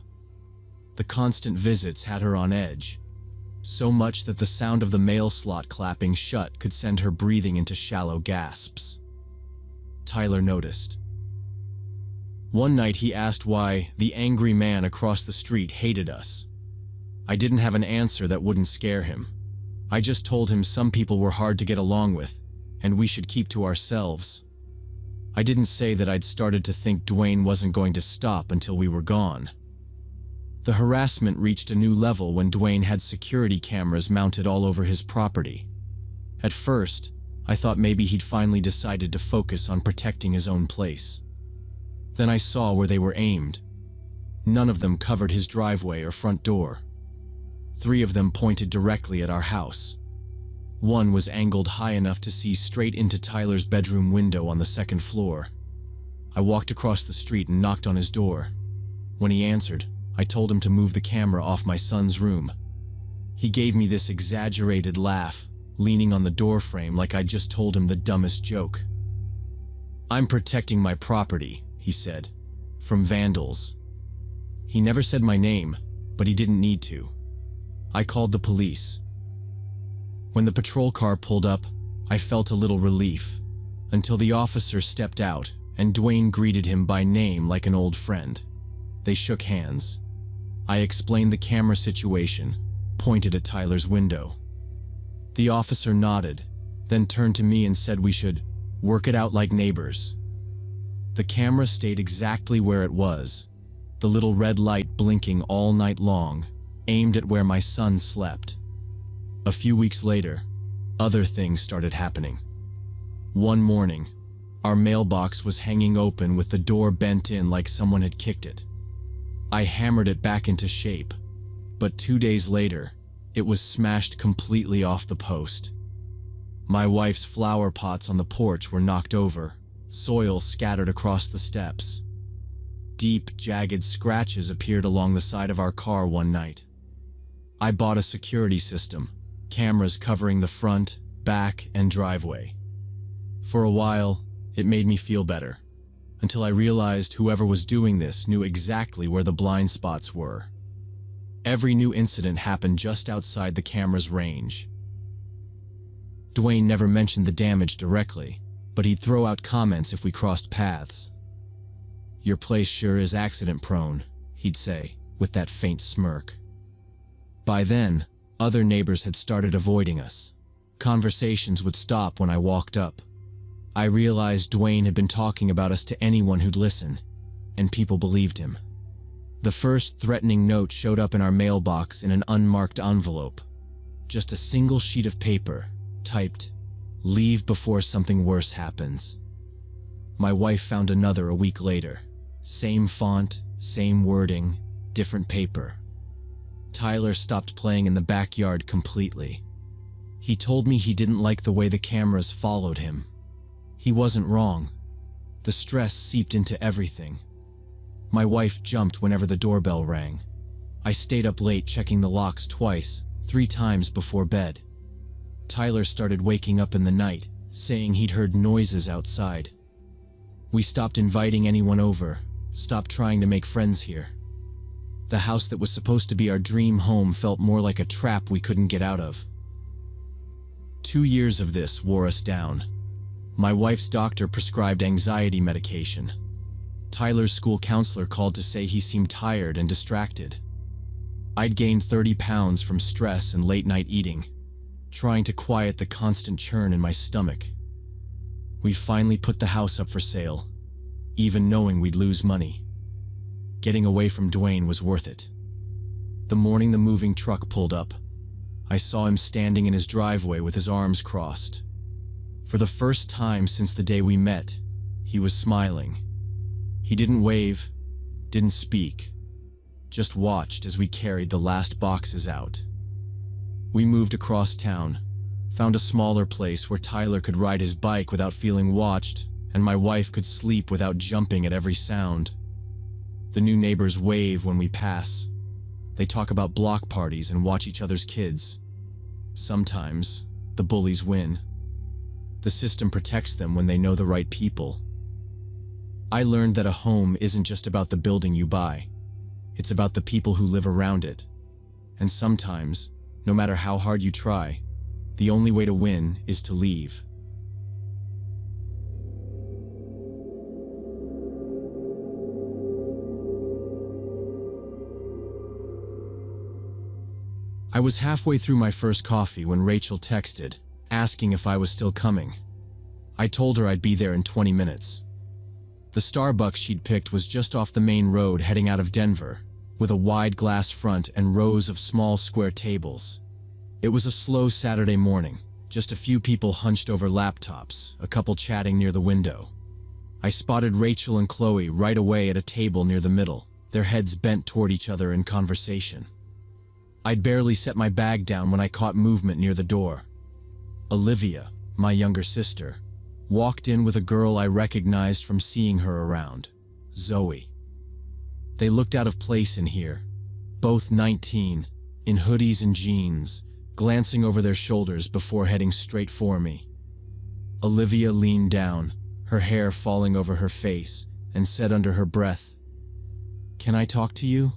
The constant visits had her on edge, so much that the sound of the mail slot clapping shut could send her breathing into shallow gasps. Tyler noticed. One night he asked why the angry man across the street hated us. I didn't have an answer that wouldn't scare him. I just told him some people were hard to get along with, and we should keep to ourselves. I didn't say that I'd started to think Dwayne wasn't going to stop until we were gone. The harassment reached a new level when Dwayne had security cameras mounted all over his property. At first, I thought maybe he'd finally decided to focus on protecting his own place. Then I saw where they were aimed. None of them covered his driveway or front door. 3 of them pointed directly at our house. One was angled high enough to see straight into Tyler's bedroom window on the 2nd floor. I walked across the street and knocked on his door. When he answered, I told him to move the camera off my son's room. He gave me this exaggerated laugh, leaning on the doorframe like I'd just told him the dumbest joke. "I'm protecting my property," he said, "from vandals." He never said my name, but he didn't need to. I called the police. When the patrol car pulled up, I felt a little relief, until the officer stepped out and Dwayne greeted him by name like an old friend. They shook hands. I explained the camera situation, pointed at Tyler's window. The officer nodded, then turned to me and said we should work it out like neighbors. The camera stayed exactly where it was, the little red light blinking all night long, aimed at where my son slept. A few weeks later, other things started happening. One morning, our mailbox was hanging open with the door bent in like someone had kicked it. I hammered it back into shape, but 2 days later, it was smashed completely off the post. My wife's flower pots on the porch were knocked over, soil scattered across the steps. Deep, jagged scratches appeared along the side of our car one night. I bought a security system, cameras covering the front, back, and driveway. For a while, it made me feel better, until I realized whoever was doing this knew exactly where the blind spots were. Every new incident happened just outside the camera's range. Dwayne never mentioned the damage directly, but he'd throw out comments if we crossed paths. "Your place sure is accident-prone," he'd say, with that faint smirk. By then, other neighbors had started avoiding us. Conversations would stop when I walked up. I realized Dwayne had been talking about us to anyone who'd listen, and people believed him. The first threatening note showed up in our mailbox in an unmarked envelope. Just a single sheet of paper, typed, "Leave before something worse happens." My wife found another a week later. Same font, same wording, different paper. Tyler stopped playing in the backyard completely. He told me he didn't like the way the cameras followed him. He wasn't wrong. The stress seeped into everything. My wife jumped whenever the doorbell rang. I stayed up late checking the locks twice, 3 times before bed. Tyler started waking up in the night, saying he'd heard noises outside. We stopped inviting anyone over, stopped trying to make friends here. The house that was supposed to be our dream home felt more like a trap we couldn't get out of. 2 years of this wore us down. My wife's doctor prescribed anxiety medication. Tyler's school counselor called to say he seemed tired and distracted. I'd gained 30 pounds from stress and late-night eating, trying to quiet the constant churn in my stomach. We finally put the house up for sale, even knowing we'd lose money. Getting away from Dwayne was worth it. The morning the moving truck pulled up, I saw him standing in his driveway with his arms crossed. For the first time since the day we met, he was smiling. He didn't wave, didn't speak, just watched as we carried the last boxes out. We moved across town, found a smaller place where Tyler could ride his bike without feeling watched, and my wife could sleep without jumping at every sound. The new neighbors wave when we pass. They talk about block parties and watch each other's kids. Sometimes, the bullies win. The system protects them when they know the right people. I learned that a home isn't just about the building you buy. It's about the people who live around it. And sometimes, no matter how hard you try, the only way to win is to leave. I was halfway through my first coffee when Rachel texted, asking if I was still coming. I told her I'd be there in 20 minutes. The Starbucks she'd picked was just off the main road heading out of Denver, with a wide glass front and rows of small square tables. It was a slow Saturday morning, just a few people hunched over laptops, a couple chatting near the window. I spotted Rachel and Chloe right away at a table near the middle, their heads bent toward each other in conversation. I'd barely set my bag down when I caught movement near the door. Olivia, my younger sister, walked in with a girl I recognized from seeing her around, Zoe. They looked out of place in here, both 19, in hoodies and jeans, glancing over their shoulders before heading straight for me. Olivia leaned down, her hair falling over her face, and said under her breath, "Can I talk to you?"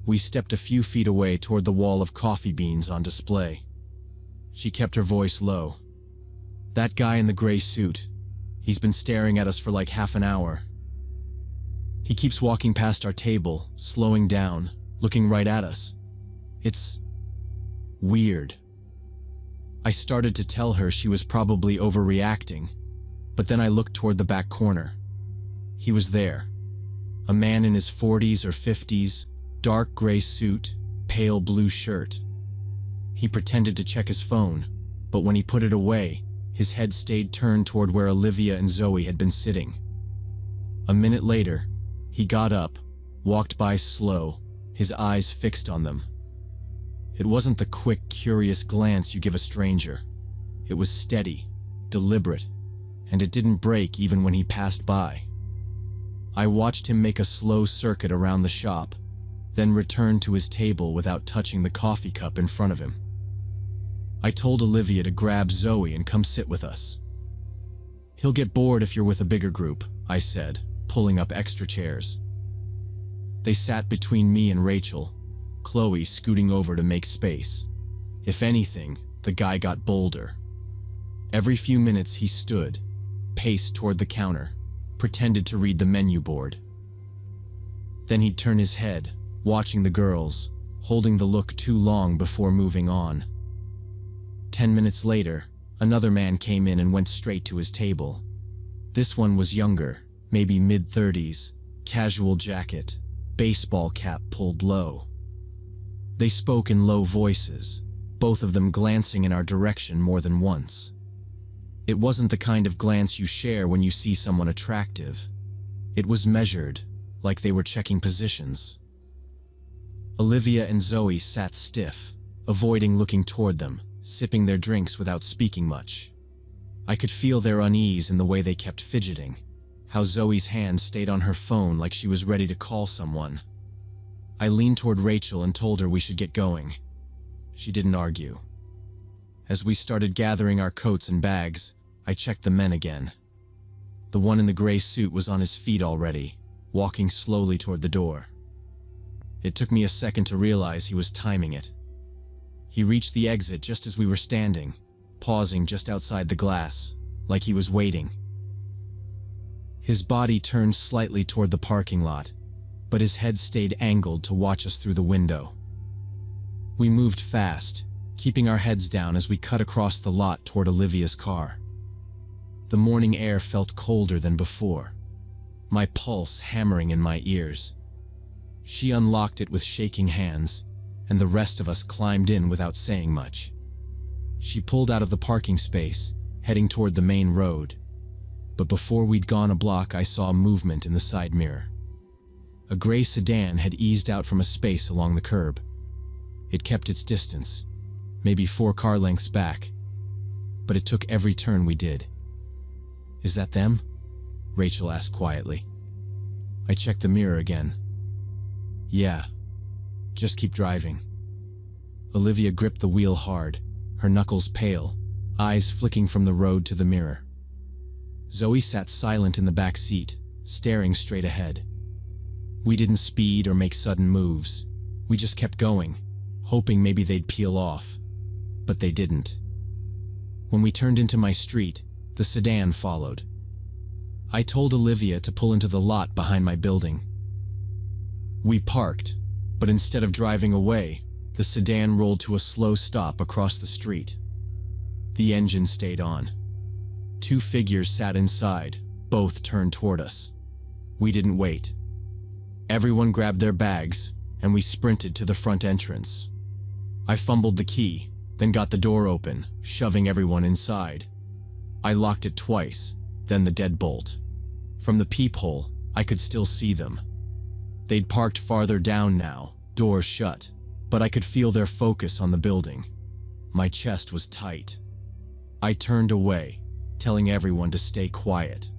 We stepped a few feet away toward the wall of coffee beans on display. She kept her voice low. "That guy in the gray suit, he's been staring at us for like half an hour. He keeps walking past our table, slowing down, looking right at us. It's weird." I started to tell her she was probably overreacting, but then I looked toward the back corner. He was there. A man in his 40s or 50s, dark gray suit, pale blue shirt. He pretended to check his phone, but when he put it away, his head stayed turned toward where Olivia and Zoe had been sitting. A minute later, he got up, walked by slow, his eyes fixed on them. It wasn't the quick, curious glance you give a stranger. It was steady, deliberate, and it didn't break even when he passed by. I watched him make a slow circuit around the shop, then return to his table without touching the coffee cup in front of him. I told Olivia to grab Zoe and come sit with us. "He'll get bored if you're with a bigger group," I said, pulling up extra chairs. They sat between me and Rachel, Chloe scooting over to make space. If anything, the guy got bolder. Every few minutes he stood, paced toward the counter, pretended to read the menu board. Then he'd turn his head, watching the girls, holding the look too long before moving on. 10 minutes later, another man came in and went straight to his table. This one was younger, maybe mid-30s, casual jacket, baseball cap pulled low. They spoke in low voices, both of them glancing in our direction more than once. It wasn't the kind of glance you share when you see someone attractive. It was measured, like they were checking positions. Olivia and Zoe sat stiff, avoiding looking toward them, sipping their drinks without speaking much. I could feel their unease in the way they kept fidgeting, how Zoe's hand stayed on her phone like she was ready to call someone. I leaned toward Rachel and told her we should get going. She didn't argue. As we started gathering our coats and bags, I checked the men again. The one in the gray suit was on his feet already, walking slowly toward the door. It took me a second to realize he was timing it. He reached the exit just as we were standing, pausing just outside the glass, like he was waiting. His body turned slightly toward the parking lot, but his head stayed angled to watch us through the window. We moved fast, keeping our heads down as we cut across the lot toward Olivia's car. The morning air felt colder than before, my pulse hammering in my ears. She unlocked it with shaking hands, and the rest of us climbed in without saying much. She pulled out of the parking space, heading toward the main road. But before we'd gone a block, I saw movement in the side mirror. A gray sedan had eased out from a space along the curb. It kept its distance, maybe 4 car lengths back, but it took every turn we did. "Is that them?" Rachel asked quietly. I checked the mirror again. "Yeah, just keep driving." Olivia gripped the wheel hard, her knuckles pale, eyes flicking from the road to the mirror. Zoe sat silent in the back seat, staring straight ahead. We didn't speed or make sudden moves. We just kept going, hoping maybe they'd peel off. But they didn't. When we turned into my street, the sedan followed. I told Olivia to pull into the lot behind my building. We parked, but instead of driving away, the sedan rolled to a slow stop across the street. The engine stayed on. 2 figures sat inside, both turned toward us. We didn't wait. Everyone grabbed their bags, and we sprinted to the front entrance. I fumbled the key, then got the door open, shoving everyone inside. I locked it twice, then the deadbolt. From the peephole, I could still see them. They'd parked farther down now, doors shut, but I could feel their focus on the building. My chest was tight. I turned away, telling everyone to stay quiet.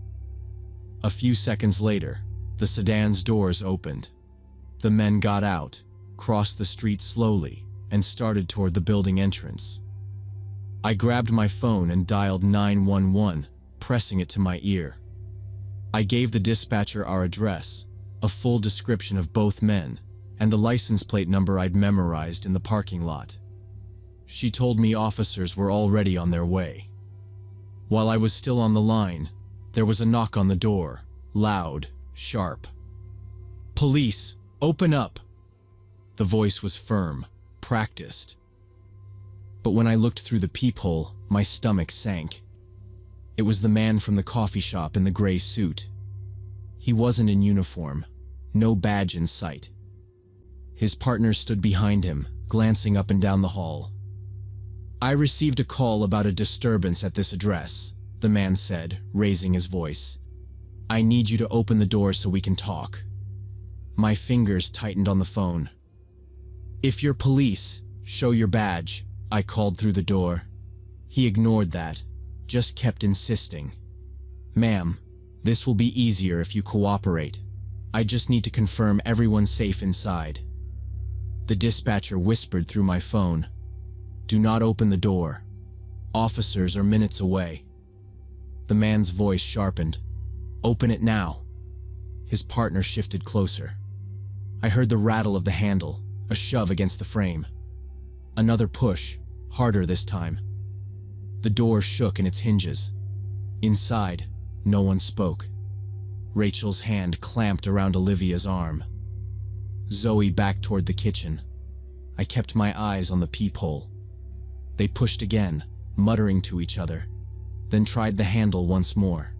A few seconds later, the sedan's doors opened. The men got out, crossed the street slowly, and started toward the building entrance. I grabbed my phone and dialed 911, pressing it to my ear. I gave the dispatcher our address, a full description of both men, and the license plate number I'd memorized in the parking lot. She told me officers were already on their way. While I was still on the line, there was a knock on the door, loud, sharp. "Police, open up!" The voice was firm, practiced. But when I looked through the peephole, my stomach sank. It was the man from the coffee shop in the gray suit. He wasn't in uniform, no badge in sight. His partner stood behind him, glancing up and down the hall. "I received a call about a disturbance at this address," the man said, raising his voice. "I need you to open the door so we can talk." My fingers tightened on the phone. "If you're police, show your badge," I called through the door. He ignored that, just kept insisting. "Ma'am, this will be easier if you cooperate. I just need to confirm everyone's safe inside." The dispatcher whispered through my phone, "Do not open the door. Officers are minutes away." The man's voice sharpened. "Open it now." His partner shifted closer. I heard the rattle of the handle, a shove against the frame. Another push, harder this time. The door shook in its hinges. Inside, no one spoke. Rachel's hand clamped around Olivia's arm. Zoe backed toward the kitchen. I kept my eyes on the peephole. They pushed again, muttering to each other, then tried the handle once more.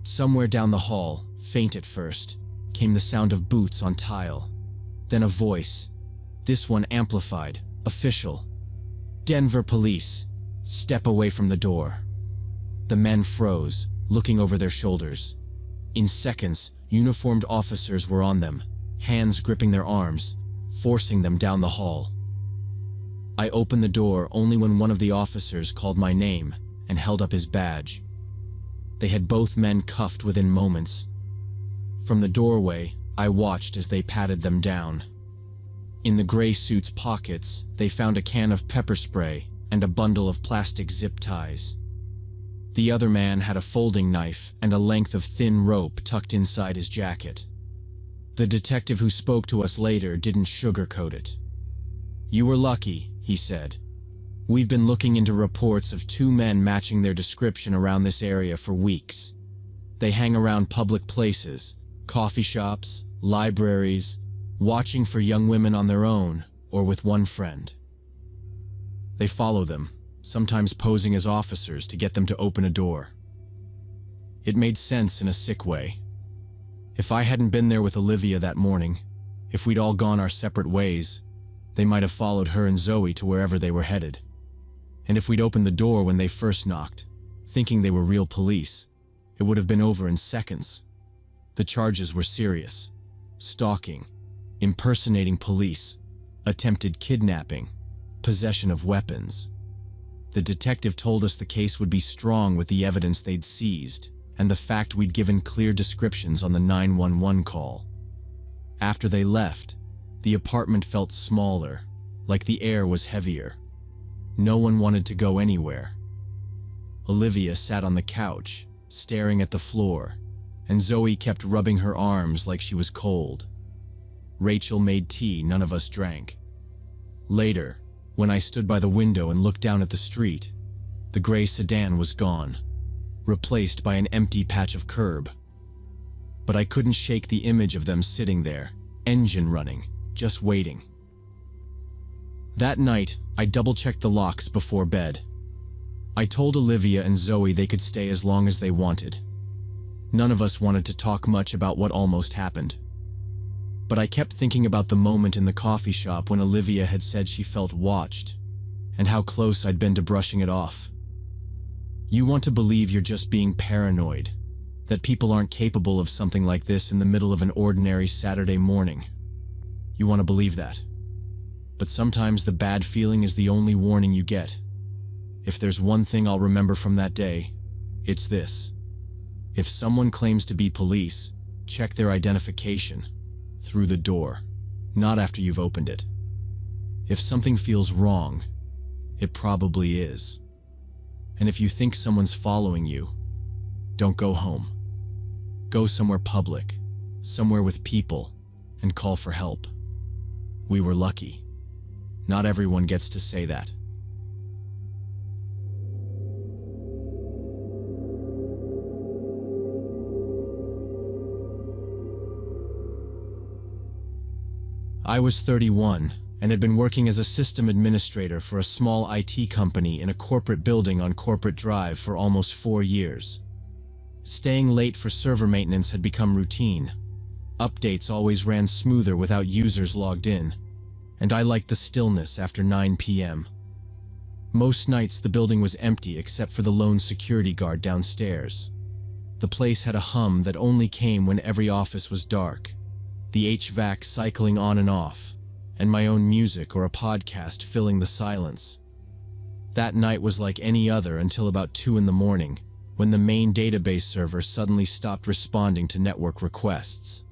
Somewhere down the hall, faint at first, came the sound of boots on tile. Then a voice, this one amplified, official. "Denver Police, step away from the door." The men froze, looking over their shoulders. In seconds, uniformed officers were on them, hands gripping their arms, forcing them down the hall. I opened the door only when one of the officers called my name and held up his badge. They had both men cuffed within moments. From the doorway, I watched as they patted them down. In the gray suit's pockets, they found a can of pepper spray and a bundle of plastic zip ties. The other man had a folding knife and a length of thin rope tucked inside his jacket. The detective who spoke to us later didn't sugarcoat it. "You were lucky," he said. "We've been looking into reports of two men matching their description around this area for weeks. They hang around public places, coffee shops, libraries, watching for young women on their own or with one friend. They follow them, sometimes posing as officers to get them to open a door." It made sense in a sick way. If I hadn't been there with Olivia that morning, if we'd all gone our separate ways, they might have followed her and Zoe to wherever they were headed. And if we'd opened the door when they first knocked, thinking they were real police, it would have been over in seconds. The charges were serious: stalking, impersonating police, attempted kidnapping, possession of weapons. The detective told us the case would be strong with the evidence they'd seized, and the fact we'd given clear descriptions on the 911 call. After they left, the apartment felt smaller, like the air was heavier. No one wanted to go anywhere. Olivia sat on the couch, staring at the floor, and Zoe kept rubbing her arms like she was cold. Rachel made tea none of us drank. Later, when I stood by the window and looked down at the street, the gray sedan was gone, replaced by an empty patch of curb. But I couldn't shake the image of them sitting there, engine running, just waiting. That night, I double-checked the locks before bed. I told Olivia and Zoe they could stay as long as they wanted. None of us wanted to talk much about what almost happened. But I kept thinking about the moment in the coffee shop when Olivia had said she felt watched, and how close I'd been to brushing it off. You want to believe you're just being paranoid, that people aren't capable of something like this in the middle of an ordinary Saturday morning. You want to believe that. But sometimes the bad feeling is the only warning you get. If there's one thing I'll remember from that day, it's this. If someone claims to be police, check their identification. Through the door, not after you've opened it. If something feels wrong, it probably is. And if you think someone's following you, don't go home. Go somewhere public, somewhere with people, and call for help. We were lucky. Not everyone gets to say that. I was 31 and had been working as a system administrator for a small IT company in a corporate building on Corporate Drive for almost 4 years. Staying late for server maintenance had become routine. Updates always ran smoother without users logged in, and I liked the stillness after 9 p.m. Most nights the building was empty except for the lone security guard downstairs. The place had a hum that only came when every office was dark, the HVAC cycling on and off, and my own music or a podcast filling the silence. That night was like any other until about 2 in the morning, when the main database server suddenly stopped responding to network requests.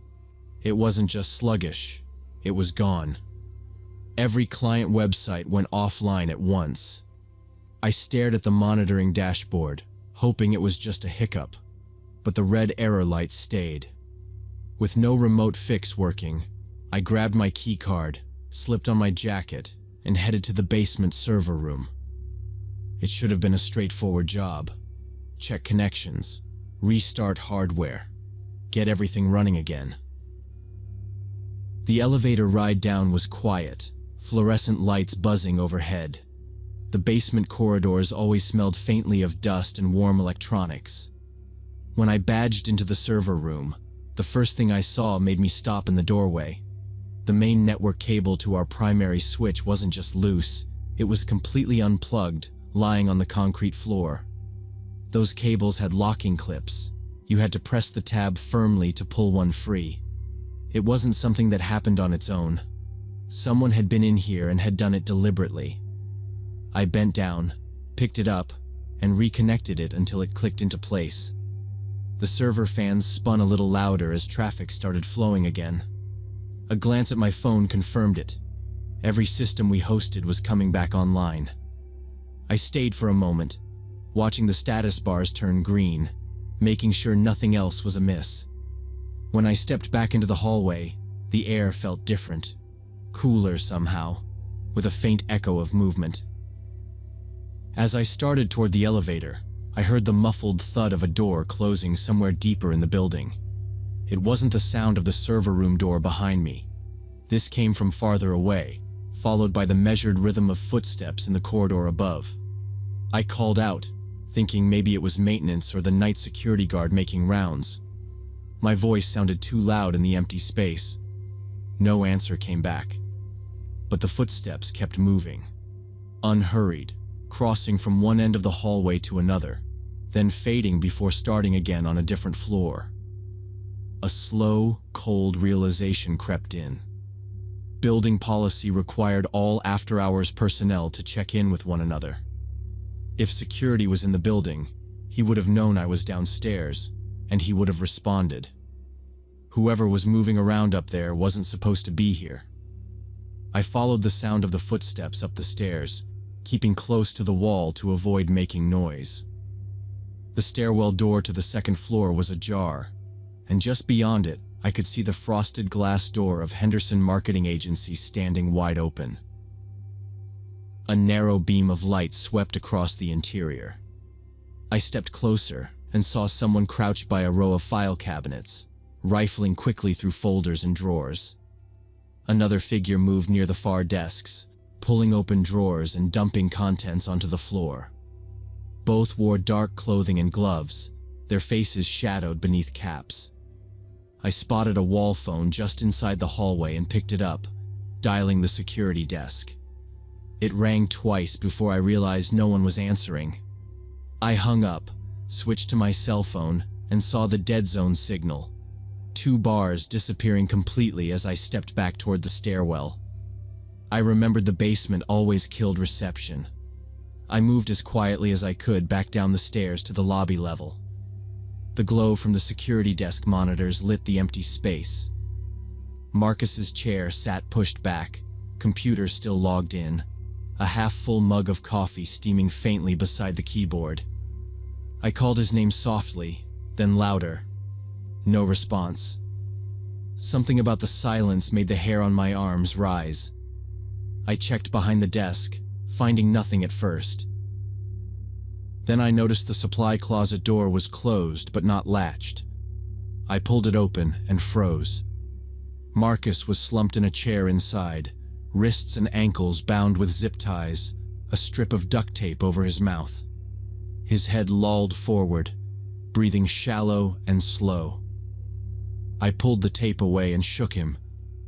It wasn't just sluggish, it was gone. Every client website went offline at once. I stared at the monitoring dashboard, hoping it was just a hiccup, but the red error light stayed. With no remote fix working, I grabbed my keycard, slipped on my jacket, and headed to the basement server room. It should have been a straightforward job. Check connections, restart hardware, get everything running again. The elevator ride down was quiet, fluorescent lights buzzing overhead. The basement corridors always smelled faintly of dust and warm electronics. When I badged into the server room, the first thing I saw made me stop in the doorway. The main network cable to our primary switch wasn't just loose, it was completely unplugged, lying on the concrete floor. Those cables had locking clips. You had to press the tab firmly to pull one free. It wasn't something that happened on its own. Someone had been in here and had done it deliberately. I bent down, picked it up, and reconnected it until it clicked into place. The server fans spun a little louder as traffic started flowing again. A glance at my phone confirmed it. Every system we hosted was coming back online. I stayed for a moment, watching the status bars turn green, making sure nothing else was amiss. When I stepped back into the hallway, the air felt different, cooler somehow, with a faint echo of movement. As I started toward the elevator, I heard the muffled thud of a door closing somewhere deeper in the building. It wasn't the sound of the server room door behind me. This came from farther away, followed by the measured rhythm of footsteps in the corridor above. I called out, thinking maybe it was maintenance or the night security guard making rounds. My voice sounded too loud in the empty space. No answer came back. But the footsteps kept moving, unhurried, crossing from one end of the hallway to another, then fading before starting again on a different floor. A slow, cold realization crept in. Building policy required all after-hours personnel to check in with one another. If security was in the building, he would have known I was downstairs, and he would have responded. Whoever was moving around up there wasn't supposed to be here. I followed the sound of the footsteps up the stairs, keeping close to the wall to avoid making noise. The stairwell door to the second floor was ajar, and just beyond it, I could see the frosted glass door of Henderson Marketing Agency standing wide open. A narrow beam of light swept across the interior. I stepped closer and saw someone crouched by a row of file cabinets, rifling quickly through folders and drawers. Another figure moved near the far desks, pulling open drawers and dumping contents onto the floor. Both wore dark clothing and gloves, their faces shadowed beneath caps. I spotted a wall phone just inside the hallway and picked it up, dialing the security desk. It rang twice before I realized no one was answering. I hung up, switched to my cell phone, and saw the dead zone signal. 2 bars disappearing completely as I stepped back toward the stairwell. I remembered the basement always killed reception. I moved as quietly as I could back down the stairs to the lobby level. The glow from the security desk monitors lit the empty space. Marcus's chair sat pushed back, computer still logged in, a half-full mug of coffee steaming faintly beside the keyboard. I called his name softly, then louder. No response. Something about the silence made the hair on my arms rise. I checked behind the desk, finding nothing at first. Then I noticed the supply closet door was closed but not latched. I pulled it open and froze. Marcus was slumped in a chair inside, wrists and ankles bound with zip ties, a strip of duct tape over his mouth. His head lolled forward, breathing shallow and slow. I pulled the tape away and shook him,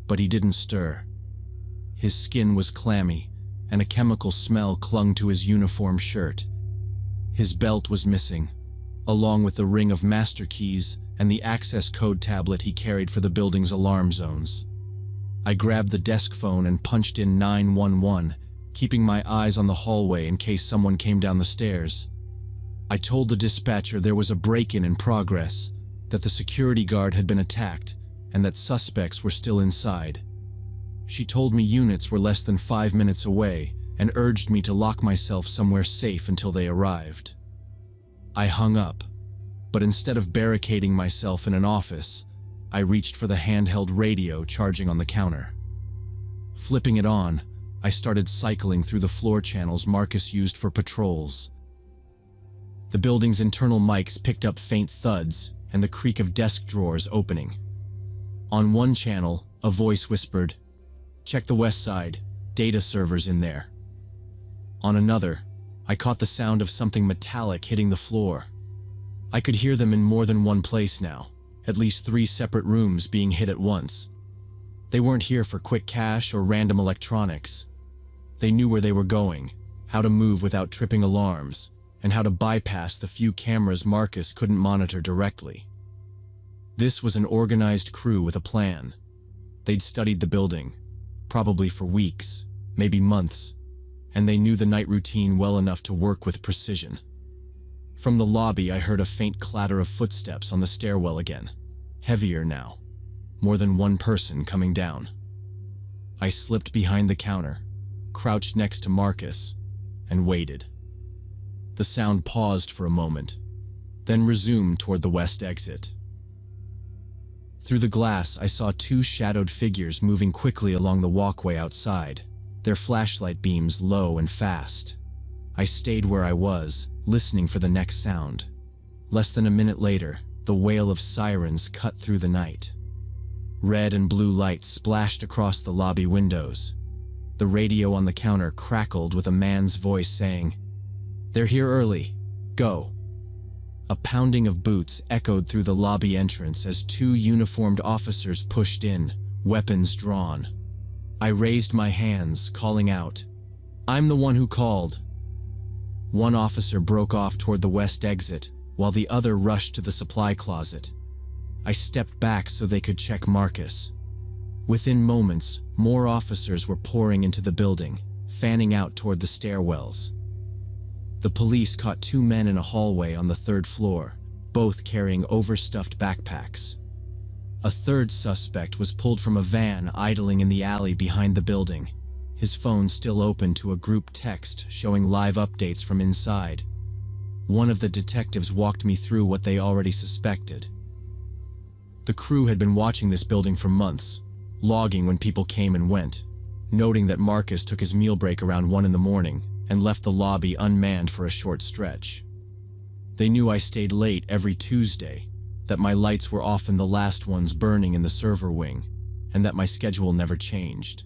but he didn't stir. His skin was clammy, and a chemical smell clung to his uniform shirt. His belt was missing, along with the ring of master keys and the access code tablet he carried for the building's alarm zones. I grabbed the desk phone and punched in 911, keeping my eyes on the hallway in case someone came down the stairs. I told the dispatcher there was a break-in in progress, that the security guard had been attacked, and that suspects were still inside. She told me units were less than 5 minutes away and urged me to lock myself somewhere safe until they arrived. I hung up, but instead of barricading myself in an office, I reached for the handheld radio charging on the counter. Flipping it on, I started cycling through the floor channels Marcus used for patrols. The building's internal mics picked up faint thuds, and the creak of desk drawers opening. On one channel, a voice whispered, "Check the west side, data servers in there." On another, I caught the sound of something metallic hitting the floor. I could hear them in more than one place now, at least 3 separate rooms being hit at once. They weren't here for quick cash or random electronics. They knew where they were going, how to move without tripping alarms, and how to bypass the few cameras Marcus couldn't monitor directly. This was an organized crew with a plan. They'd studied the building, probably for weeks, maybe months, and they knew the night routine well enough to work with precision. From the lobby, I heard a faint clatter of footsteps on the stairwell again, heavier now, more than one person coming down. I slipped behind the counter, crouched next to Marcus, and waited. The sound paused for a moment, then resumed toward the west exit. Through the glass, I saw 2 shadowed figures moving quickly along the walkway outside, their flashlight beams low and fast. I stayed where I was, listening for the next sound. Less than a minute later, the wail of sirens cut through the night. Red and blue lights splashed across the lobby windows. The radio on the counter crackled with a man's voice saying, "They're here early. Go." A pounding of boots echoed through the lobby entrance as 2 uniformed officers pushed in, weapons drawn. I raised my hands, calling out, "I'm the one who called." One officer broke off toward the west exit, while the other rushed to the supply closet. I stepped back so they could check Marcus. Within moments, more officers were pouring into the building, fanning out toward the stairwells. The police caught 2 men in a hallway on the 3rd floor, both carrying overstuffed backpacks. A 3rd suspect was pulled from a van idling in the alley behind the building, his phone still open to a group text showing live updates from inside. One of the detectives walked me through what they already suspected. The crew had been watching this building for months, logging when people came and went, noting that Marcus took his meal break around 1 in the morning and left the lobby unmanned for a short stretch. They knew I stayed late every Tuesday, that my lights were often the last ones burning in the server wing, and that my schedule never changed.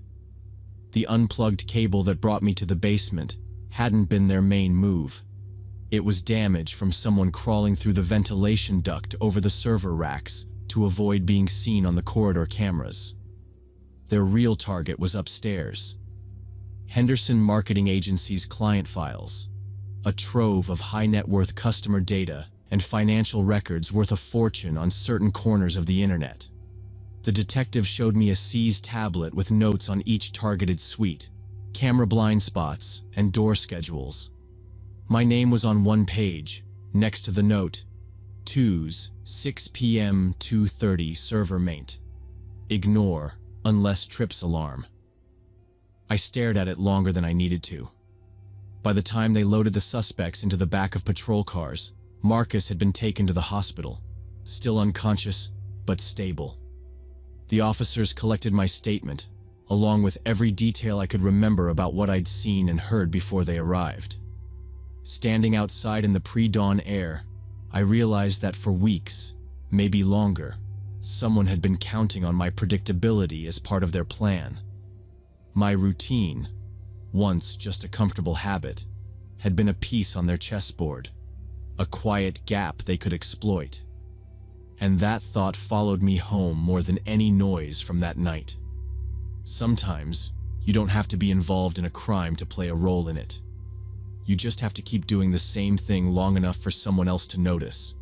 The unplugged cable that brought me to the basement hadn't been their main move. It was damage from someone crawling through the ventilation duct over the server racks to avoid being seen on the corridor cameras. Their real target was upstairs. Henderson Marketing Agency's client files, a trove of high-net-worth customer data and financial records worth a fortune on certain corners of the internet. The detective showed me a seized tablet with notes on each targeted suite, camera blind spots, and door schedules. My name was on one page, next to the note, "Twos, 6 p.m. 2:30 server maint. Ignore, unless trips alarm." I stared at it longer than I needed to. By the time they loaded the suspects into the back of patrol cars, Marcus had been taken to the hospital, still unconscious, but stable. The officers collected my statement, along with every detail I could remember about what I'd seen and heard before they arrived. Standing outside in the pre-dawn air, I realized that for weeks, maybe longer, someone had been counting on my predictability as part of their plan. My routine, once just a comfortable habit, had been a piece on their chessboard, a quiet gap they could exploit. And that thought followed me home more than any noise from that night. Sometimes, you don't have to be involved in a crime to play a role in it. You just have to keep doing the same thing long enough for someone else to notice.